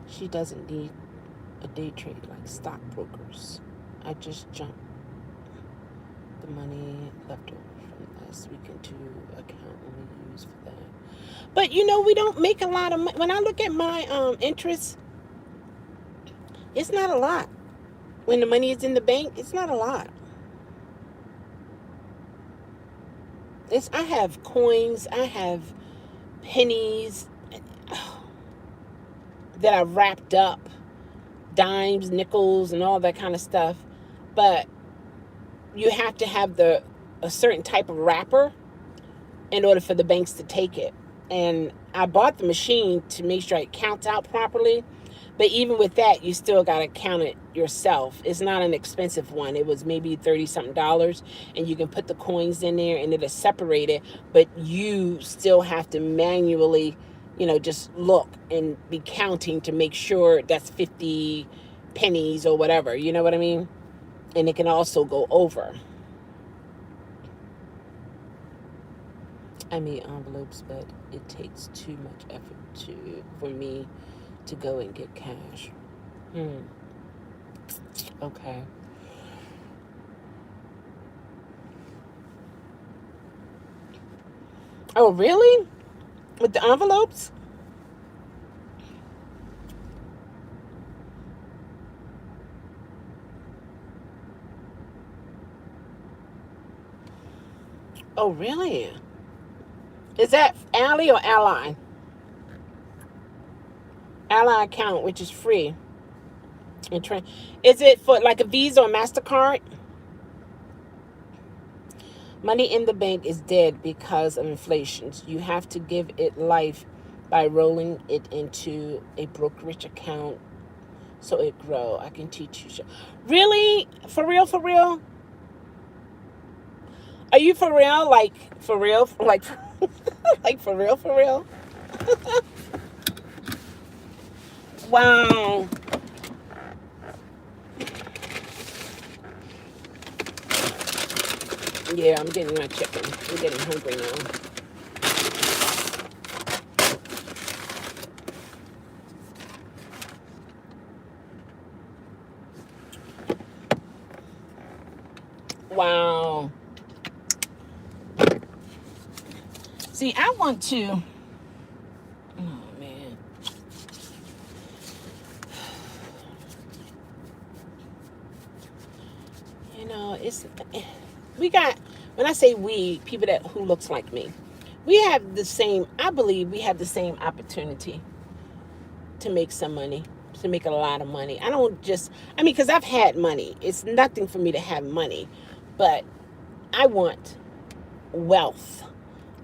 She doesn't need a day trade like stockbrokers. I just jumped the money left over from last week into account only used for that. But we don't make a lot of money. When I look at my interest, it's not a lot. When the money is in the bank, it's not a lot. I have coins, I have pennies that I wrapped up, dimes, nickels, and all that kind of stuff. But you have to have a certain type of wrapper in order for the banks to take it. And I bought the machine to make sure it counts out properly. But even with that, you still got to count it yourself. It's not an expensive one. It was maybe $30-something, and you can put the coins in there and it'll separate it. But you still have to manually, just look and be counting to make sure that's 50 pennies or whatever. You know what I mean? And it can also go over. I made envelopes, but it takes too much effort for me to go and get cash. Okay. Oh, really? With the envelopes? Oh, really? Is that Ally or Ally? Ally account, which is free. Is it for like a Visa or MasterCard? Money in the bank is dead because of inflation. You have to give it life by rolling it into a brokerage account so it grow. I can teach you. Really? For real? For real? Are you for real? Like, for real? Like, like for real? For real? Wow. Yeah, I'm getting my chicken. I'm getting hungry now. Wow. See, I want to... Oh, man. You know, we got, when I say we, people who looks like me, we have the same, I believe we have the same opportunity to make some money, to make a lot of money. I don't just, I mean, because I've had money. It's nothing for me to have money, but I want wealth.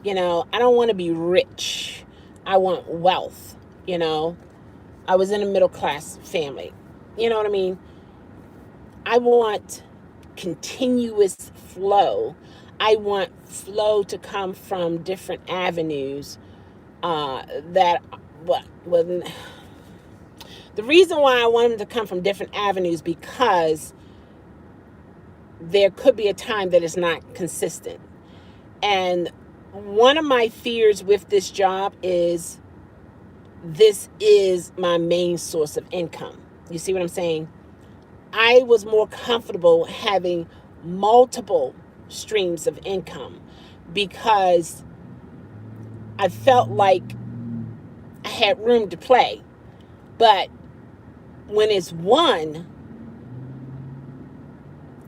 You know, I don't want to be rich. I want wealth. You know, I was in a middle class family. You know what I mean? I want continuous flow. I want flow to come from different avenues that, well, the reason why I want them to come from different avenues because there could be a time that it's not consistent. And one of my fears with this job is this is my main source of income. You see what I'm saying? I was more comfortable having multiple streams of income because I felt like I had room to play. But when it's one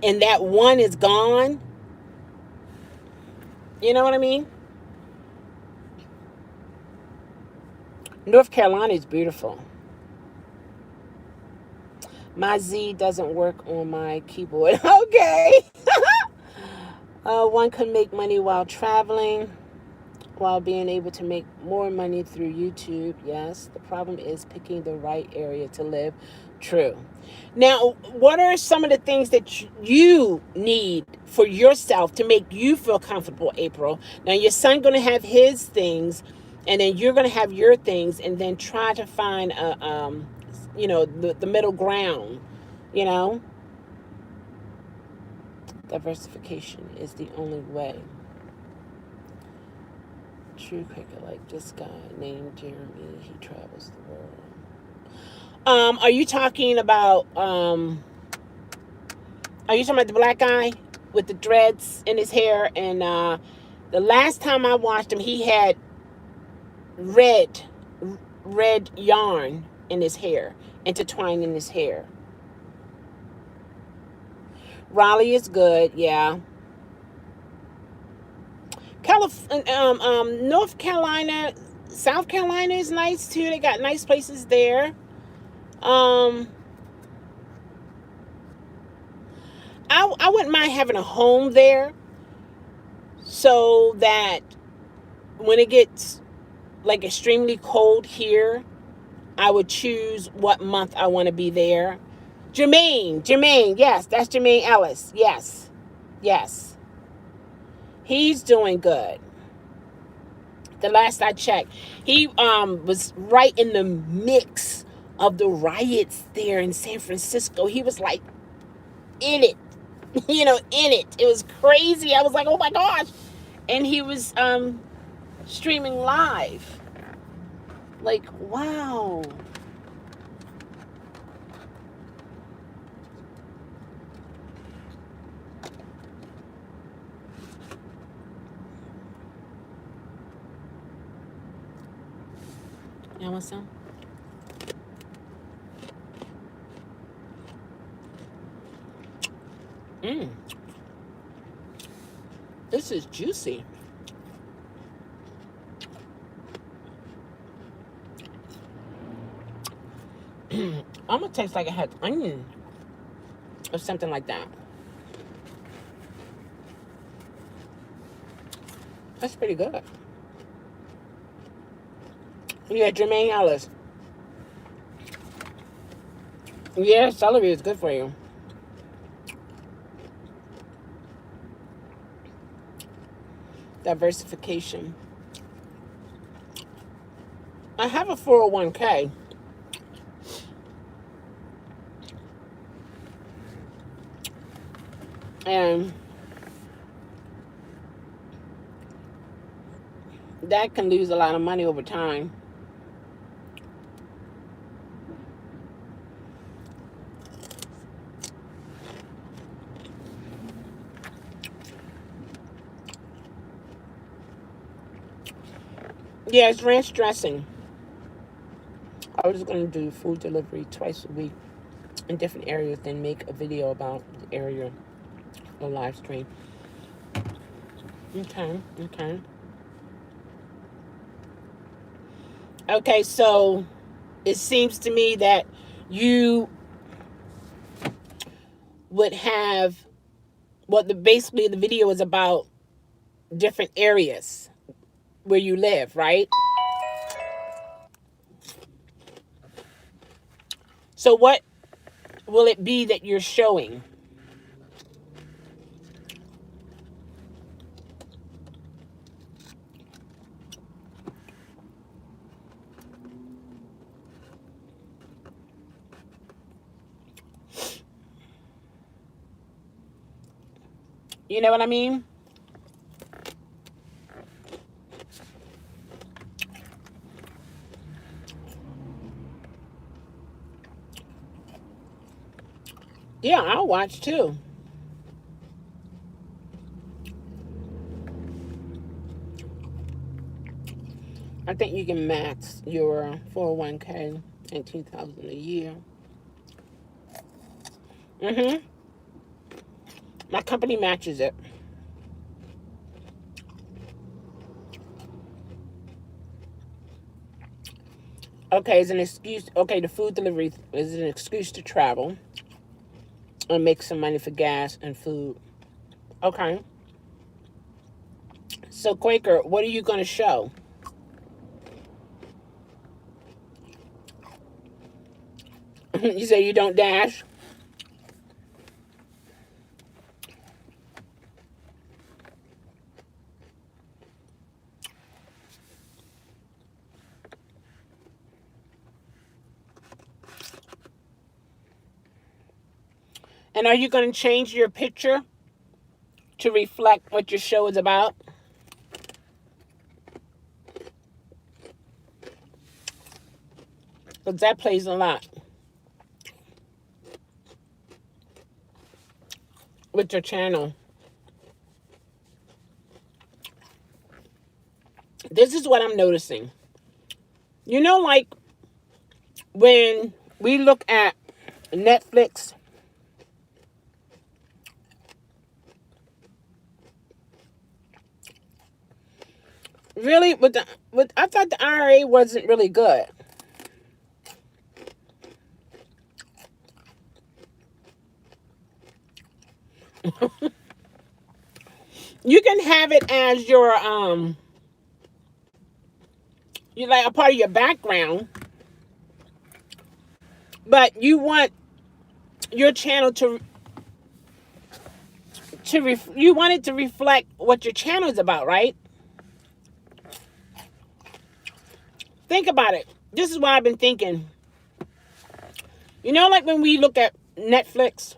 and that one is gone, you know what I mean? North Carolina is beautiful. My Z doesn't work on my keyboard. Okay. One could make money while traveling, while being able to make more money through YouTube. Yes, the problem is picking the right area to live. True. Now, what are some of the things that you need for yourself to make you feel comfortable, April? Now, your son going to have his things, and then you're going to have your things, and then try to find the middle ground. You know, diversification is the only way. True cricket, like this guy named Jeremy. He travels the world. Are you talking about? Are you talking about the black guy with the dreads in his hair? And the last time I watched him, he had red yarn in his hair, intertwined in his hair. Raleigh is good, yeah. North Carolina, South Carolina is nice too. They got nice places there. I wouldn't mind having a home there, so that when it gets like extremely cold here, I would choose what month I want to be there. Jermaine, yes, that's Jermaine Ellis. Yes. He's doing good. The last I checked, he was right in the mix of the riots there in San Francisco. He was like in it, in it. It was crazy. I was like, oh my gosh. And he was streaming live. Like, wow. You want some? This is juicy. Almost tastes like it has onion or something like that. That's pretty good. Yeah, Jermaine Ellis. Yeah, celery is good for you. Diversification. I have a 401k. And that can lose a lot of money over time. Yeah, it's ranch dressing. I was going to do food delivery twice a week in different areas, then make a video about the area. a live stream. Okay, okay. Okay, so it seems to me that you would have basically the video is about different areas where you live, right? So what will it be that you're showing? You know what I mean? Yeah, I'll watch too. I think you can max your 401k at 2,000 a year. Mhm. My company matches it. Okay, it's an excuse. Okay, the food delivery is an excuse to travel and make some money for gas and food. Okay. So Quaker, what are you going to show? You say you don't dash? And are you going to change your picture to reflect what your show is about? Because that plays a lot with your channel. This is what I'm noticing. You know, like when we look at Netflix, really, I thought the IRA wasn't really good. You can have it as your you like a part of your background, but you want your channel you want it to reflect what your channel is about, right? Think about it. This is what I've been thinking. You know, like when we look at Netflix,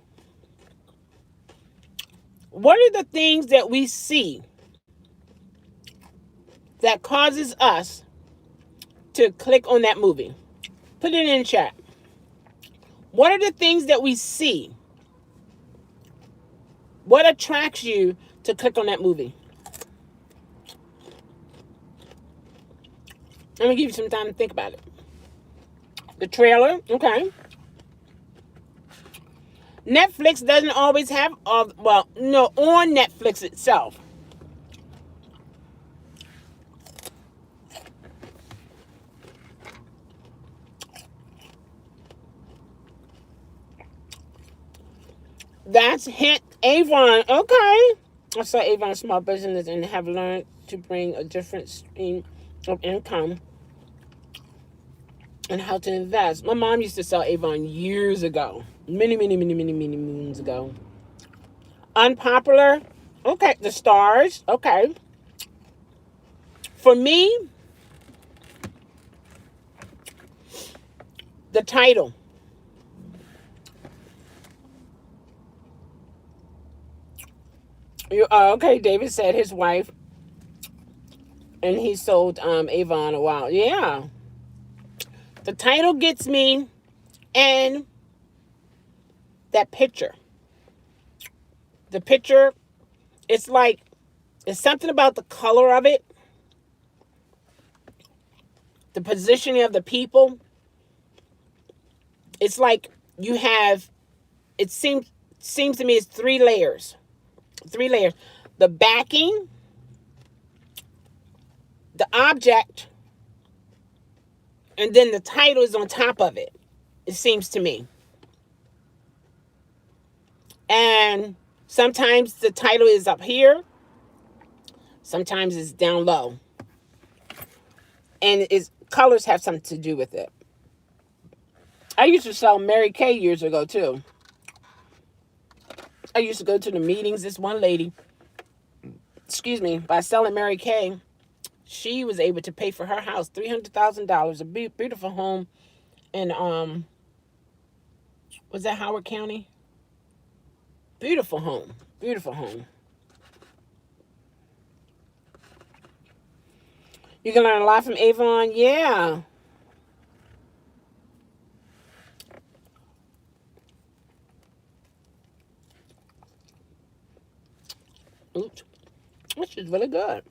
what are the things that we see that causes us to click on that movie? Put it in the chat. What are the things that we see? What attracts you to click on that movie? I'm going to give you some time to think about it. The trailer, okay. Netflix doesn't always have all, well, no, on Netflix itself. That's hint Avon. Okay. I saw Avon small business and have learned to bring a different stream of income and how to invest. My mom used to sell Avon years ago. Many moons ago. Unpopular. Okay. The stars. Okay. For me, the title. Okay, David said his wife, and he sold Avon a while. Yeah. The title gets me, and that picture. The picture, it's like, it's something about the color of it, the positioning of the people. It's like you have, it seems to me it's 3 layers. 3 layers. The backing, the object, and then the title is on top of it. It seems to me. And sometimes the title is up here, sometimes it's down low. And its colors have something to do with it. I used to sell Mary Kay years ago too. I used to go to the meetings. This one lady, excuse me, by selling Mary Kay, she was able to pay for her house $300,000, a beautiful home in was that Howard County? Beautiful home, beautiful home. You can learn a lot from Avon, yeah. Oops, this is really good.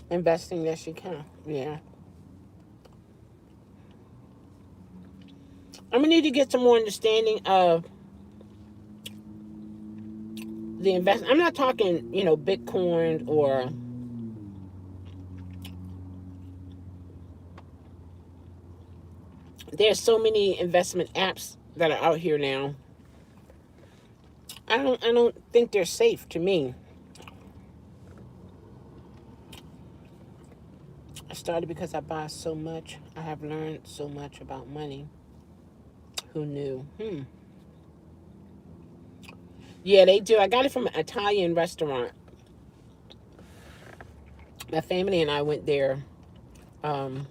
Investing, yes, you can. Yeah. I'm gonna need to get some more understanding of the investment. I'm not talking, Bitcoin or there's so many investment apps that are out here now. I don't think they're safe to me. I started because I buy so much. I have learned so much about money. Who knew? Yeah, they do. I got it from an Italian restaurant. My family and I went there. Um,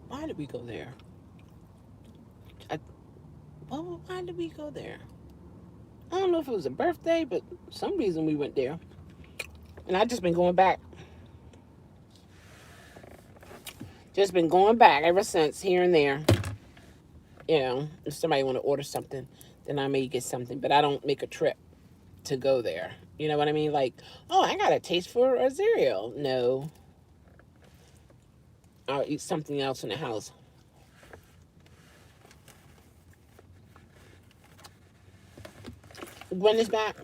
why did we go there? I, well, why did we go there? I don't know if it was a birthday, but some reason we went there. And I just been going back. Just been going back ever since, here and there. If somebody want to order something, then I may get something, but I don't make a trip to go there. You know what I mean? Like, oh, I got a taste for a cereal. No, I'll eat something else in the house. Gwen is back.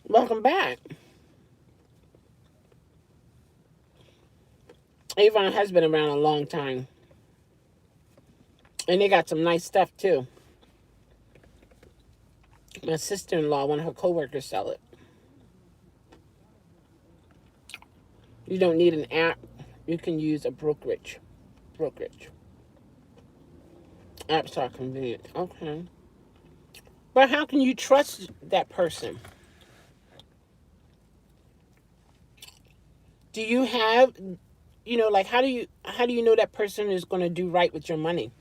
Welcome back. Avon has been around a long time. And they got some nice stuff too. My sister-in-law, one of her coworkers, sell it. You don't need an app. You can use a brokerage. Apps are convenient. Okay. But how can you trust that person? Do you have, like how do you know that person is going to do right with your money?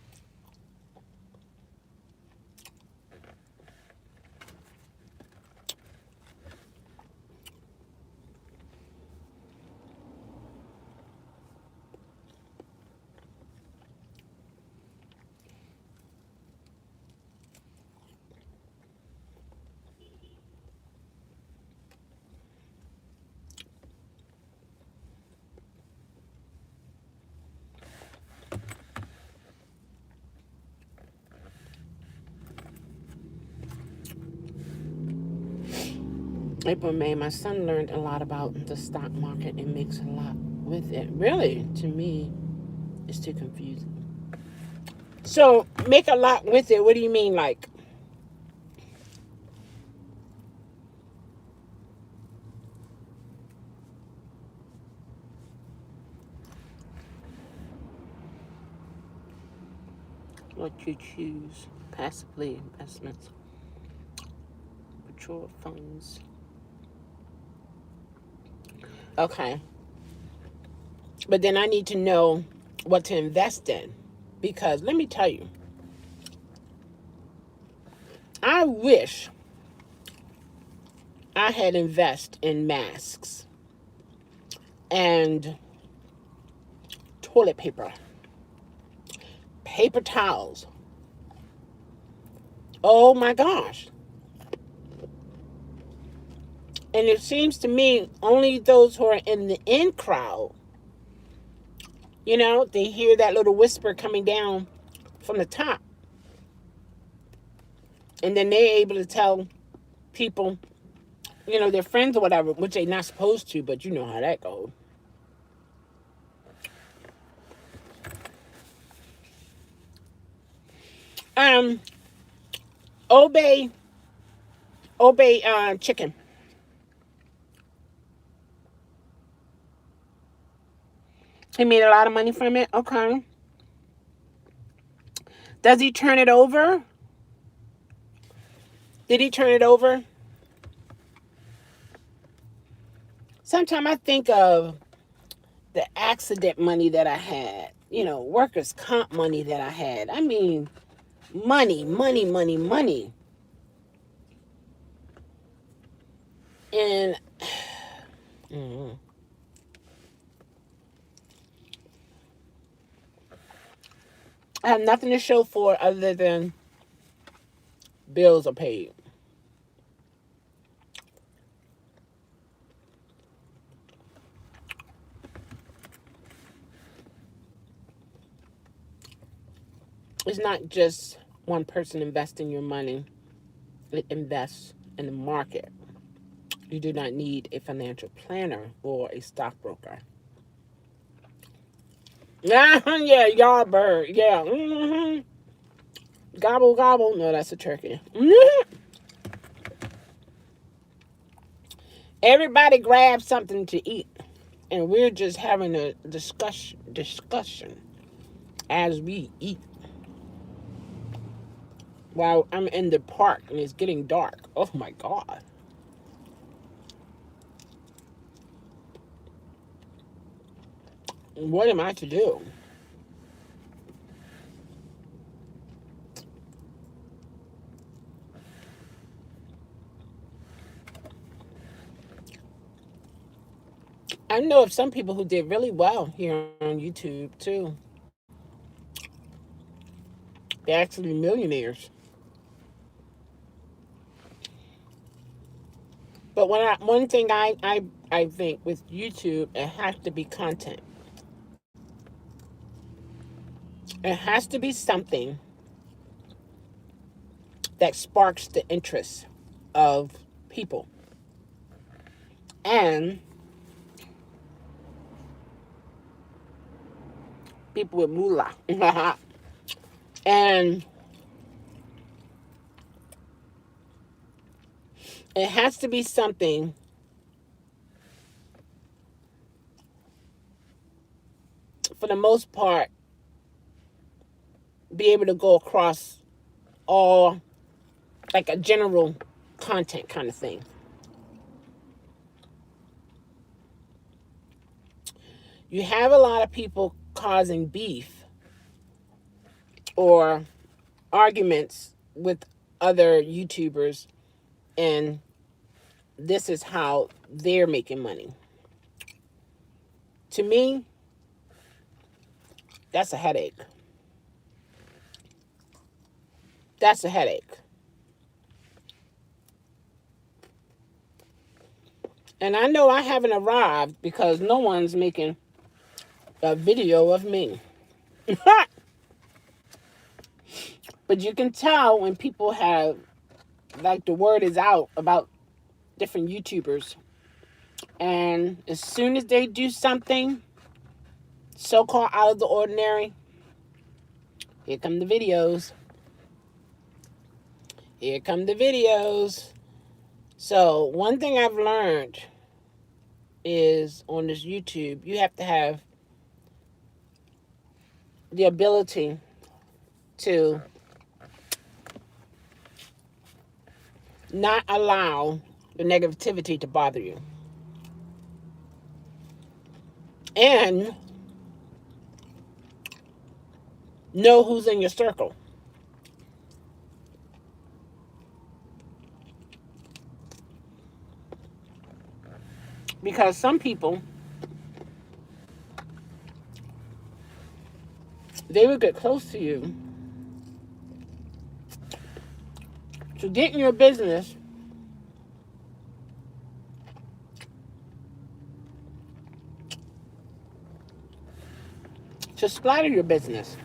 April, May, my son learned a lot about the stock market and makes a lot with it. Really? To me, it's too confusing. So, make a lot with it. What do you mean, like? What you choose? Passively investments. Mature funds. Okay. But then I need to know what to invest in. Because let me tell you, I wish I had invested in masks and toilet paper, paper towels. Oh my gosh. And it seems to me only those who are in the in crowd, they hear that little whisper coming down from the top. And then they're able to tell people, their friends or whatever, which they're not supposed to, but you know how that goes. Obey chicken. He made a lot of money from it. Okay. Does he turn it over? Did he turn it over? Sometimes I think of the accident money that I had, workers' comp money that I had. I mean, money. And I have nothing to show for it other than bills are paid. It's not just one person investing your money. It invests in the market. You do not need a financial planner or a stockbroker. Yeah, y'all bird. Yeah. Mm-hmm. Gobble, gobble. No, that's a turkey. Mm-hmm. Everybody grab something to eat. And we're just having a discussion as we eat. While I'm in the park and it's getting dark. Oh my God. What am I to do? I know of some people who did really well here on YouTube too. They're actually millionaires. But one thing I think with YouTube, it has to be content. It has to be something that sparks the interest of people. And people with moolah. And it has to be something for the most part be able to go across all, like a general content kind of thing. You have a lot of people causing beef or arguments with other YouTubers, and this is how they're making money. To me, that's a headache. That's a headache. And I know I haven't arrived because no one's making a video of me. But you can tell when people have, like, the word is out about different YouTubers. And as soon as they do something so-called out of the ordinary, here come the videos. Here come the videos. So one thing I've learned is on this YouTube, you have to have the ability to not allow the negativity to bother you. And know who's in your circle. Because some people, they will get close to you to get in your business to splatter your business.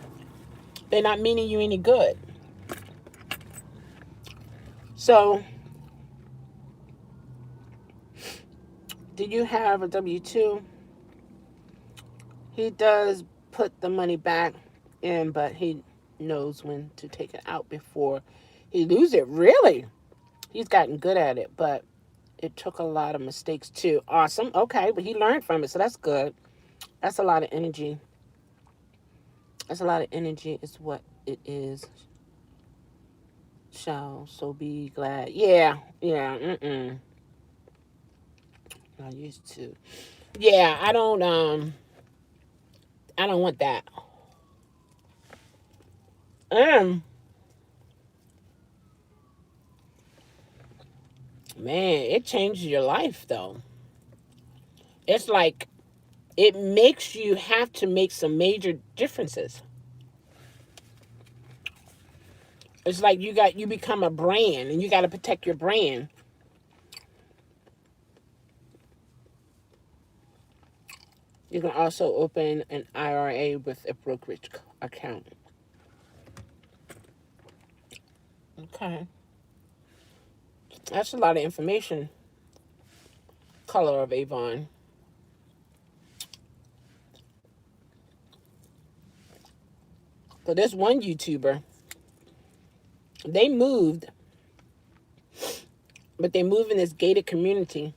They're not meaning you any good. So, do you have a W-2? He does put the money back in, but he knows when to take it out before he loses it. Really? He's gotten good at it, but it took a lot of mistakes too. Awesome. Okay, but he learned from it, so that's good. That's a lot of energy. That's a lot of energy is what it is. Shall so be glad. Yeah. I used to. Yeah, I don't want that. Um Man, it changes your life though. It's like it makes you have to make some major differences. It's like you become a brand and you got to protect your brand. You can also open an IRA with a brokerage account. Okay. That's a lot of information. Color of Avon. So there's one YouTuber. They moved, but they moved in this gated community.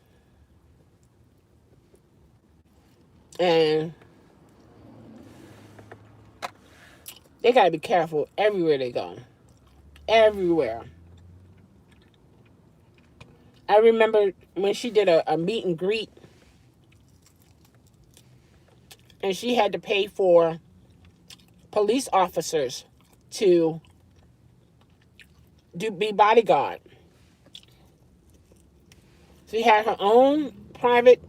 And they got to be careful everywhere they go. Everywhere. I remember when she did a meet and greet, and she had to pay for police officers to be bodyguard. She had her own private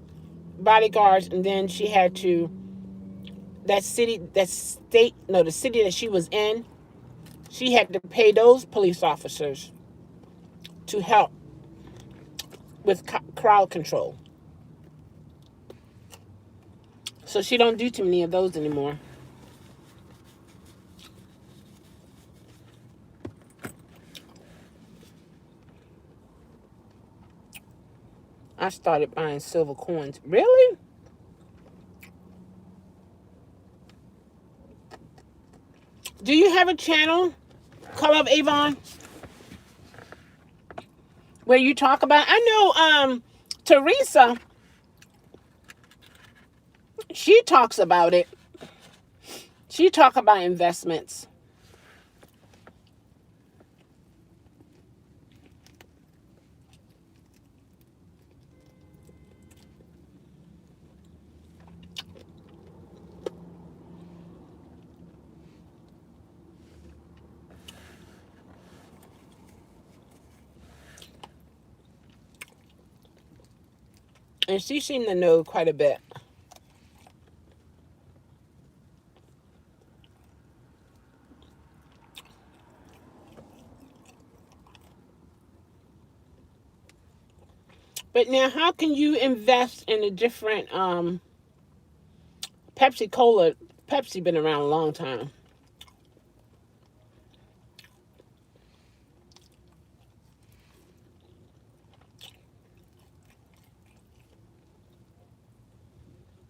bodyguards, and then she had to the city that she was in. She had to pay those police officers to help with crowd control. So she don't do too many of those anymore. I started buying silver coins. Really? Do you have a channel, Color of Avon, where you talk about? I know Teresa, she talks about it. She talk about investments. And she seemed to know quite a bit. But now, how can you invest in a different Pepsi Cola? Pepsi been around a long time.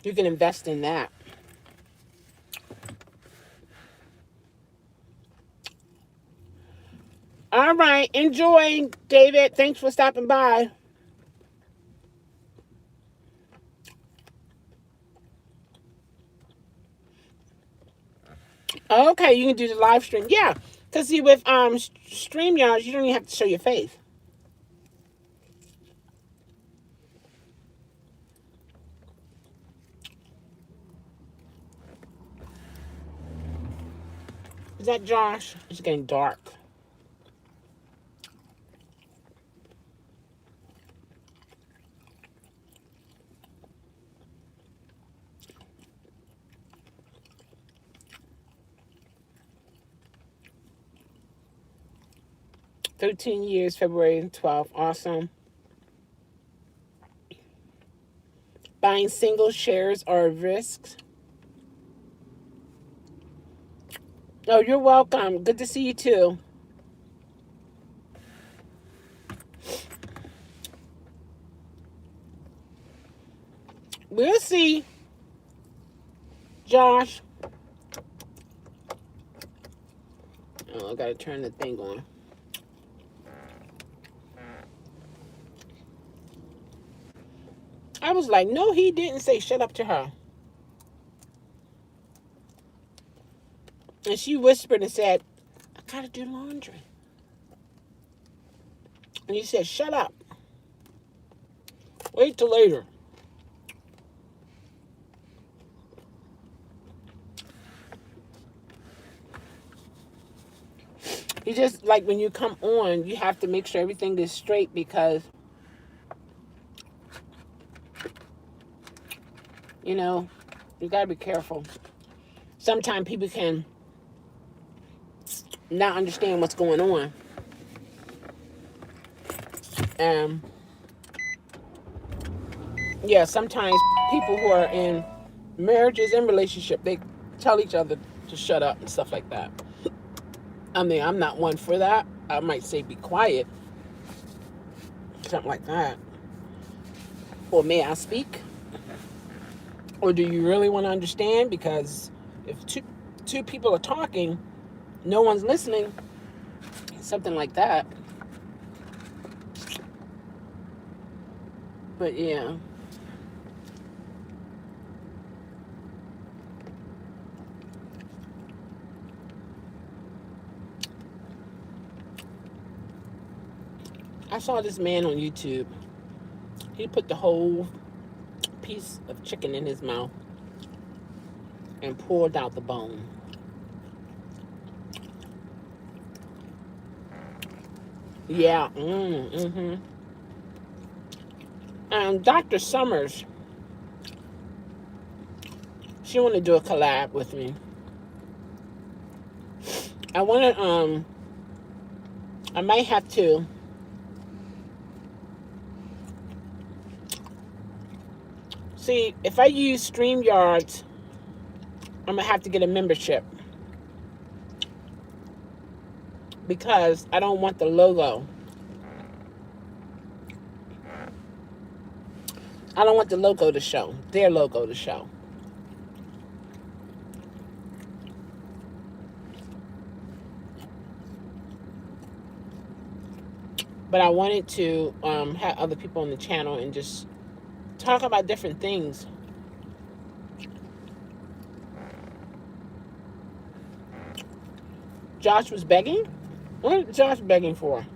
You can invest in that. All right. Enjoy, David. Thanks for stopping by. Okay, you can do the live stream. Yeah. Because see, with StreamYard, you don't even have to show your face. Is that Josh? It's getting dark. $13, February 12th. Awesome. Buying single shares are risks. Oh, you're welcome. Good to see you too. We'll see, Josh. Oh, I gotta turn the thing on. I was like, no, he didn't say shut up to her. And she whispered and said, I gotta do laundry. And he said, shut up. Wait till later. You just, like, when you come on, you have to make sure everything is straight because, you know, you gotta be careful. Sometimes people can not understand what's going on. And yeah, sometimes people who are in marriages and relationship, they tell each other to shut up and stuff like that. I mean, I'm not one for that. I might say be quiet, something like that. Or may I speak? Or do you really want to understand? Because if two people are talking, no one's listening, something like that. But yeah. I saw this man on YouTube. He put the whole piece of chicken in his mouth and pulled out the bone. Yeah. Mm-hmm. And Dr. Summers, she wanted to do a collab with me. I want to, I might have to see if I use StreamYards, I'm going to have to get a membership because I don't want the logo. I don't want the logo to show, their logo to show. But I wanted to have other people on the channel and just talk about different things. Josh was begging? What is Josh begging for?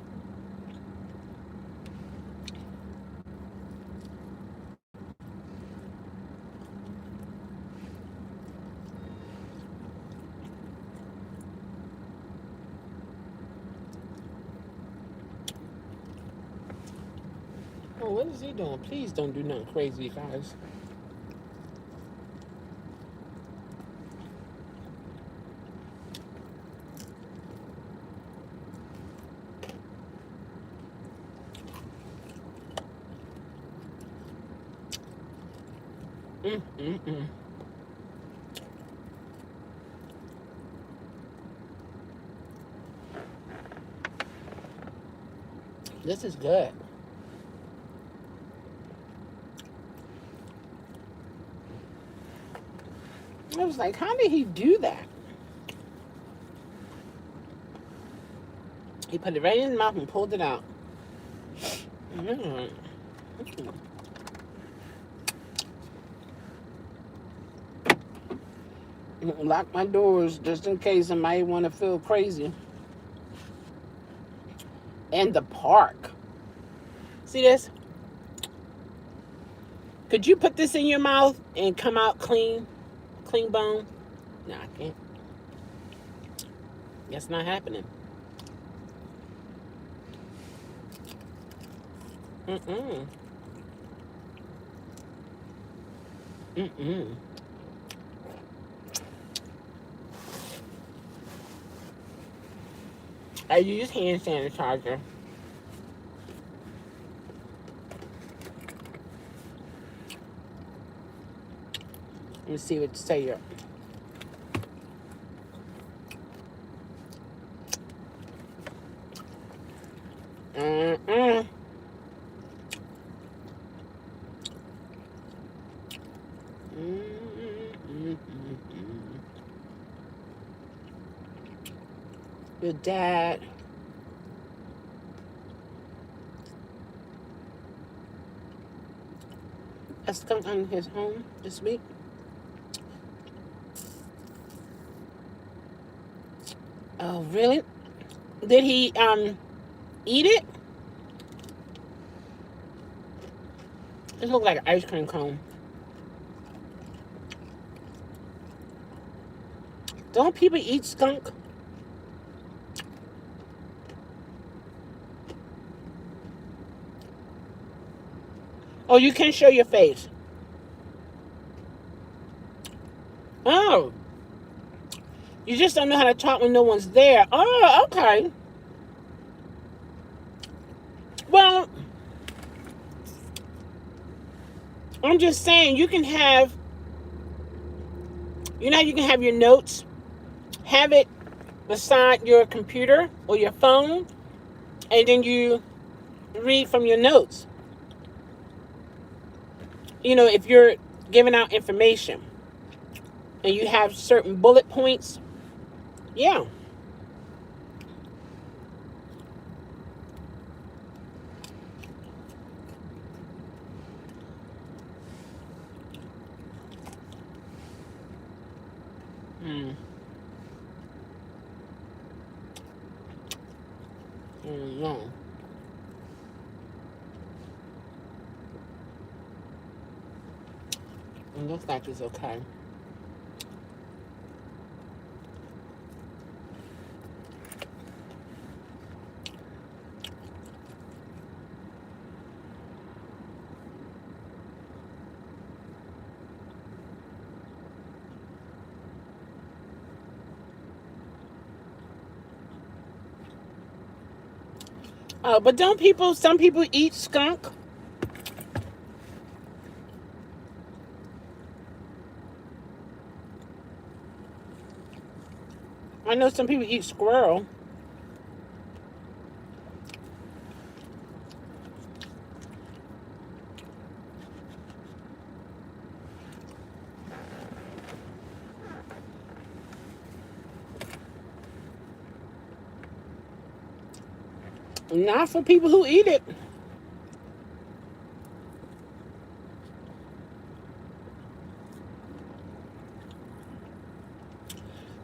Oh, what is he doing? Please don't do nothing crazy, guys. Mm-mm-mm. This is good. I was like, how did he do that? He put it right in his mouth and pulled it out. Mm. Lock my doors just in case somebody want to feel crazy. And the park. See this? Could you put this in your mouth and come out clean? Clean bone? No, I can't. That's not happening. Mm-mm. Mm-mm. I use hand sanitizer. Let me see what to say here. Mm-mm. Mm-mm. Your dad. A skunk on his home this week. Oh, really? Did he eat it? It looked like an ice cream cone. Don't people eat skunk? Oh, you can show your face. Oh, you just don't know how to talk when no one's there. Oh, okay. Well, I'm just saying you can have, you know how you can have your notes, have it beside your computer or your phone, and then you read from your notes. You know, if you're giving out information and you have certain bullet points, yeah. Mm. No. It looks like it's okay. But don't some people eat skunk? I know some people eat squirrel. Not for people who eat it.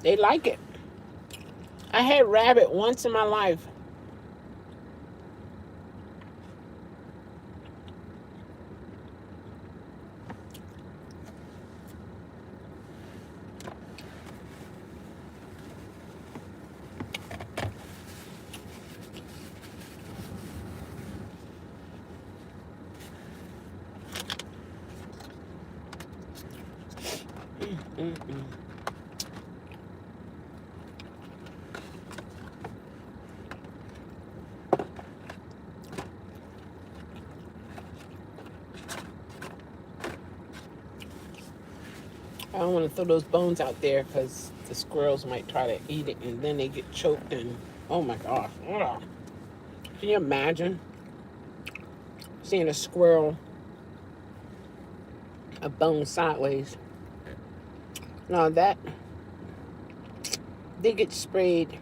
They like it. I had rabbit once in my life. Mm-mm. I don't want to throw those bones out there because the squirrels might try to eat it and then they get choked and oh my gosh. Ugh. Can you imagine seeing a squirrel, a bone sideways? No, that they get sprayed.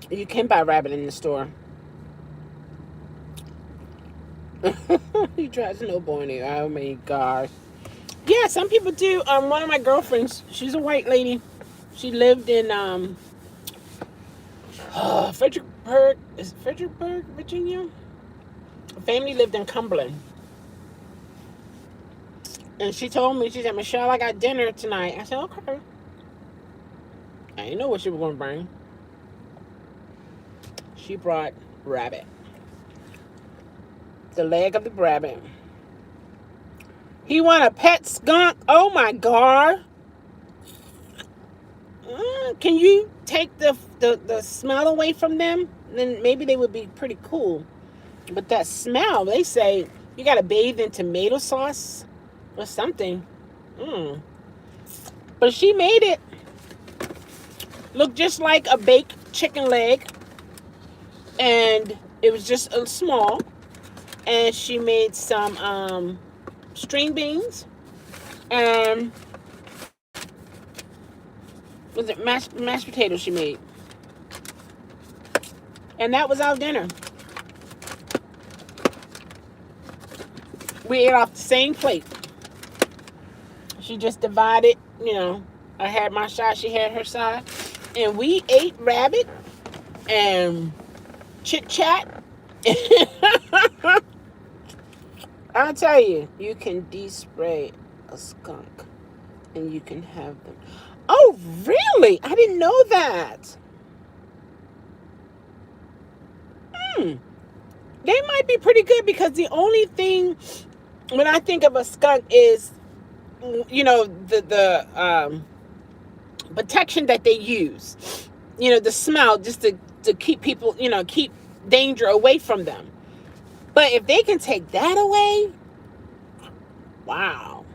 You can buy rabbit in the store. He tried snowboarding. Oh my gosh. Yeah, some people do. One of my girlfriends, she's a white lady. She lived in Fredericksburg, Virginia. Her family lived in Cumberland. And she told me, she said, Michelle, I got dinner tonight. I said, okay. I didn't know what she was gonna bring. She brought rabbit. The leg of the rabbit. He want a pet skunk? Oh my god. Can you take the smell away from them? Then maybe they would be pretty cool. But that smell, they say you gotta bathe in tomato sauce or something. But But she made it look just like a baked chicken leg, and it was just small. And she made some string beans and was it mashed potatoes she made, and that was our dinner. We ate off the same plate. She just divided, I had my side, she had her side, and we ate rabbit and chit chat. I'll tell you, you can de-spray a skunk and you can have them. Oh, really? I didn't know that. They might be pretty good, because the only thing when I think of a skunk is, the protection that they use. The smell, just to keep people, keep danger away from them. But if they can take that away, wow.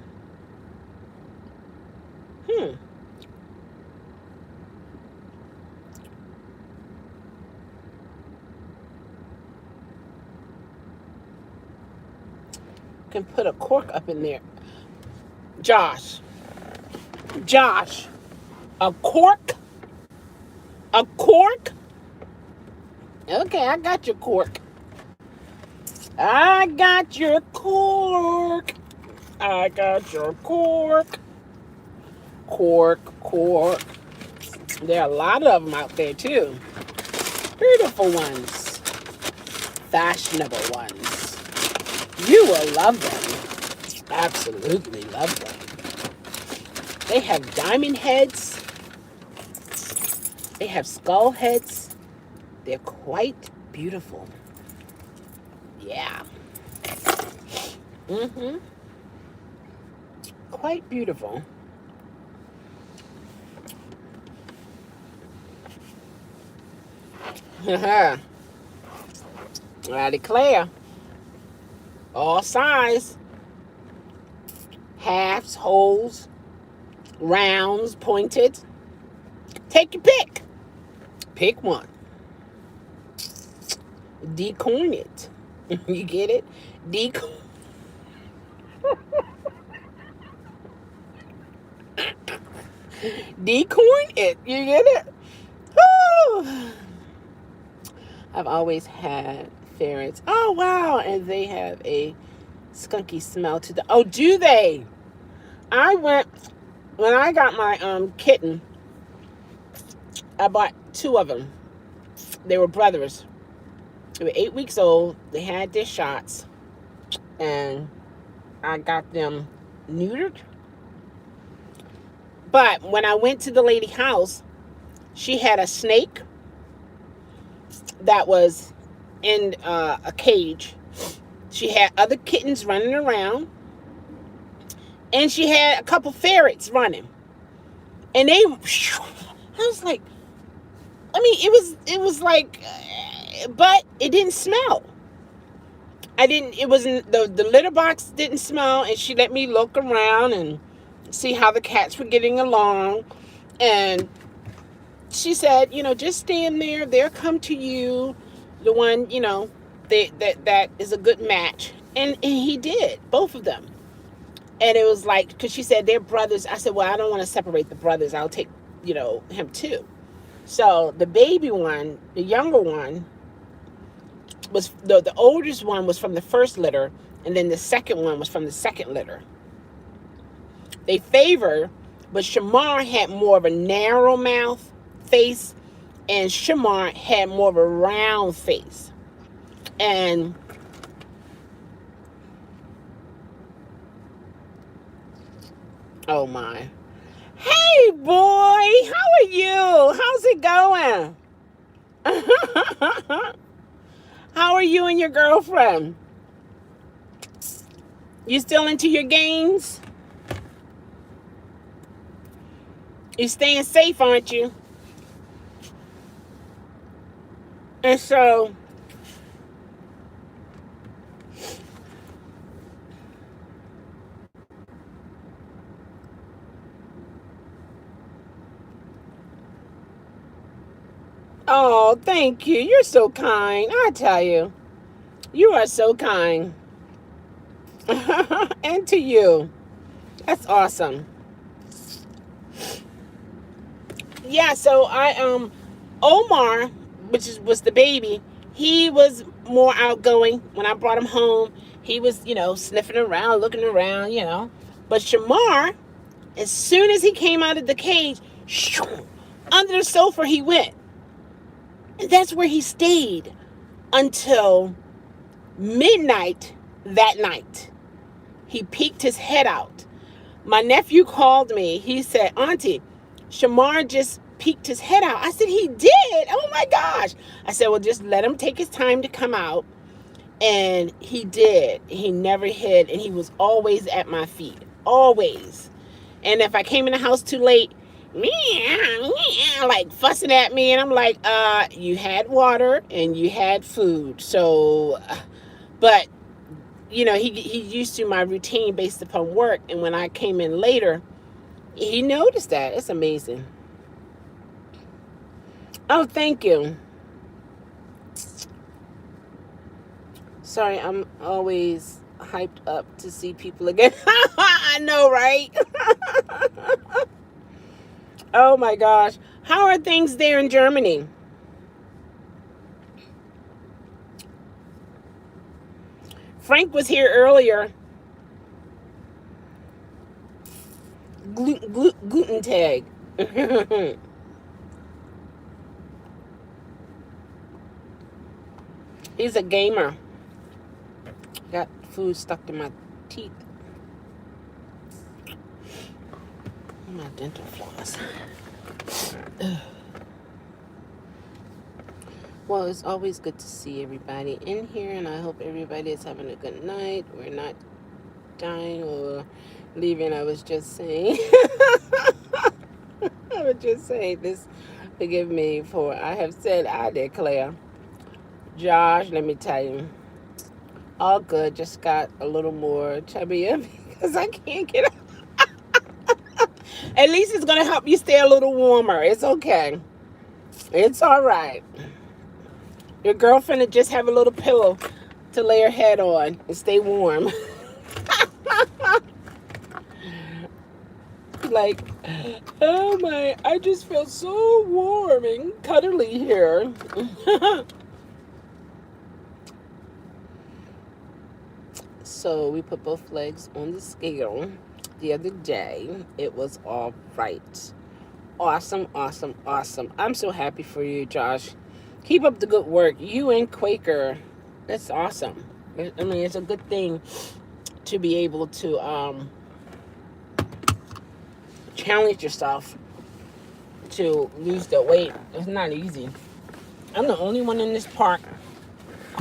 Can put a cork up in there. Josh, a cork? A cork? Okay, I got your cork. I got your cork. Cork. There are a lot of them out there too. Beautiful ones. Fashionable ones. You will love them. Absolutely love them. They have diamond heads. They have skull heads. They're quite beautiful. Yeah. Quite beautiful. I declare. All size. Halves, wholes, rounds, pointed. Take your pick. Pick one. Decorn it. You get it? Decorn. Decorn it. You get it? Oh. I've always had ferrets. Oh, wow. And they have a skunky smell to them. Oh, do they? When I got my kitten, I bought 2 of them. They were brothers. They were 8 weeks old. They had their shots. And I got them neutered. But when I went to the lady's house, she had a snake that was in a cage. She had other kittens running around. And she had a couple ferrets running. And I was like, it was like, but it didn't smell. It wasn't, the litter box didn't smell, and she let me look around and see how the cats were getting along. And she said, just stand there. They'll come to you. The one, that is a good match. And he did, both of them. And it was like, because she said they're brothers. I said, well, I don't want to separate the brothers. I'll take, him too. So the baby one, the younger one, was the oldest one was from the first litter, and then the second one was from the second litter. They favor, but Shamar had more of a narrow mouth face, and Shamar had more of a round face. And oh my. Hey boy, how are you? How's it going? How are you and your girlfriend? You still into your games? You're staying safe, aren't you? And so, Oh, thank you. You're so kind. I tell you, you are so kind. And to you. That's awesome. Yeah, so Omar, was the baby, he was more outgoing. When I brought him home, he was, sniffing around, looking around. But Shamar, as soon as he came out of the cage, shoo, under the sofa he went. And that's where he stayed until midnight that night. He peeked his head out. My nephew called me. He said, Auntie, Shamar just peeked his head out. I said, he did? Oh my gosh. I said, well, just let him take his time to come out. And he did. He never hid. And he was always at my feet. Always. And if I came in the house too late, meow, meow, like fussing at me. And I'm like, you had water and you had food. So, but he's used to my routine based upon work. And when I came in later, he noticed that. It's amazing. Oh, thank you. Sorry, I'm always hyped up to see people again. I know, right? Oh my gosh. How are things there in Germany? Frank was here earlier. Guten Tag. He's a gamer. Got food stuck in my teeth. My dental floss. Well, it's always good to see everybody in here, and I hope everybody is having a good night. We're not dying or leaving. I was just saying. I was just saying this. Forgive me for I have said I declare. Josh, let me tell you. All good. Just got a little more chubbier because I can't get up. At least it's going to help you stay a little warmer. It's okay. It's all right. Your girlfriend will just have a little pillow to lay her head on and stay warm. Like, oh my, I just feel so warm and cuddly here. So we put both legs on the scale the other day. It was all right. Awesome, awesome, awesome. I'm so happy for you, Josh. Keep up the good work. You and Quaker, that's awesome. I mean, it's a good thing to be able to challenge yourself to lose the weight. It's not easy. I'm the only one in this park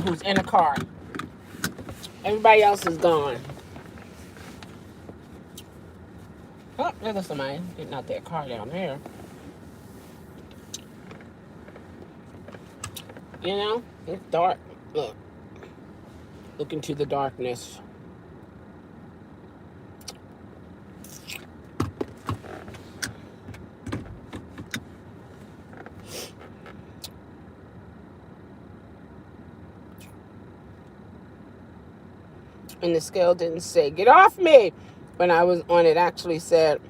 who's in a car. Everybody else is gone. Oh, there's somebody getting out their car down there. It's dark. Look into the darkness. And the scale didn't say, get off me. When I was on it, actually said,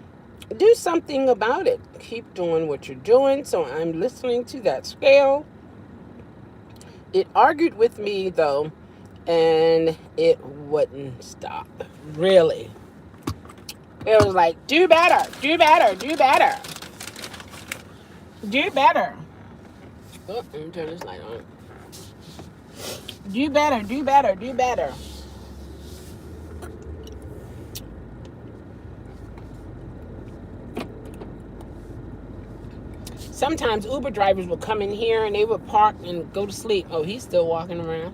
do something about it. Keep doing what you're doing. So I'm listening to that scale. It argued with me, though, and it wouldn't stop. Really. It was like, do better, do better, do better. Do better. Oh, let me turn this light on. Do better, do better, do better. Sometimes Uber drivers would come in here and they would park and go to sleep. Oh, he's still walking around.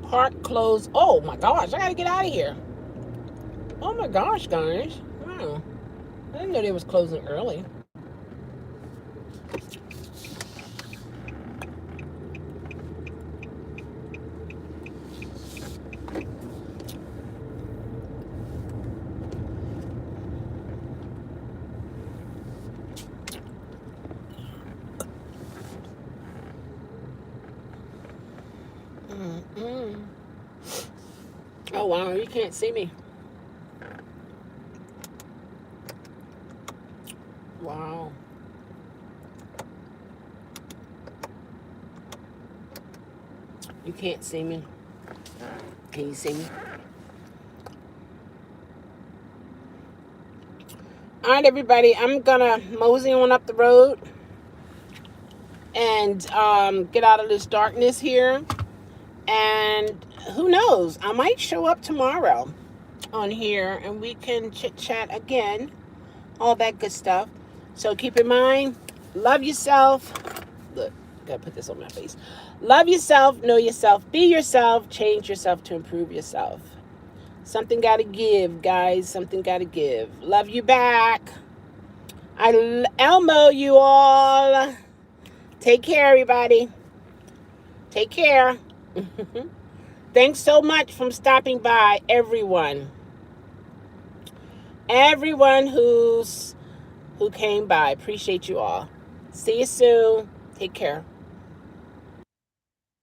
Park closed. Oh my gosh, I gotta get out of here. Oh my gosh, guys. Wow. I didn't know they was closing early. Mm-mm. Oh, wow, you can't see me. Wow. You can't see me. Can you see me? All right, everybody. I'm gonna mosey on up the road and get out of this darkness here. And who knows? I might show up tomorrow on here and we can chit chat again. All that good stuff. So keep in mind, love yourself. Look, gotta put this on my face. Love yourself, know yourself, be yourself, change yourself to improve yourself. Something gotta give, guys. Something gotta give. Love you back. I Elmo you all. Take care, everybody. Take care. Thanks so much for stopping by, everyone. Everyone who came by. Appreciate you all. See you soon. Take care.